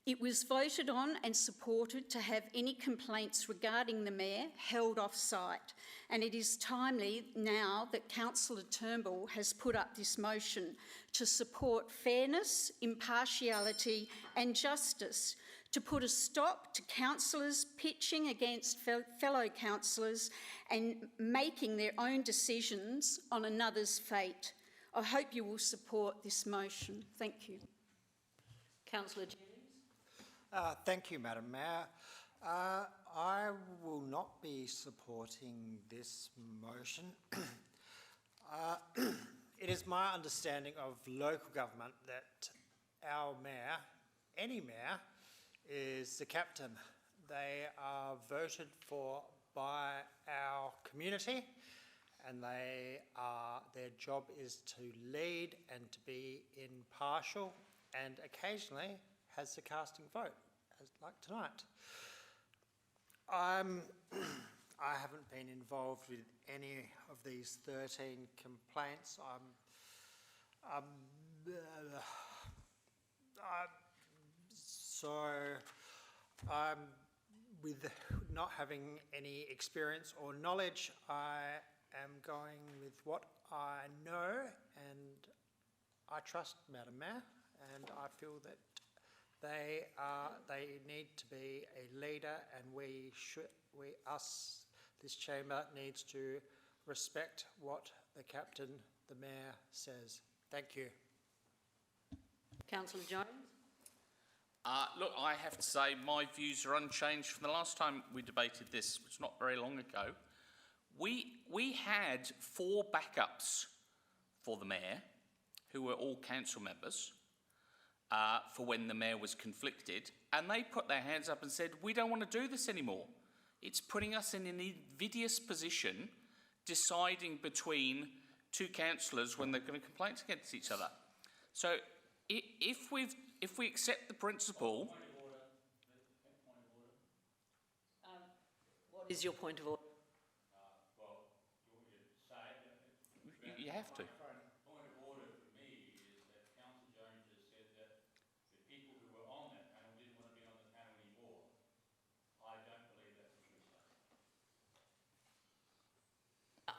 Speaker 5: It was voted on and supported to have any complaints regarding the Mayor held off-site, and it is timely now that Councillor Turnbull has put up this motion to support fairness, impartiality and justice, to put a stop to councillors pitching against fellow councillors and making their own decisions on another's fate. I hope you will support this motion. Thank you.
Speaker 1: Councillor Jennings?
Speaker 13: Thank you, Madam Mayor. I will not be supporting this motion. It is my understanding of local government that our mayor, any mayor, is the captain. They are voted for by our community and their job is to lead and to be impartial, and occasionally has the casting vote, as like tonight. I haven't been involved with any of these 13 complaints. With not having any experience or knowledge, I am going with what I know, and I trust Madam Mayor, and I feel that they need to be a leader, and this chamber needs to respect what the captain, the mayor, says. Thank you.
Speaker 1: Councillor Jones?
Speaker 3: Look, I have to say my views are unchanged from the last time we debated this, which was not very long ago. We had 4 backups for the mayor, who were all council members, for when the mayor was conflicted, and they put their hands up and said, we don't want to do this anymore. It's putting us in an invidious position, deciding between 2 councillors when they're going to complain against each other. So if we accept the principle...
Speaker 1: What is your point of order?
Speaker 14: Well, you want me to say it?
Speaker 3: You have to.
Speaker 14: Point of order for me is that Councillor Jones just said that the people who were on that panel didn't want to be on the panel anymore. I don't believe that's a true statement.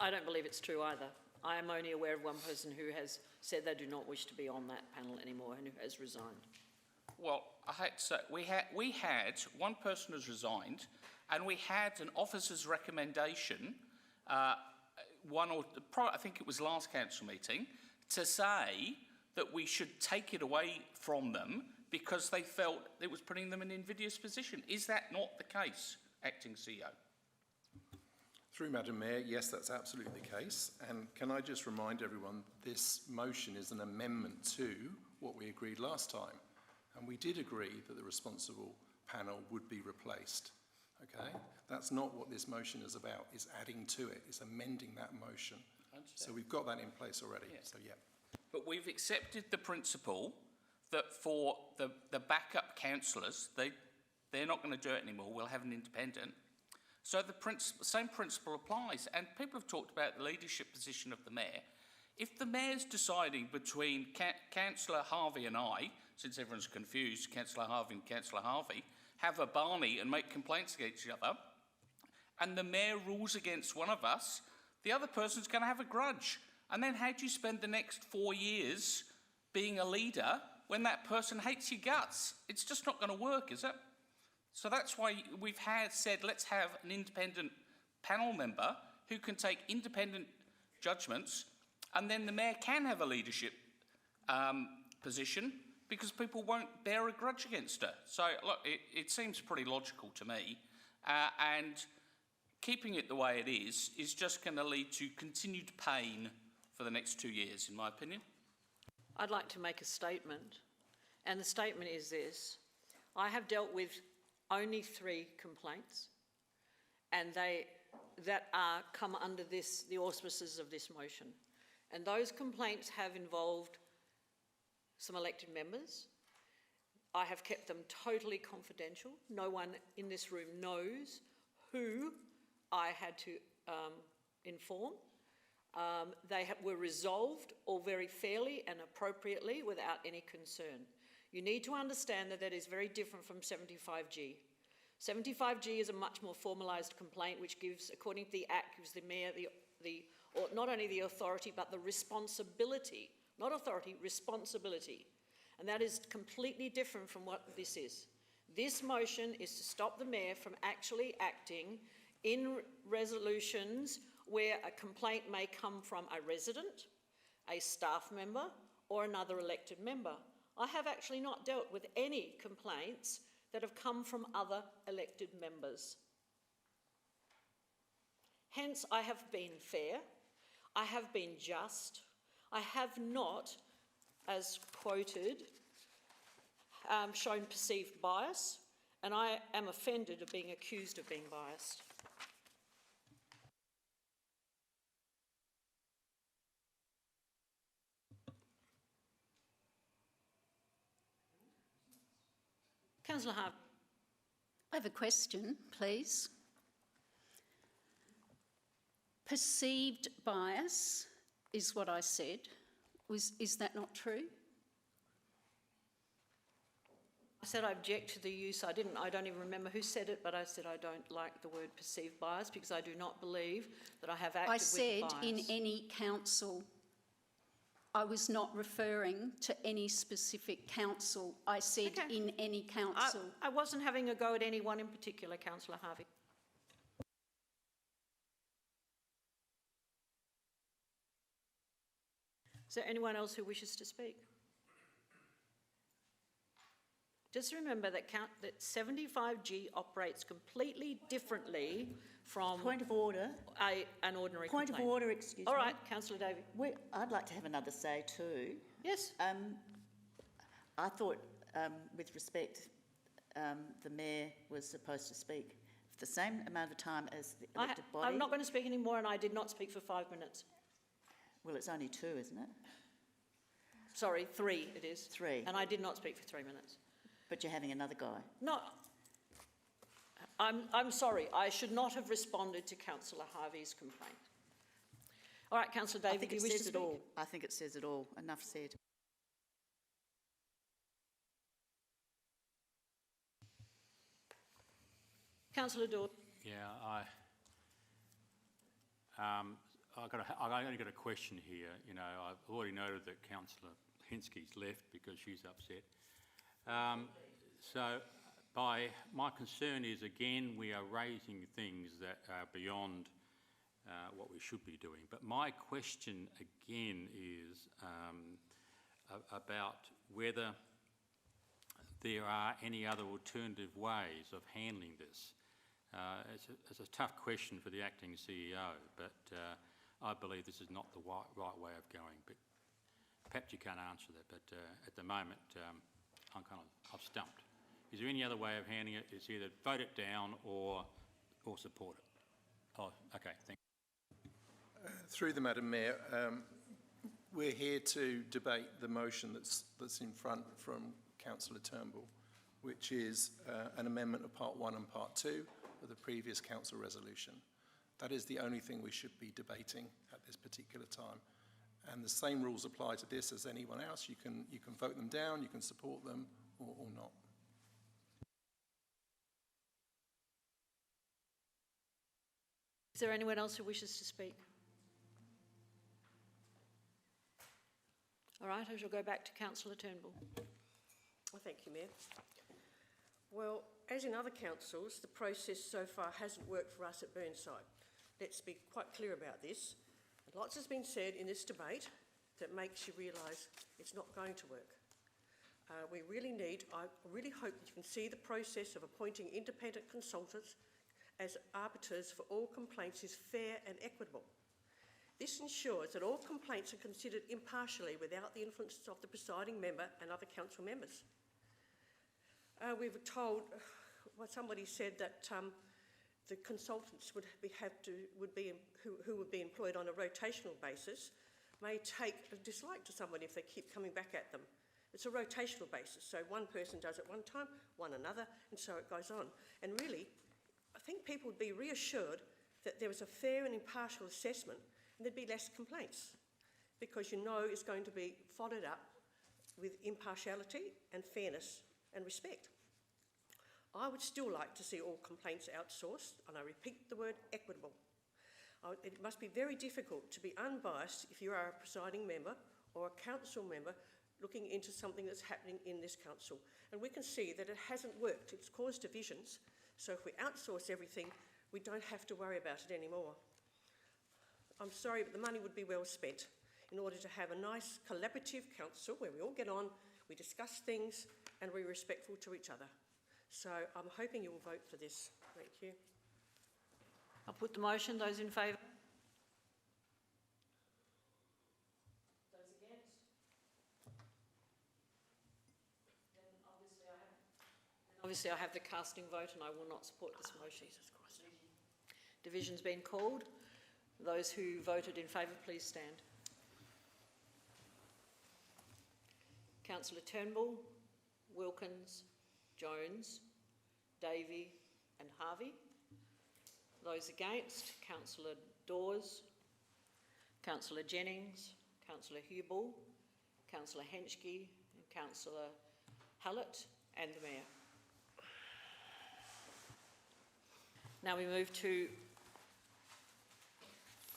Speaker 1: I don't believe it's true either. I am only aware of one person who has said they do not wish to be on that panel anymore and who has resigned.
Speaker 3: Well, I hate to say, we had one person has resigned, and we had an officer's recommendation, I think it was last council meeting, to say that we should take it away from them because they felt it was putting them in an invidious position. Is that not the case, Acting CEO?
Speaker 8: Through Madam Mayor, yes, that's absolutely the case. And can I just remind everyone, this motion is an amendment to what we agreed last time. And we did agree that the responsible panel would be replaced. Okay? That's not what this motion is about. It's adding to it. It's amending that motion. So we've got that in place already. Yeah. So, yeah.
Speaker 3: But we've accepted the principle that for the backup councillors, they're not going to do it anymore. We'll have an independent. So the same principle applies. And people have talked about the leadership position of the mayor. If the mayor's deciding between Councillor Harvey and I, since everyone's confused, Councillor Harvey and Councillor Harvey, have a Barney and make complaints against each other, and the mayor rules against one of us, the other person's going to have a grudge. And then how do you spend the next 4 years being a leader when that person hates your guts? It's just not going to work, is it? So that's why we've said let's have an independent panel member who can take independent judgments, and then the mayor can have a leadership position because people won't bear a grudge against her. So, look, it seems pretty logical to me. And keeping it the way it is just going to lead to continued pain for the next 2 years, in my opinion.
Speaker 1: I'd like to make a statement, and the statement is this. I have dealt with only 3 complaints, and that come under the auspices of this motion. And those complaints have involved some elected members. I have kept them totally confidential. No one in this room knows who I had to inform. They were resolved all very fairly and appropriately without any concern. You need to understand that is very different from 75G. 75G is a much more formalised complaint which gives, according to the Act, gives the mayor or not only the authority but the responsibility, not authority, responsibility. And that is completely different from what this is. This motion is to stop the mayor from actually acting in resolutions where a complaint may come from a resident, a staff member, or another elected member. I have actually not dealt with any complaints that have come from other elected members. Hence, I have been fair, I have been just, I have not, as quoted, shown perceived bias, and I am offended of being accused of being biased. Councillor Harvey.
Speaker 5: I have a question, please. Perceived bias is what I said. Is that not true?
Speaker 1: I said I object to the use. I don't even remember who said it, but I said I don't like the word perceived bias because I do not believe that I have acted with bias.
Speaker 5: I said in any council. I was not referring to any specific council. I said in any council.
Speaker 1: I wasn't having a go at anyone in particular, Councillor Harvey. Is there anyone else who wishes to speak? Just remember that 75G operates completely differently from
Speaker 10: Point of order.
Speaker 1: An ordinary
Speaker 10: Point
Speaker 1: complaint.
Speaker 10: of order, excuse me.
Speaker 1: All right, Councillor Davey.
Speaker 10: I'd like to have another say too.
Speaker 1: Yes.
Speaker 10: I thought, with respect, the Mayor was supposed to speak for the same amount of time as the elected body.
Speaker 1: I'm not going to speak anymore, and I did not speak for 5 minutes.
Speaker 10: Well, it's only 2, isn't it?
Speaker 1: Sorry, 3 it is.
Speaker 10: 3.
Speaker 1: And I did not speak for 3 minutes.
Speaker 10: But you're having another go.
Speaker 1: No, I'm sorry. I should not have responded to Councillor Harvey's complaint. All right, Councillor Davey,
Speaker 10: I think
Speaker 1: do you
Speaker 10: it
Speaker 1: wish to
Speaker 10: says
Speaker 1: speak?
Speaker 10: it all. I think it says it all. Enough said.
Speaker 1: Councillor Dawes.
Speaker 14: Yeah, I've only got a question here. You know, I've already noted that Councillor Hinsky's left because she's upset. So my concern is, again, we are raising things that are beyond what we should be doing. But my question again is about whether there are any other alternative ways of handling this. It's a tough question for the acting CEO, but I believe this is not the right way of going. But perhaps you can't answer that, but at the moment I'm stumped. Is there any other way of handling it? It's either vote it down or support it. Oh, okay, thank you.
Speaker 8: Through the Madam Mayor, we're here to debate the motion that's in front from Councillor Turnbull, which is an amendment of Part 1 and Part 2 of the previous council resolution. That is the only thing we should be debating at this particular time. And the same rules apply to this as anyone else. You can vote them down, you can support them or not.
Speaker 1: Is there anyone else who wishes to speak? All right, I shall go back to Councillor Turnbull.
Speaker 9: Well, thank you, Mayor. Well, as in other councils, the process so far hasn't worked for us at Burnside. Let's be quite clear about this. Lots has been said in this debate that makes you realise it's not going to work. I really hope that you can see the process of appointing independent consultants as arbiters for all complaints is fair and equitable. This ensures that all complaints are considered impartially without the influence of the presiding member and other council members. We were told, somebody said that the consultants who would be employed on a rotational basis may take a dislike to somebody if they keep coming back at them. It's a rotational basis, so one person does it one time, one another, and so it goes on. And really, I think people would be reassured that there was a fair and impartial assessment and there'd be less complaints, because you know it's going to be followed up with impartiality and fairness and respect. I would still like to see all complaints outsourced, and I repeat the word equitable. It must be very difficult to be unbiased if you are a presiding member or a council member looking into something that's happening in this council. And we can see that it hasn't worked. It's caused divisions. So if we outsource everything, we don't have to worry about it anymore. I'm sorry, but the money would be well spent in order to have a nice collaborative council where we all get on, we discuss things, and we're respectful to each other. So I'm hoping you will vote for this. Thank you.
Speaker 1: I'll put the motion. Those in favour? Those against? Then obviously I have the casting vote and I will not support this motion. Division's been called. Those who voted in favour, please stand. Councillor Turnbull, Wilkins, Jones, Davey and Harvey. Those against, Councillor Dawes, Councillor Jennings, Councillor Hubel, Councillor Henschke and Councillor Hallett and the Mayor. Now we move to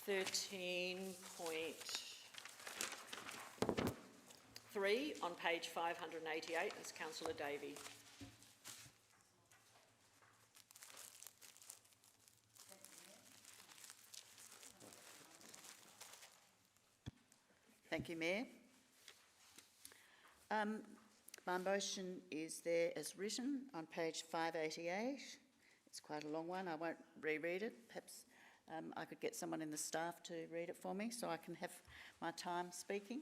Speaker 1: 13.3 on page 588. That's Councillor Davey.
Speaker 10: Thank you, Mayor. My motion is there as written on page 588. It's quite a long one. I won't reread it. Perhaps I could get someone in the staff to read it for me so I can have my time speaking.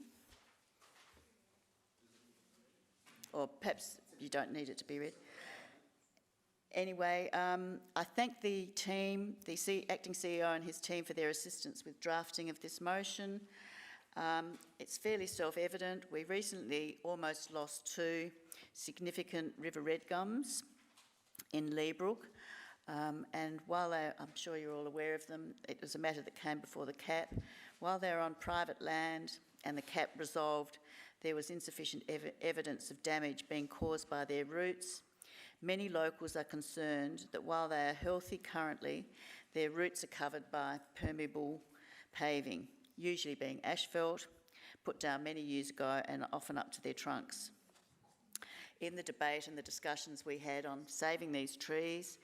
Speaker 10: Or perhaps you don't need it to be read. Anyway, I thank the team, the acting CEO and his team for their assistance with drafting of this motion. It's fairly self-evident. We recently almost lost 2 significant river red gums in Leabrook. And while I'm sure you're all aware of them, it was a matter that came before the CAP. While they're on private land and the CAP resolved, there was insufficient evidence of damage being caused by their roots. Many locals are concerned that while they are healthy currently, their roots are covered by permeable paving, usually being asphalt, put down many years ago and often up to their trunks. In the debate and the discussions we had on saving these trees,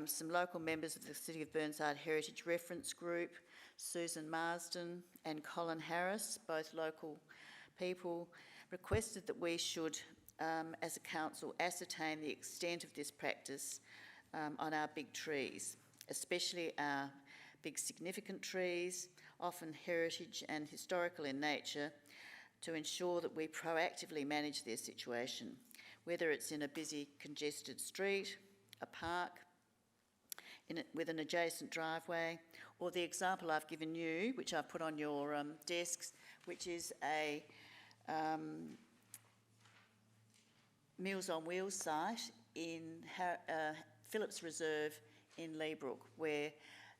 Speaker 10: some local members of the City of Burnside Heritage Reference Group, Susan Marsden and Colin Harris, both local people, requested that we should, as a council, ascertain the extent of this practice on our big trees, especially our big significant trees, often heritage and historical in nature, to ensure that we proactively manage their situation, whether it's in a busy, congested street, a park, with an adjacent driveway, or the example I've given you, which I've put on your desks, which is a Meals on Wheels site in Phillips Reserve in Leabrook, where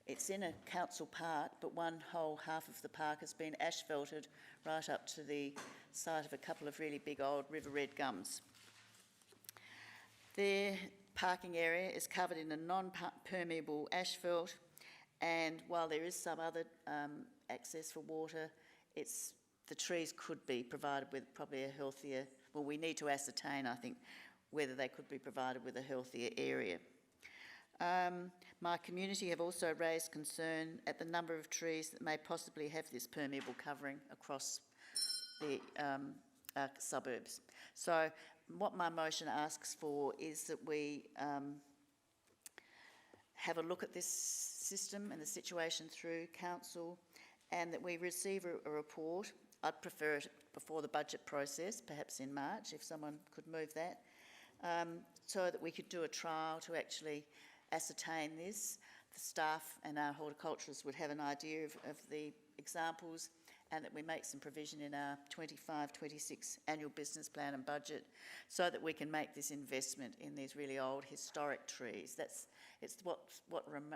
Speaker 10: it's in a council park, but one whole half of the park has been asphalted right up to the site of a couple of really big old river red gums. Their parking area is covered in a non-permeable asphalt, and while there is some other access for water, the trees could be provided with probably a healthier, well, we need to ascertain, I think, whether they could be provided with a healthier area. My community have also raised concern at the number of trees that may possibly have this permeable covering across the suburbs. So what my motion asks for is that we have a look at this system and the situation through council, and that we receive a report. I'd prefer it before the budget process, perhaps in March, if someone could move that, so that we could do a trial to actually ascertain this. The staff and our horticulturists would have an idea of the examples, and that we make some provision in our 25-26 annual business plan and budget so that we can make this investment in these really old historic trees. It's what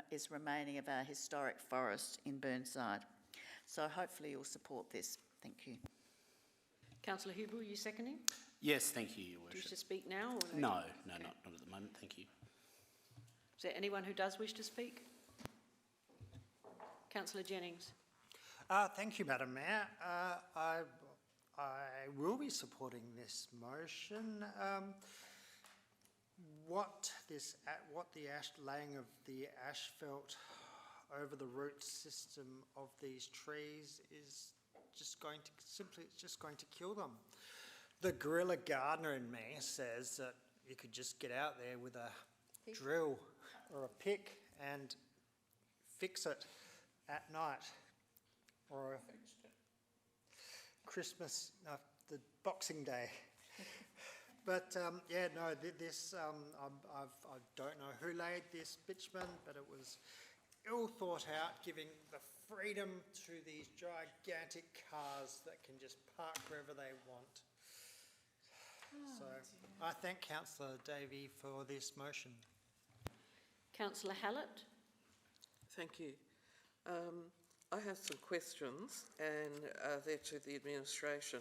Speaker 10: is remaining of our historic forest in Burnside. So hopefully you'll support this. Thank you.
Speaker 1: Councillor Hubel, you seconding?
Speaker 12: Yes, thank you, Your
Speaker 1: Do you
Speaker 12: Worship.
Speaker 1: wish to speak now? Or
Speaker 12: No,
Speaker 1: later?
Speaker 12: not at the moment, thank you.
Speaker 1: Is there anyone who does wish to speak? Councillor Jennings.
Speaker 13: Thank you, Madam Mayor. I will be supporting this motion. What the laying of the asphalt over the root system of these trees is just going to kill them. The guerrilla gardener in me says that you could just get out there with a drill or a pick and fix it at night, or Christmas, the Boxing Day. But I don't know who laid this bitumen, but it was ill thought out, giving the freedom to these gigantic cars that can just park wherever they want. So I thank Councillor Davey for this motion.
Speaker 1: Councillor Hallett?
Speaker 4: Thank you. I have some questions, and they're to the administration.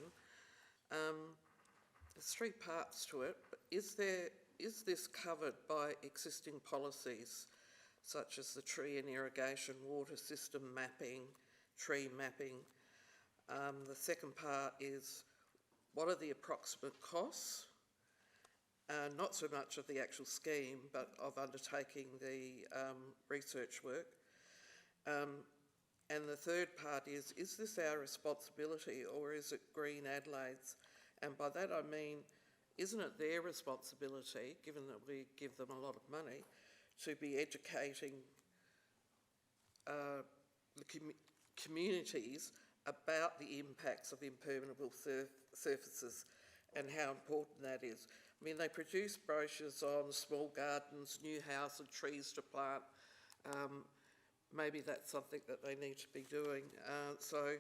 Speaker 4: There's three parts to it. Is this covered by existing policies, such as the tree and irrigation water system mapping, tree mapping? The second part is, what are the approximate costs? Not so much of the actual scheme, but of undertaking the research work. And the third part is this our responsibility or is it Green Adelaide's? And by that I mean, isn't it their responsibility, given that we give them a lot of money, to be educating the communities about the impacts of impermeable surfaces and how important that is? I mean, they produce brochures on small gardens, new house and trees to plant. Maybe that's something that they need to be doing. So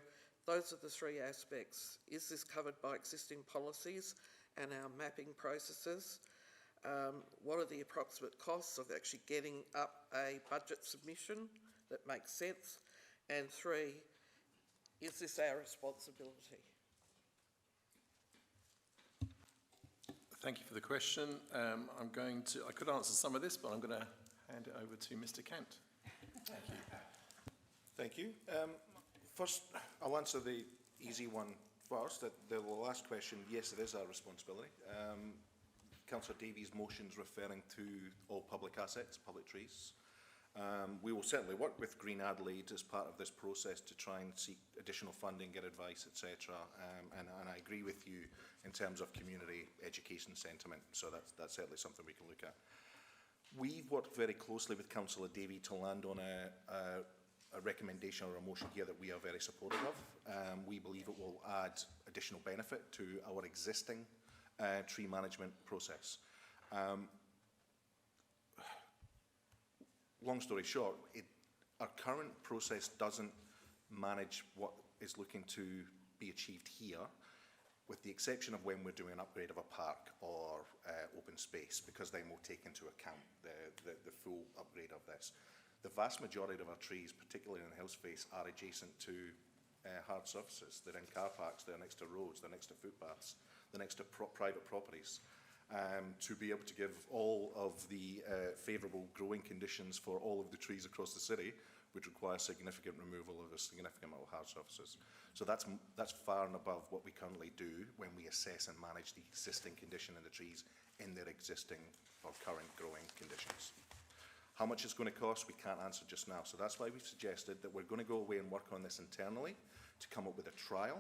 Speaker 4: those are the three aspects. Is this covered by existing policies and our mapping processes? What are the approximate costs of actually getting up a budget submission that makes sense? And three, is this our responsibility?
Speaker 8: Thank you for the question. I could answer some of this, but I'm going to hand it over to Mr. Kent. Thank you.
Speaker 6: Thank you. First, I'll answer the easy one first. The last question, yes, it is our responsibility. Councillor Davies' motion's referring to all public assets, public trees. We will certainly work with Green Adelaide as part of this process to try and seek additional funding, get advice, etc. And I agree with you in terms of community education sentiment, so that's certainly something we can look at. We've worked very closely with Councillor Davey to land on a recommendation or a motion here that we are very supportive of. We believe it will add additional benefit to our existing tree management process. Long story short, our current process doesn't manage what is looking to be achieved here, with the exception of when we're doing an upgrade of a park or open space, because then we'll take into account the full upgrade of this. The vast majority of our trees, particularly in the house face, are adjacent to hard surfaces. They're in car parks, they're next to roads, they're next to footpaths, they're next to private properties. To be able to give all of the favourable growing conditions for all of the trees across the city would require significant removal of a significant amount of hard surfaces. So that's far and above what we currently do when we assess and manage the existing condition of the trees in their existing or current growing conditions. How much it's going to cost, we can't answer just now. So that's why we've suggested that we're going to go away and work on this internally to come up with a trial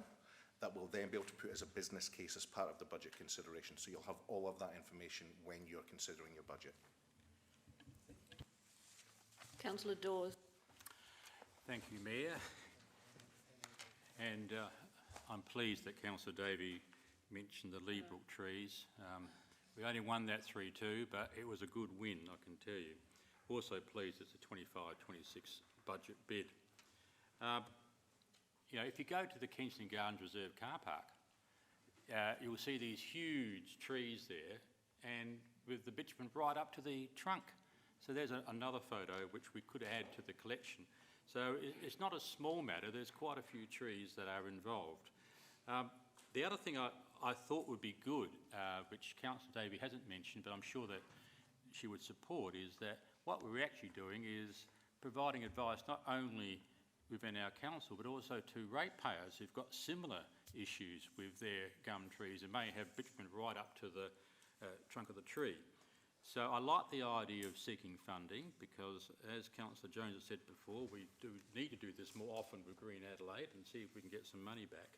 Speaker 6: that we'll then be able to put as a business case as part of the budget consideration. So you'll have all of that information when you're considering your budget.
Speaker 1: Councillor Dawes.
Speaker 14: Thank you, Mayor. And I'm pleased that Councillor Davey mentioned the Leabrook trees. We only won that 3-2, but it was a good win, I can tell you. Also pleased it's a 25-26 budget bid. You know, if you go to the Kingston Gardens Reserve car park, you will see these huge trees there and with the bitumen right up to the trunk. So there's another photo which we could add to the collection. So it's not a small matter, there's quite a few trees that are involved. The other thing I thought would be good, which Councillor Davey hasn't mentioned, but I'm sure that she would support, is that what we're actually doing is providing advice not only within our council, but also to ratepayers who've got similar issues with their gum trees and may have bitumen right up to the trunk of the tree. So I like the idea of seeking funding because, as Councillor Jones has said before, we do need to do this more often with Green Adelaide and see if we can get some money back.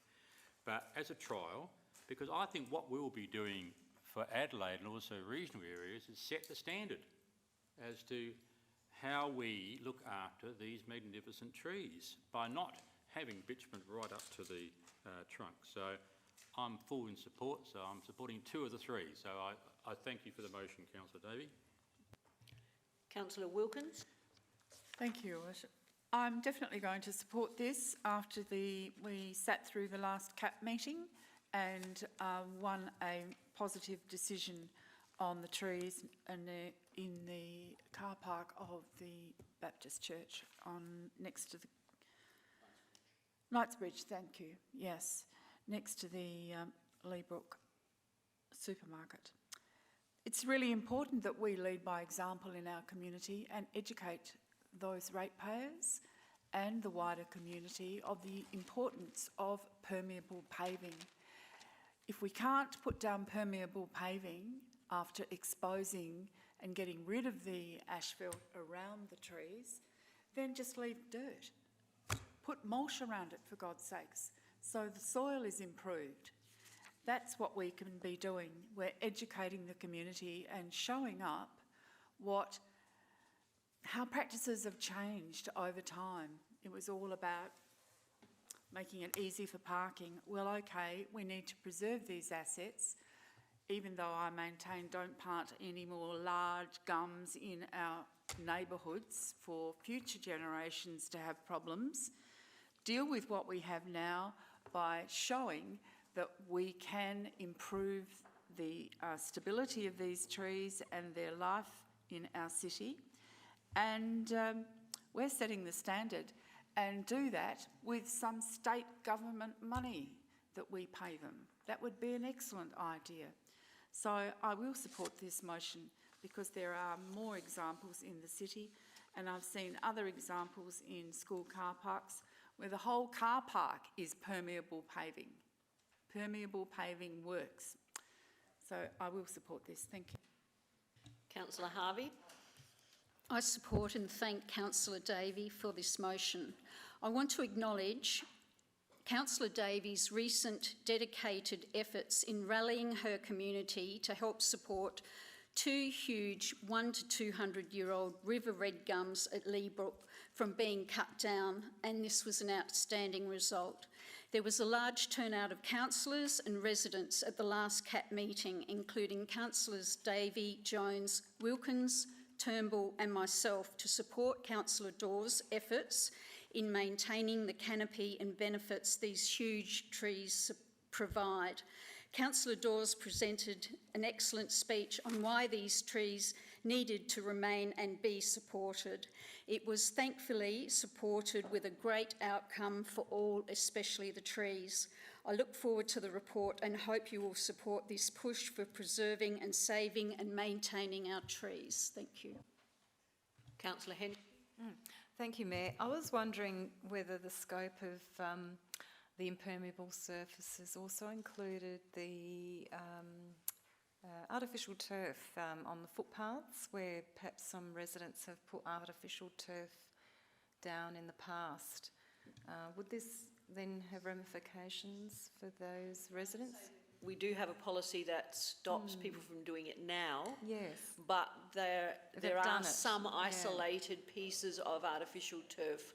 Speaker 14: But as a trial, because I think what we'll be doing for Adelaide and also regional areas is set the standard as to how we look after these magnificent trees by not having bitumen right up to the trunk. So I'm full in support, so I'm supporting 2 of the 3. So I thank you for the motion, Councillor Davey.
Speaker 1: Councillor Wilkins.
Speaker 11: Thank you, Your Worship. I'm definitely going to support this after we sat through the last CAP meeting and won a positive decision on the trees and in the car park of the Baptist Church next to the Knightsbridge, thank you, yes, next to the Leabrook supermarket. It's really important that we lead by example in our community and educate those ratepayers and the wider community of the importance of permeable paving. If we can't put down permeable paving after exposing and getting rid of the asphalt around the trees, then just leave dirt. Put mulch around it, for God's sakes, so the soil is improved. That's what we can be doing. We're educating the community and showing up how practices have changed over time. It was all about making it easy for parking. Well, okay, we need to preserve these assets, even though I maintain don't plant any more large gums in our neighbourhoods for future generations to have problems. Deal with what we have now by showing that we can improve the stability of these trees and their life in our city. And we're setting the standard, and do that with some state government money that we pay them. That would be an excellent idea. So I will support this motion because there are more examples in the city, and I've seen other examples in school car parks where the whole car park is permeable paving. Permeable paving works. So I will support this. Thank you.
Speaker 1: Councillor Harvey.
Speaker 5: I support and thank Councillor Davey for this motion. I want to acknowledge Councillor Davies' recent dedicated efforts in rallying her community to help support 2 huge 1 to 200-year-old river red gums at Leabrook from being cut down, and this was an outstanding result. There was a large turnout of councillors and residents at the last CAT meeting, including Councillors Davey, Jones, Wilkins, Turnbull and myself, to support Councillor Dawes' efforts in maintaining the canopy and benefits these huge trees provide. Councillor Dawes presented an excellent speech on why these trees needed to remain and be supported. It was thankfully supported with a great outcome for all, especially the trees. I look forward to the report and hope you will support this push for preserving and saving and maintaining our trees. Thank you.
Speaker 1: Councillor Henry.
Speaker 2: Thank you, Mayor. I was wondering whether the scope of the impermeable surfaces also included the artificial turf on the footpaths, where perhaps some residents have put artificial turf down in the past. Would this then have ramifications for those residents?
Speaker 1: We do have a policy that stops people from doing it now.
Speaker 2: Yes.
Speaker 1: But there are some
Speaker 2: yeah.
Speaker 1: isolated pieces of artificial turf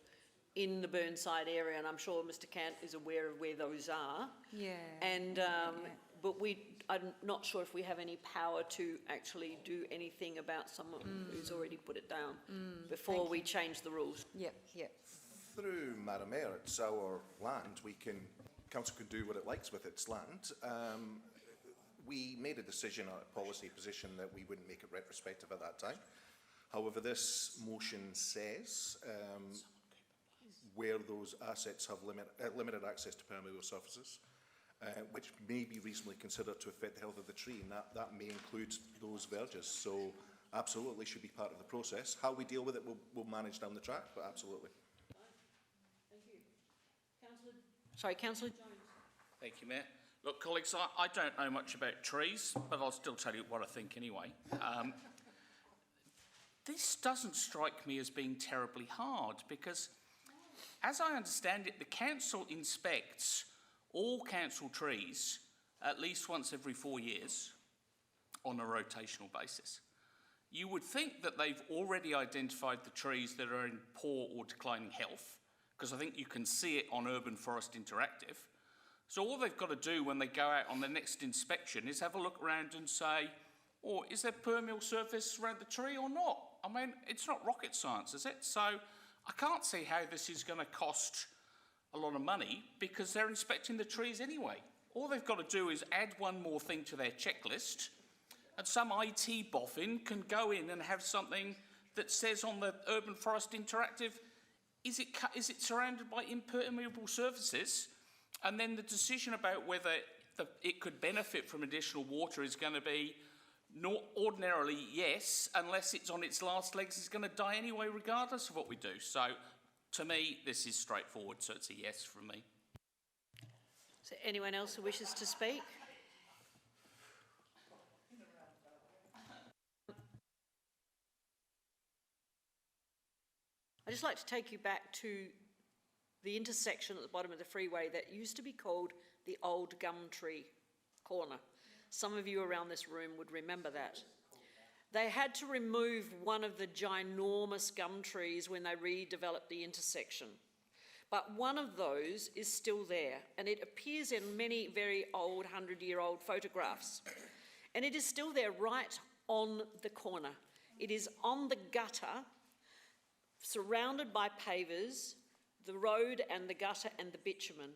Speaker 1: in the Burnside area, and I'm sure Mr. Cant is aware of where those are.
Speaker 2: Yeah.
Speaker 1: And but I'm not sure if we have any power to actually do anything about someone who's already put it down before we change the rules.
Speaker 2: Yep, yep.
Speaker 6: Through Madam Mayor, it's our land. Council can do what it likes with its land. We made a decision, a policy position, that we wouldn't make it retrospective at that time. However, this motion says where those assets have limited access to permeable surfaces, which may be reasonably considered to affect the health of the tree, and that may include those verges. So absolutely should be part of the process. How we deal with it, we'll manage down the track, but absolutely.
Speaker 1: Thank you. Councillor Jones.
Speaker 3: Thank you, Mayor. Look, colleagues, I don't know much about trees, but I'll still tell you what I think anyway. This doesn't strike me as being terribly hard because, as I understand it, the council inspects all council trees at least once every 4 years on a rotational basis. You would think that they've already identified the trees that are in poor or declining health, because I think you can see it on Urban Forest Interactive. So all they've got to do when they go out on the next inspection is have a look around and say, oh, is there permeable surface around the tree or not? I mean, it's not rocket science, is it? So I can't see how this is going to cost a lot of money because they're inspecting the trees anyway. All they've got to do is add one more thing to their checklist, and some IT boffin can go in and have something that says on the Urban Forest Interactive, is it surrounded by impermeable surfaces? And then the decision about whether it could benefit from additional water is going to be not ordinarily yes, unless it's on its last legs, it's going to die anyway regardless of what we do. So to me, this is straightforward, so it's a yes from me.
Speaker 1: Is there anyone else who wishes to speak? I'd just like to take you back to the intersection at the bottom of the freeway that used to be called the Old Gumtree Corner. Some of you around this room would remember that. They had to remove one of the ginormous gum trees when they redeveloped the intersection. But one of those is still there, and it appears in many very old, 100-year-old photographs. And it is still there right on the corner. It is on the gutter, surrounded by pavers, the road and the gutter and the bitumen.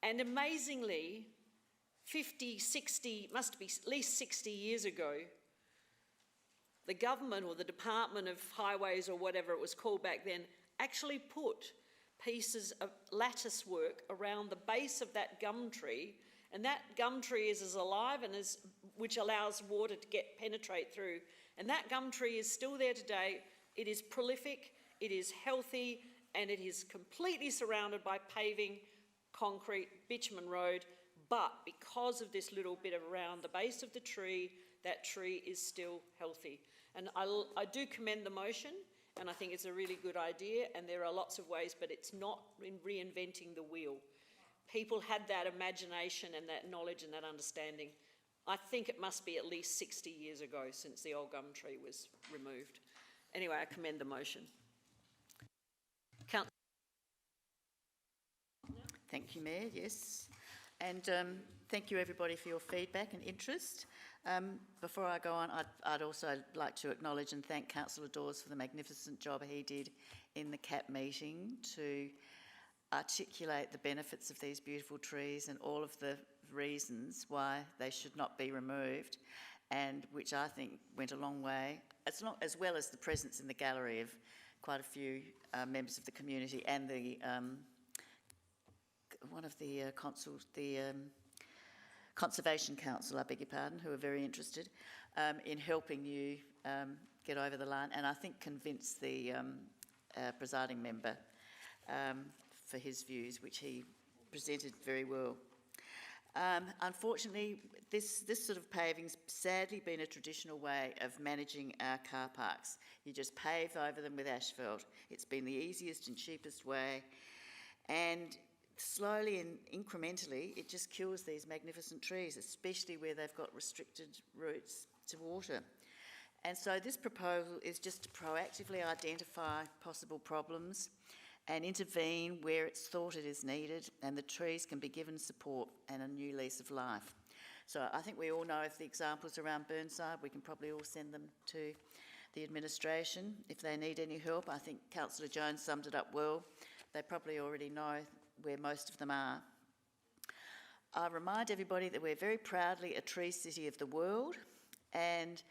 Speaker 1: And amazingly, 50, 60, must be at least 60 years ago, the government or the Department of Highways or whatever it was called back then actually put pieces of lattice work around the base of that gum tree, and that gum tree is as alive and which allows water to penetrate through. And that gum tree is still there today. It is prolific, it is healthy, and it is completely surrounded by paving, concrete, bitumen road. But because of this little bit around the base of the tree, that tree is still healthy. And I do commend the motion, and I think it's a really good idea, and there are lots of ways, but it's not in reinventing the wheel. People had that imagination and that knowledge and that understanding. I think it must be at least 60 years ago since the old gum tree was removed. Anyway, I commend the motion.
Speaker 10: Thank you, Mayor, yes. And thank you everybody for your feedback and interest. Before I go on, I'd also like to acknowledge and thank Councillor Dawes for the magnificent job he did in the CAP meeting to articulate the benefits of these beautiful trees and all of the reasons why they should not be removed, and which I think went a long way, as well as the presence in the gallery of quite a few members of the community and the one of the Conservation Council, I beg your pardon, who are very interested in helping you get over the line, and I think convince the presiding member for his views, which he presented very well. Unfortunately, this sort of paving's sadly been a traditional way of managing our car parks. You just pave over them with asphalt. It's been the easiest and cheapest way, and slowly and incrementally, it just kills these magnificent trees, especially where they've got restricted routes to water. And so this proposal is just to proactively identify possible problems and intervene where it's thought it is needed, and the trees can be given support and a new lease of life. So I think we all know of the examples around Burnside. We can probably all send them to the administration if they need any help. I think Councillor Jones summed it up well. They probably already know where most of them are. I remind everybody that we're very proudly a tree city of the world, and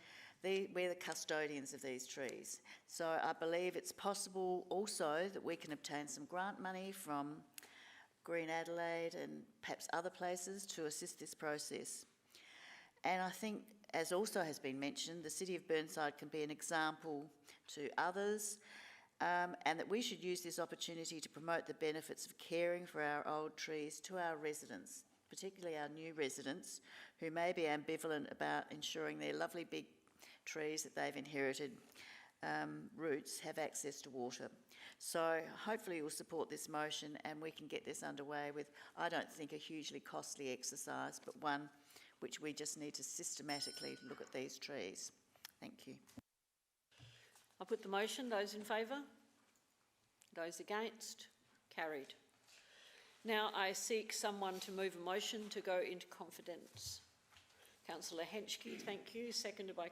Speaker 10: we're the custodians of these trees. So I believe it's possible also that we can obtain some grant money from Green Adelaide and perhaps other places to assist this process. And I think, as also has been mentioned, the City of Burnside can be an example to others, and that we should use this opportunity to promote the benefits of caring for our old trees to our residents, particularly our new residents who may be ambivalent about ensuring their lovely big trees that they've inherited roots have access to water. So hopefully you'll support this motion and we can get this underway with, I don't think, a hugely costly exercise, but one which we just need to systematically look at these trees. Thank you.
Speaker 1: I'll put the motion. Those in favour? Those against? Carried. Now I seek someone to move a motion to go into confidence. Councillor Henschke, thank you. Seconded by